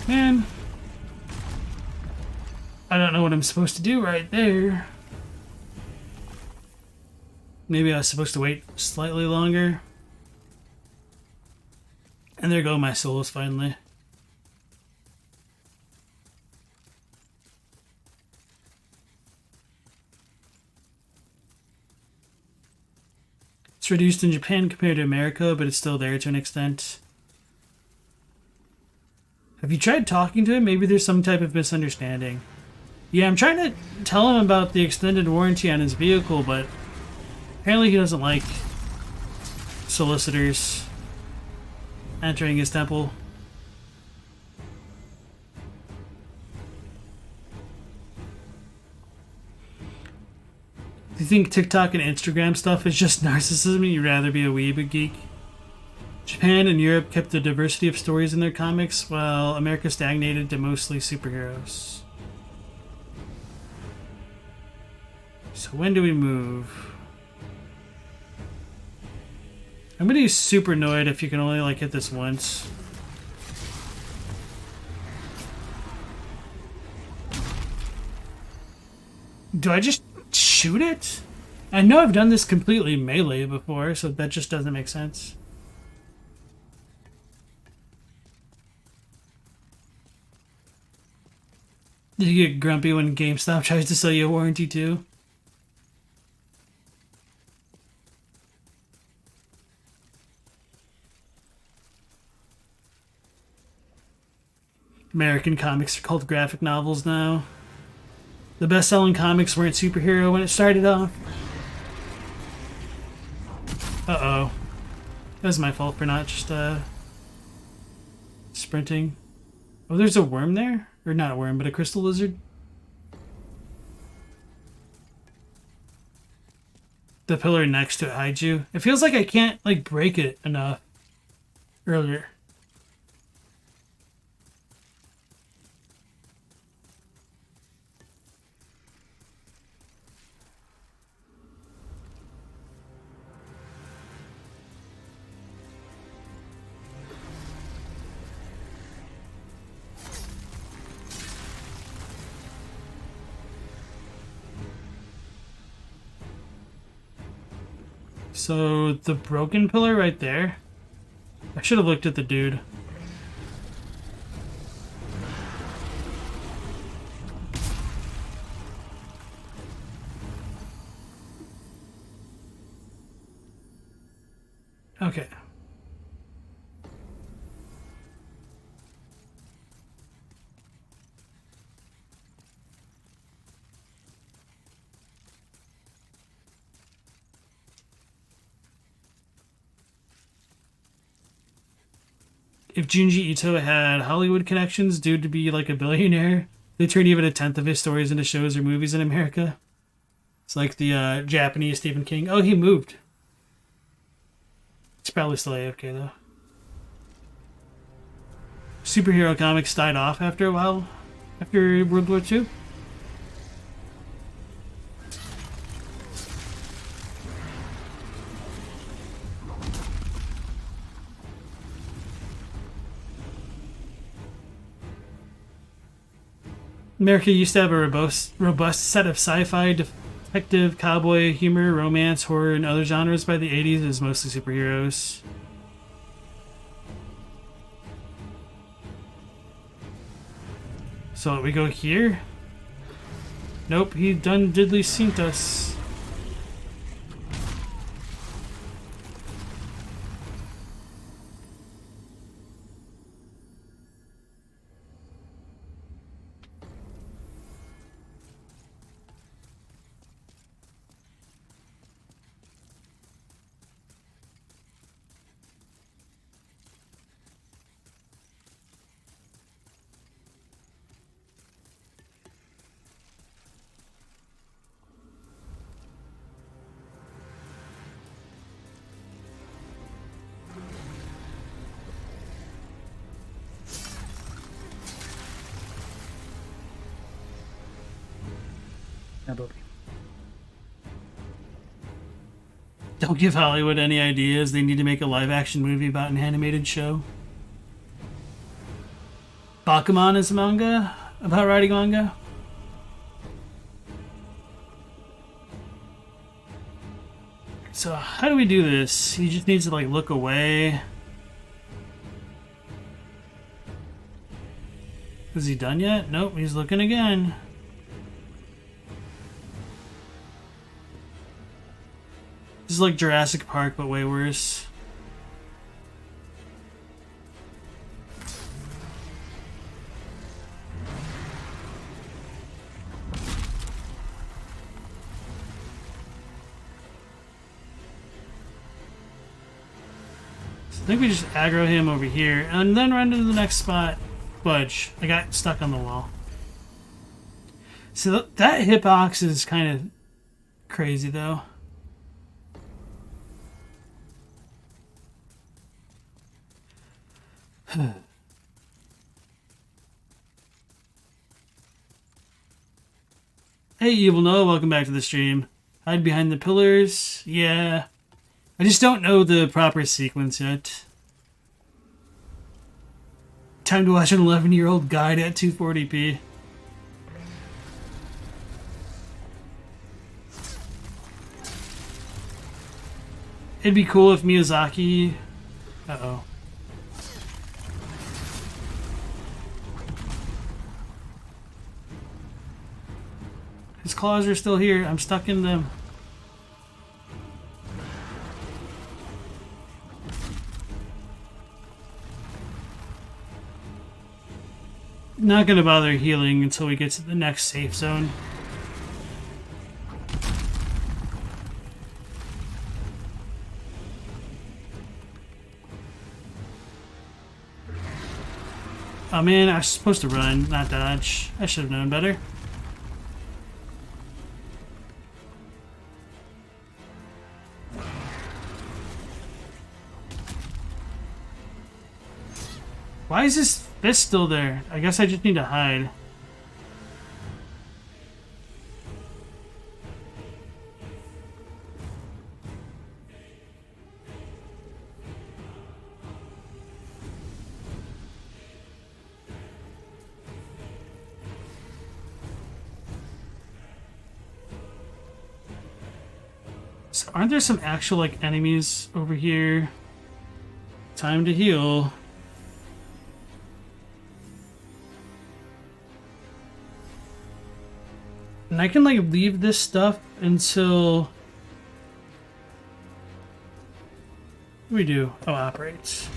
Man, I don't know what I'm supposed to do right there. Maybe I was supposed to wait slightly longer. And there go my souls finally. It's reduced in Japan compared to America, but it's still there to an extent. Have you tried talking to him? Maybe there's some type of misunderstanding. Yeah, I'm trying to tell him about the extended warranty on his vehicle, but apparently he doesn't like solicitors entering his temple. Do you think TikTok and Instagram stuff is just narcissism and you'd rather be a weeb geek? Japan and Europe kept the diversity of stories in their comics, while America stagnated to mostly superheroes. So when do we move? I'm gonna use super annoyed if you can only like hit this once. Do I just shoot it? I know I've done this completely melee before, so that just doesn't make sense. Did you get grumpy when GameStop tries to sell you a warranty too? American comics are called graphic novels now. The best-selling comics weren't superhero when it started off. Uh-oh. That was my fault for not just, sprinting. Oh, there's a worm there? Or not a worm, but a crystal lizard? The pillar next to it hides you. It feels like I can't, like, break it enough earlier. So, the broken pillar right there? I should have looked at the dude. Okay. If Junji Ito had Hollywood connections due to be like a billionaire, they turn even a tenth of his stories into shows or movies in America. It's like the Japanese Stephen King. Oh, he moved. It's probably still AFK though. Superhero comics died off after a while, after World War II. America used to have a robust set of sci-fi, detective, cowboy, humor, romance, horror, and other genres. By the 80s, it was mostly superheroes. So we go here? Nope, he done diddly synced us. Don't give Hollywood any ideas. They need to make a live-action movie about an animated show. Bakuman is a manga about writing manga. So how do we do this? He just needs to like look away. Is he done yet? Nope, he's looking again. This is like Jurassic Park, but way worse. I think we just aggro him over here and then run to the next spot. Budge. I got stuck on the wall. So that hitbox is kind of crazy though. Hey Evil Noah, welcome back to the stream. Hide behind the pillars. Yeah. I just don't know the proper sequence yet. Time to watch an 11-year-old guide at 240p. It'd be cool if Miyazaki... Uh-oh. His claws are still here. I'm stuck in them. Not gonna bother healing until we get to the next safe zone. Oh man, I was supposed to run, not dodge. I should have known better. Why is this fist still there? I guess I just need to hide. So aren't there some actual like enemies over here? Time to heal. And I can like leave this stuff until we do. Oh, operates.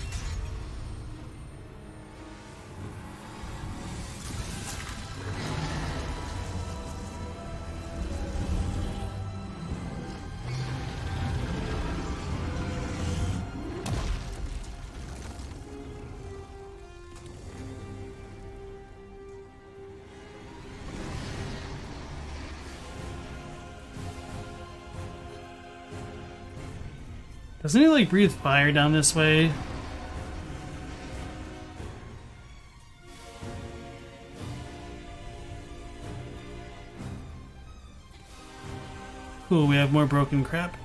Doesn't he like breathe fire down this way? Cool, we have more broken crap.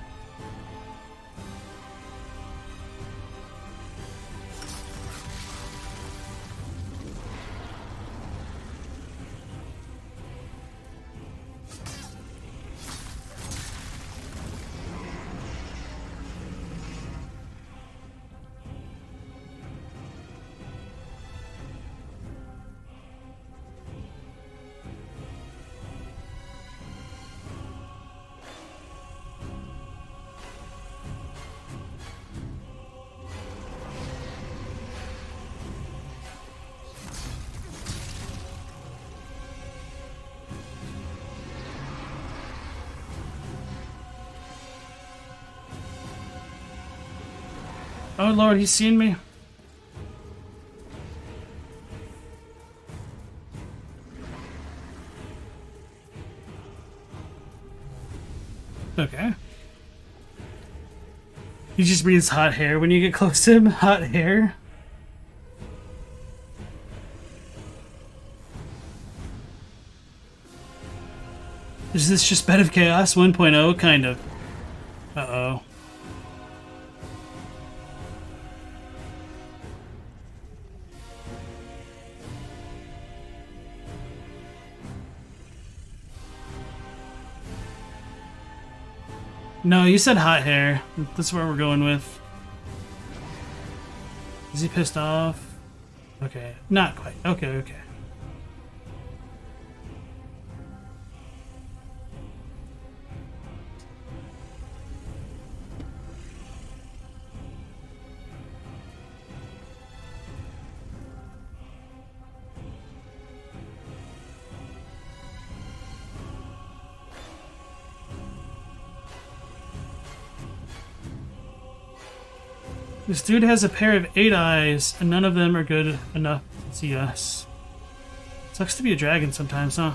Oh Lord, he's seen me. Okay. He just breathes hot hair when you get close to him. Hot hair. Is this just Bed of Chaos 1.0? Kind of. Uh-oh. No, you said hot hair. That's what we're going with. Is he pissed off? Okay. Not quite. Okay, okay. This dude has a pair of 8 eyes, and none of them are good enough to see us. Sucks to be a dragon sometimes, huh?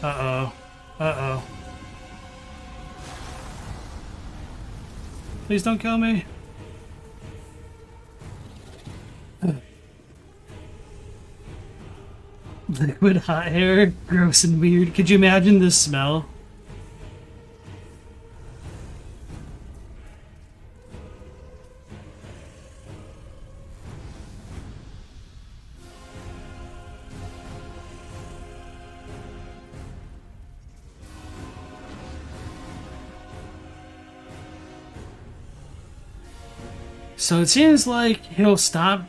Uh-oh. Uh-oh. Please don't kill me. Liquid hot air, gross and weird. Could you imagine this smell? So it seems like he'll stop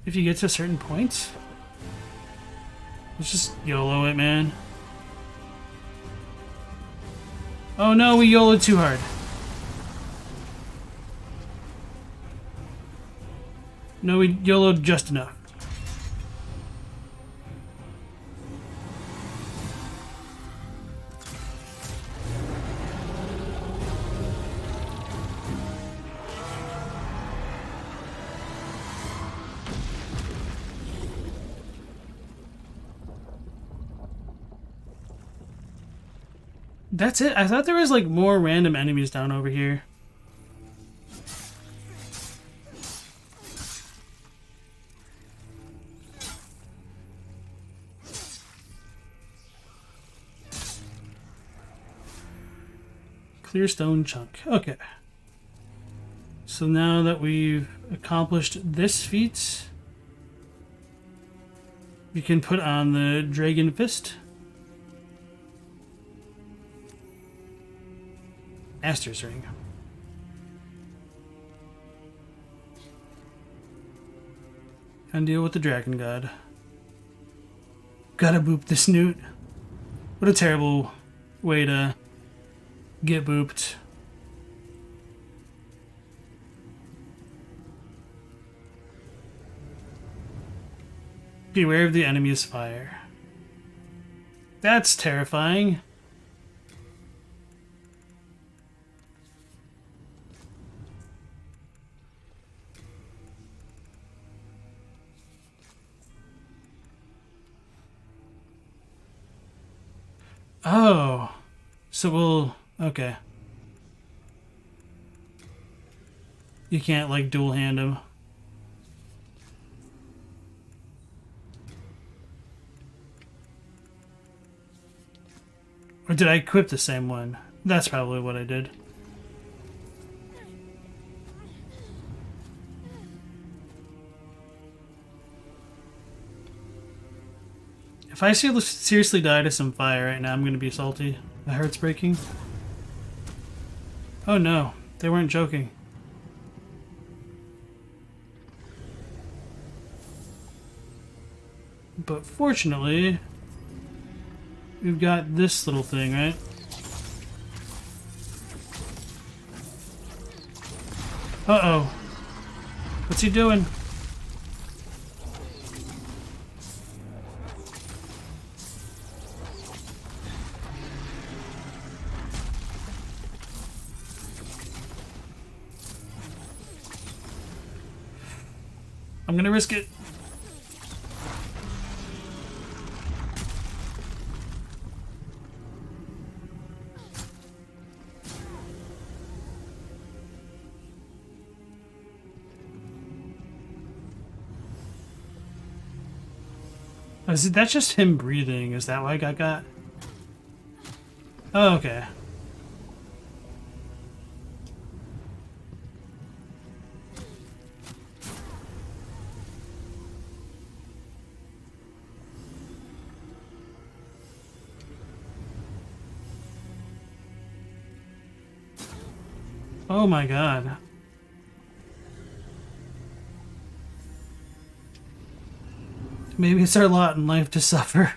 if you get to a certain point. Let's just YOLO it, man. Oh no, we YOLO'd too hard. No, we YOLO'd just enough. That's it? I thought there was like more random enemies down over here. Clear stone chunk. Okay. So now that we've accomplished this feat, we can put on the Dragon Fist. Master's Ring. And deal with the Dragon God. Gotta boop the snoot. What a terrible way to get booped. Beware of the enemy's fire. That's terrifying. Oh, so we'll, okay. You can't like dual hand him. Or did I equip the same one? That's probably what I did. If I seriously die to some fire right now, I'm gonna be salty. My heart's breaking. Oh no, they weren't joking. But fortunately, we've got this little thing, right? Uh-oh. What's he doing? I'm gonna risk it. Is that just him breathing? Is that why I got? Oh, okay. Oh my god. Maybe it's our lot in life to suffer.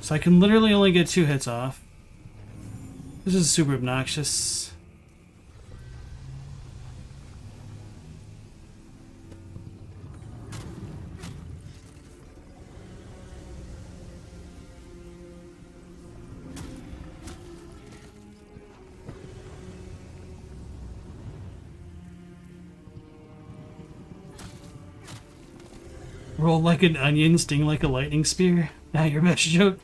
So I can literally only get 2 hits off. This is super obnoxious. Roll like an onion, sting like a lightning spear. Not your best joke.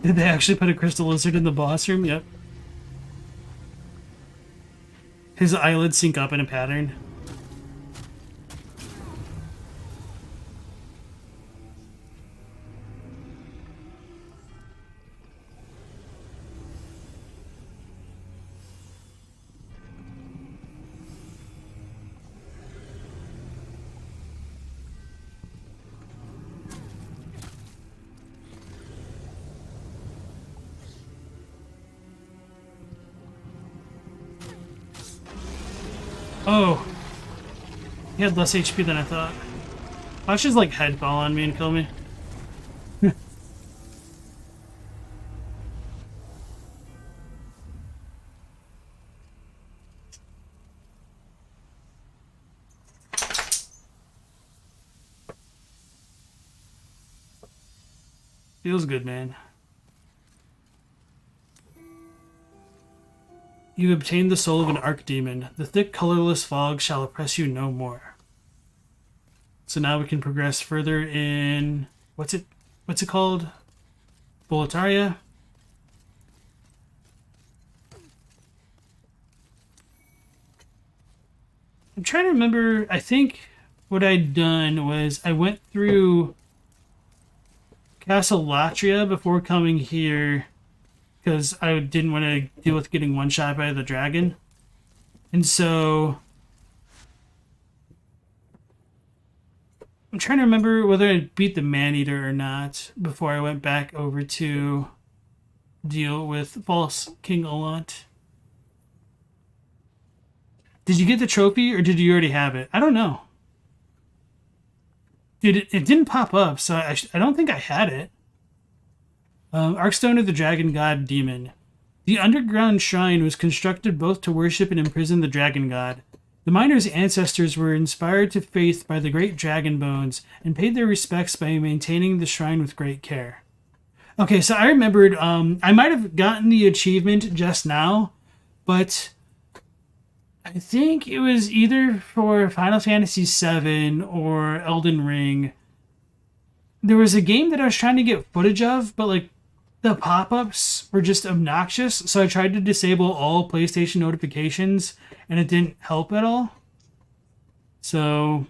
Did they actually put a crystal lizard in the boss room? Yep. His eyelids sync up in a pattern. Oh, he had less HP than I thought. Watch his like head fall on me and kill me. Feels good, man. You obtained the soul of an archdemon. The thick, colorless fog shall oppress you no more. So now we can progress further in... What's it called? Boletaria? I'm trying to remember... I think what I'd done was I went through Castle Latria before coming here, because I didn't want to deal with getting one shot by the dragon. And so I'm trying to remember whether I beat the man-eater or not before I went back over to deal with False King Olant. Did you get the trophy or did you already have it? I don't know. Dude, it didn't pop up, so I don't think I had it. Arkstone of the Dragon God Demon. The underground shrine was constructed both to worship and imprison the dragon god. The miner's ancestors were inspired to faith by the great dragon bones and paid their respects by maintaining the shrine with great care. Okay, so I remembered, I might have gotten the achievement just now, but I think it was either for Final Fantasy VII or Elden Ring. There was a game that I was trying to get footage of, but like the pop-ups were just obnoxious, so I tried to disable all PlayStation notifications, and it didn't help at all. So,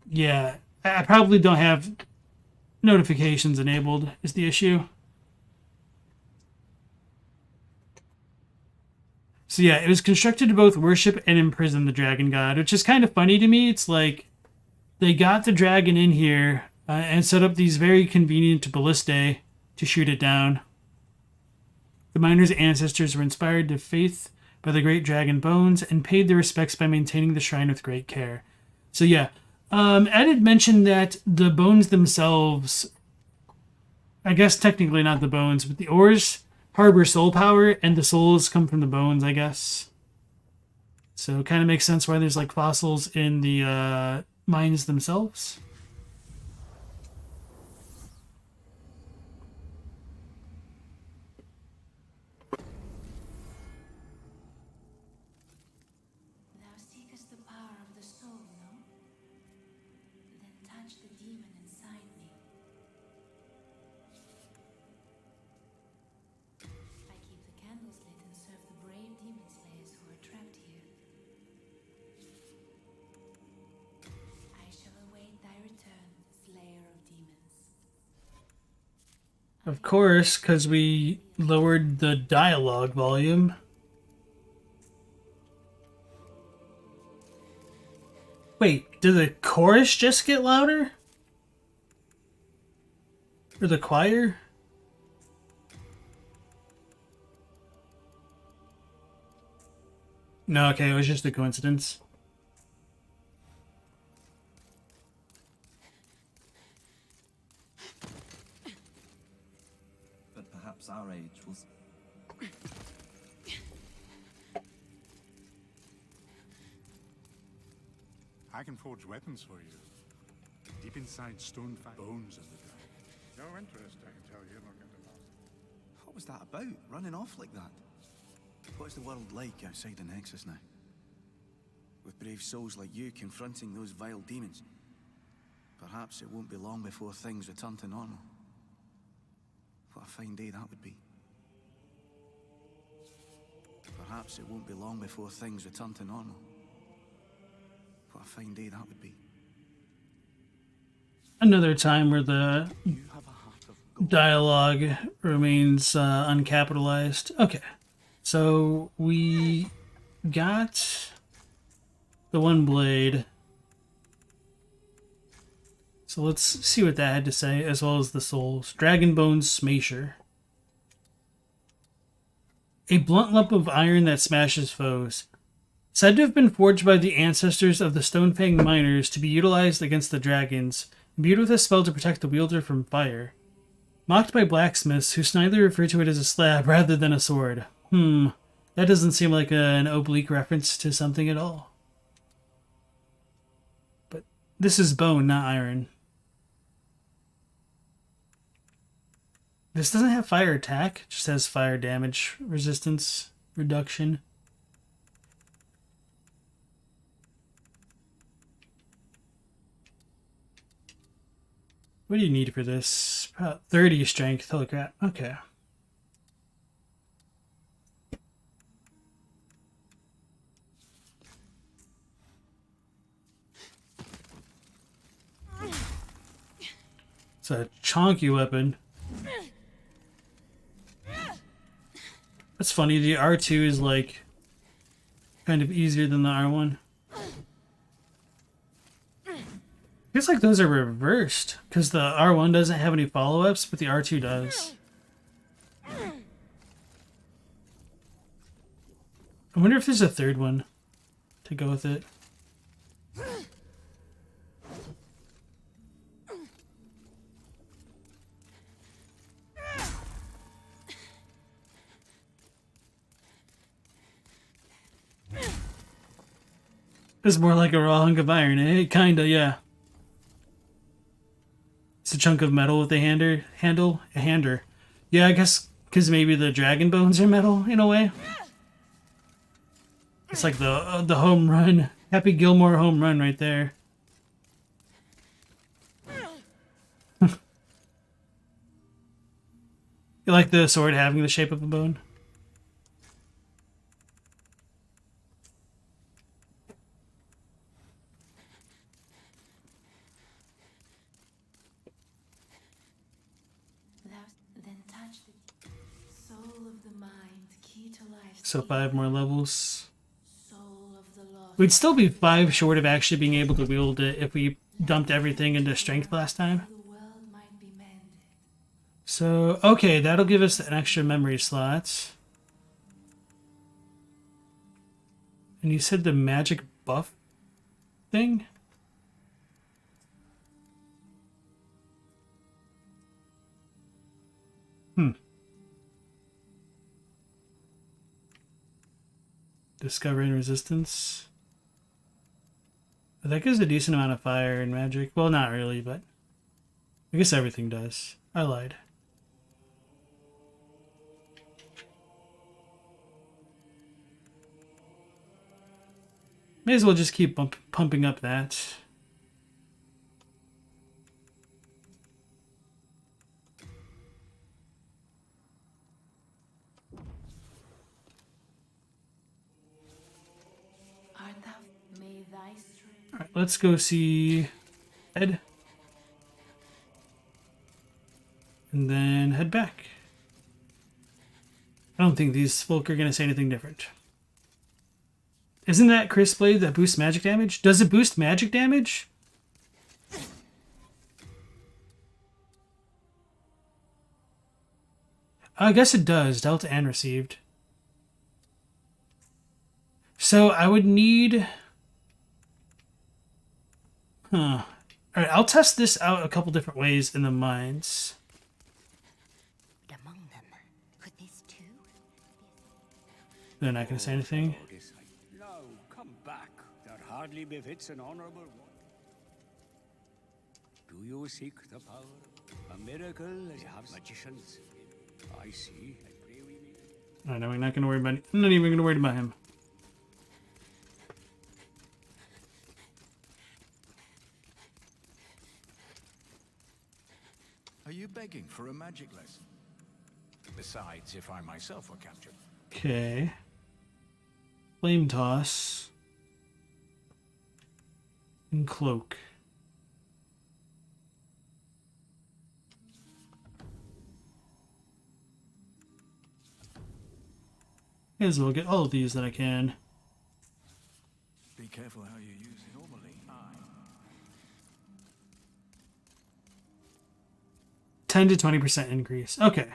yeah, I probably don't have notifications enabled, is the issue. So yeah, it was constructed to both worship and imprison the dragon god, which is kind of funny to me. It's like they got the dragon in here and set up these very convenient ballistae to shoot it down. The miner's ancestors were inspired to faith by the great dragon bones and paid their respects by maintaining the shrine with great care. So yeah, Ed had mentioned that the bones themselves, I guess technically not the bones, but the ores harbor soul power, and the souls come from the bones, I guess. So it kind of makes sense why there's like fossils in the mines themselves. Thou seekest the power of the soul, no? Then touch the demon inside me. I keep the candles lit and serve the brave demon slayers who are trapped here. I shall await thy return, slayer of demons. Of course, because we lowered the dialogue volume. Wait, did the chorus just get louder? Or the choir? No, okay, it was just a coincidence. But perhaps our age will... I can forge weapons for you. Deep inside Stonefang bones of the dragon. No interest, I can tell you, Morgan. What was that about? Running off like that? What's the world like outside the Nexus now? With brave souls like you confronting those vile demons. Perhaps it won't be long before things return to normal. What a fine day that would be. Perhaps it won't be long before things return to normal. What a fine day that would be. Another time where the You have a heart of gold. dialogue remains uncapitalized. Okay, so we got the one blade. So let's see what that had to say, as well as the souls. Dragonbone Smasher. A blunt lump of iron that smashes foes. Said to have been forged by the ancestors of the Stonefang miners to be utilized against the dragons, imbued with a spell to protect the wielder from fire. Mocked by blacksmiths, who snidely refer to it as a slab rather than a sword. That doesn't seem like an oblique reference to something at all. But this is bone, not iron. This doesn't have fire attack, it just has fire damage resistance reduction. What do you need for this? About 30 strength. Holy crap. Okay. It's a chonky weapon. That's funny, the R2 is like kind of easier than the R1. Feels like those are reversed, because the R1 doesn't have any follow-ups, but the R2 does. I wonder if there's a third one to go with it. It's more like a raw hunk of iron, eh? Kinda, yeah. It's a chunk of metal with a handle. A hander. Yeah, I guess because maybe the dragon bones are metal in a way. It's like the home run. Happy Gilmore home run right there. You like the sword having the shape of a bone? So 5 more levels. We'd still be 5 short of actually being able to wield it if we dumped everything into strength last time. So, okay, that'll give us an extra memory slot. And you said the magic buff thing? Discovering resistance. That gives a decent amount of fire and magic. Well, not really, but I guess everything does. I lied. May as well just keep pumping up that. Alright, let's go see Ed. And then head back. I don't think these folk are going to say anything different. Isn't that Chris Blade that boosts magic damage? Does it boost magic damage? I guess it does. Dealt and received. So I would need... Alright, I'll test this out a couple different ways in the mines. Among them, could this too? They're not going to say anything. No, come back. That hardly befits an honorable one. Do you seek the power? A miracle as you have magicians. I see. I pray we may. Alright, now we're not gonna worry about I'm not even gonna worry about him. Are you begging for a magic lesson? Besides, if I myself were captured. Okay. Flame toss. And cloak. May as well get all of these that I can. Be careful how you use it. Normally, 10 to 20% increase. Okay.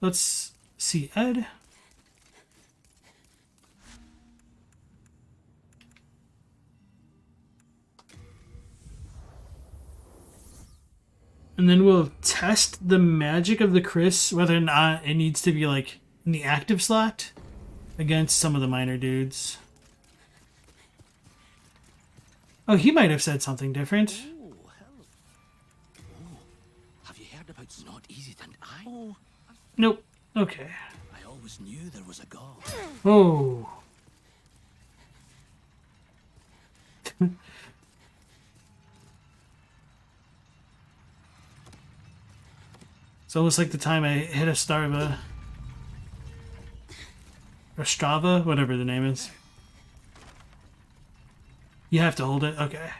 Let's see Ed. And then we'll test the magic of the Chris, whether or not it needs to be like in the active slot against some of the minor dudes. Oh, he might have said something different. Oh, hell. Oh, have you heard about it's not easy to I? Oh, Nope. Okay. I always knew there was a God. Oh. It's almost like the time I hit a Starva. Or Strava, whatever the name is. You have to hold it? Okay.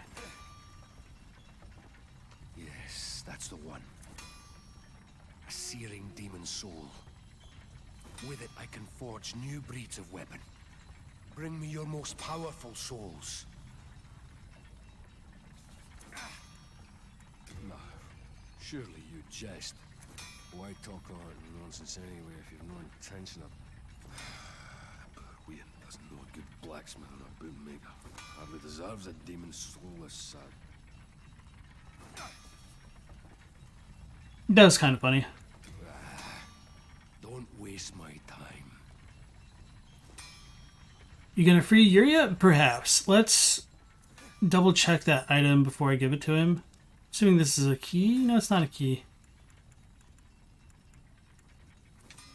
Yes, that's the one. A searing demon soul. With it I can forge new breeds of weapon. Bring me your most powerful souls. No, surely you jest. Why talk all that nonsense anyway if you've no intention of... Poor Wayne doesn't know a good blacksmith or a bootmaker. Hardly deserves a demon soulless sad. That was kind of funny. Don't waste my time. You gonna free Yuria? Perhaps. Let's double check that item before I give it to him. Assuming this is a key? No, it's not a key.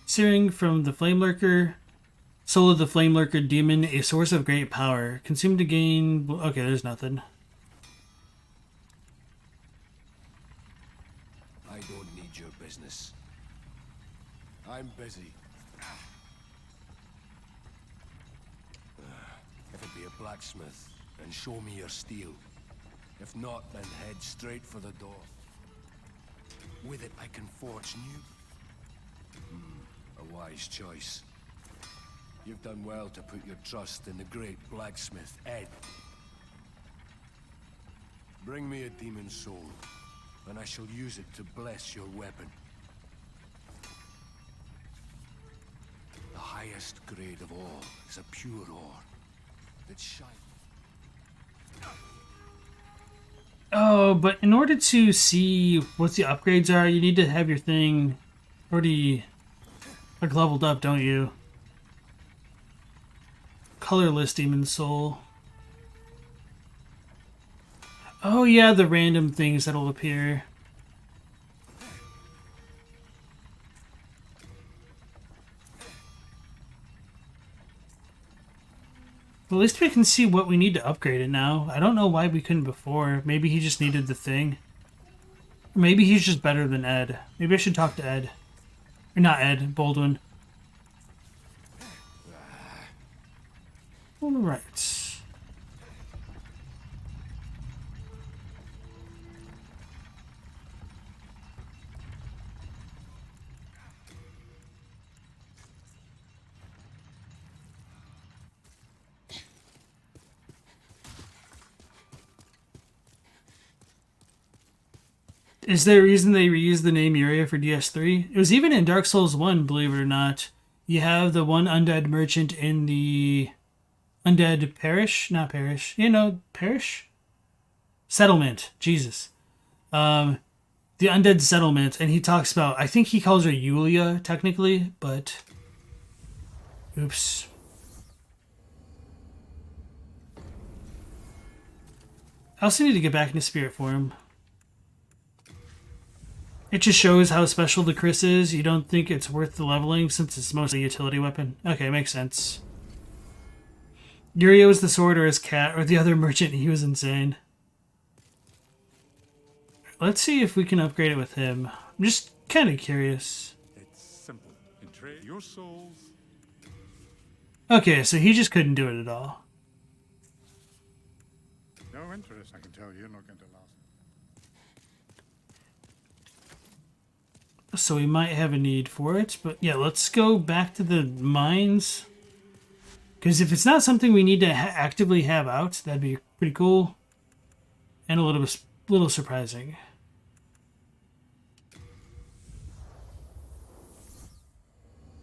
Searing from the Flame Lurker. Soul of the Flame Lurker Demon, a source of great power. Consumed to gain... Okay, there's nothing. I don't need your business. I'm busy. If it be a blacksmith, then show me your steel. If not, then head straight for the door. With it I can forge new... a wise choice. You've done well to put your trust in the great blacksmith, Ed. Bring me a demon soul, and I shall use it to bless your weapon. The highest grade of all is a pure ore that shines. Oh, but in order to see what the upgrades are, you need to have your thing already like leveled up, don't you? Colorless Demon Soul. Oh yeah, the random things that'll appear. Well, at least we can see what we need to upgrade it now. I don't know why we couldn't before. Maybe he just needed the thing. Or maybe he's just better than Ed. Maybe I should talk to Ed. Or not Ed, Baldwin. Alright. Is there a reason they reused the name Yuria for DS3? It was even in Dark Souls 1, believe it or not. You have the one undead merchant in the undead parish? Not parish. You know, parish? Settlement. Jesus. The undead settlement, and he talks about, I think he calls her Yulia, technically, but... Oops. I also need to get back into spirit form. It just shows how special the Chris is. You don't think it's worth the leveling since it's mostly a utility weapon. Okay, makes sense. Yuria was the sword or his cat, or the other merchant, he was insane. Let's see if we can upgrade it with him. I'm just kind of curious. It's simple. In trade your souls. Okay, so he just couldn't do it at all. No interest, I can tell you're not going to last. So we might have a need for it, but yeah, let's go back to the mines. Because if it's not something we need to actively have out, that'd be pretty cool. And a little surprising.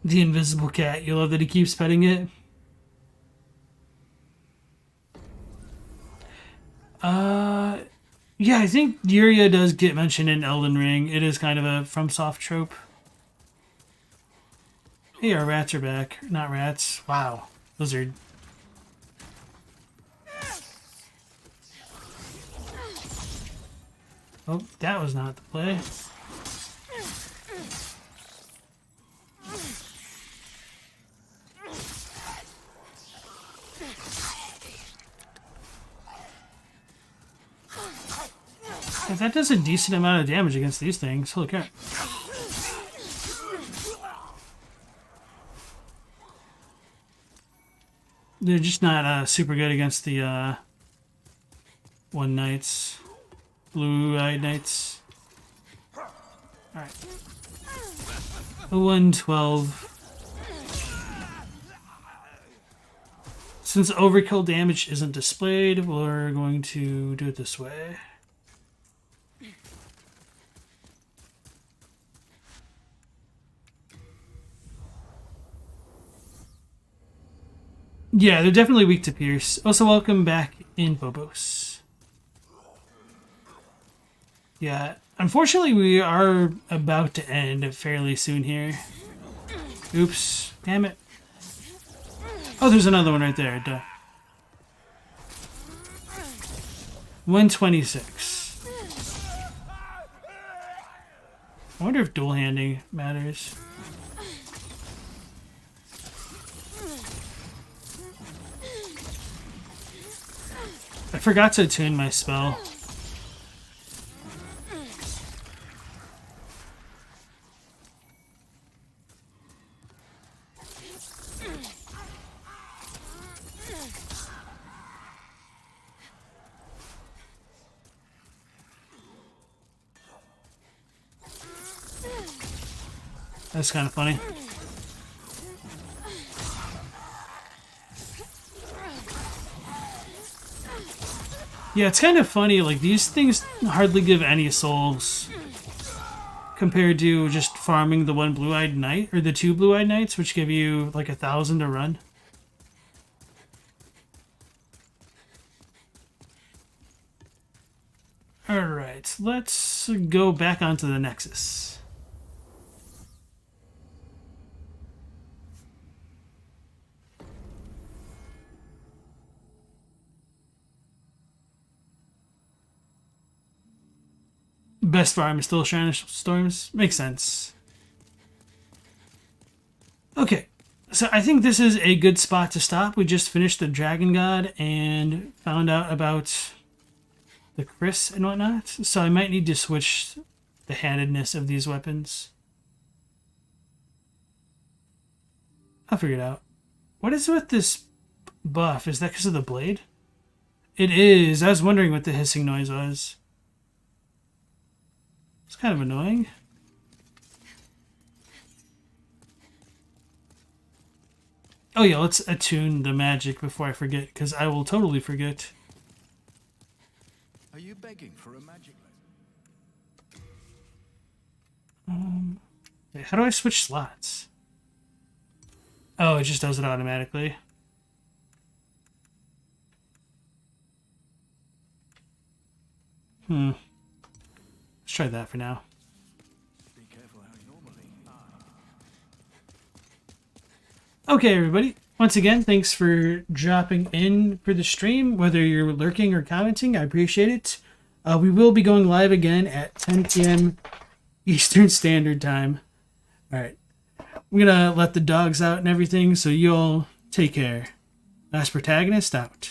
The invisible cat. You love that he keeps petting it? Yeah, I think Yuria does get mentioned in Elden Ring. It is kind of a FromSoft trope. Hey, our rats are back. Not rats. Wow. Lizard. Oh, that was not the play. That does a decent amount of damage against these things. Holy crap. They're just not super good against the one knights. Blue-eyed knights. Alright. 112. Since overkill damage isn't displayed, we're going to do it this way. Yeah, they're definitely weak to pierce. Also, welcome back in Bobos. Yeah, unfortunately we are about to end fairly soon here. Oops, damn it. Oh, there's another one right there. Duh. 126. I wonder if dual handing matters. I forgot to attune my spell. That's kind of funny. Yeah, it's kind of funny, like, these things hardly give any souls compared to just farming the one blue-eyed knight, or the two blue-eyed knights, which give you, like, 1,000 to run. Alright, let's go back onto the Nexus. Best farm is still Shrine of Storms. Makes sense. Okay, so I think this is a good spot to stop. We just finished the Dragon God and found out about the Chris and whatnot. So I might need to switch the handedness of these weapons. I'll figure it out. What is with this buff? Is that because of the blade? It is. I was wondering what the hissing noise was. It's kind of annoying. Oh yeah, let's attune the magic before I forget, because I will totally forget. Are you begging for a magic Wait, how do I switch slots? Oh, it just does it automatically. Let's try that for now. Be careful how you normally. Okay, everybody. Once again, thanks for dropping in for the stream, whether you're lurking or commenting. I appreciate it. We will be going live again at 10 p.m. Eastern Standard Time. All right. I'm going to let the dogs out and everything, so you'll take care. Last Protagonist out.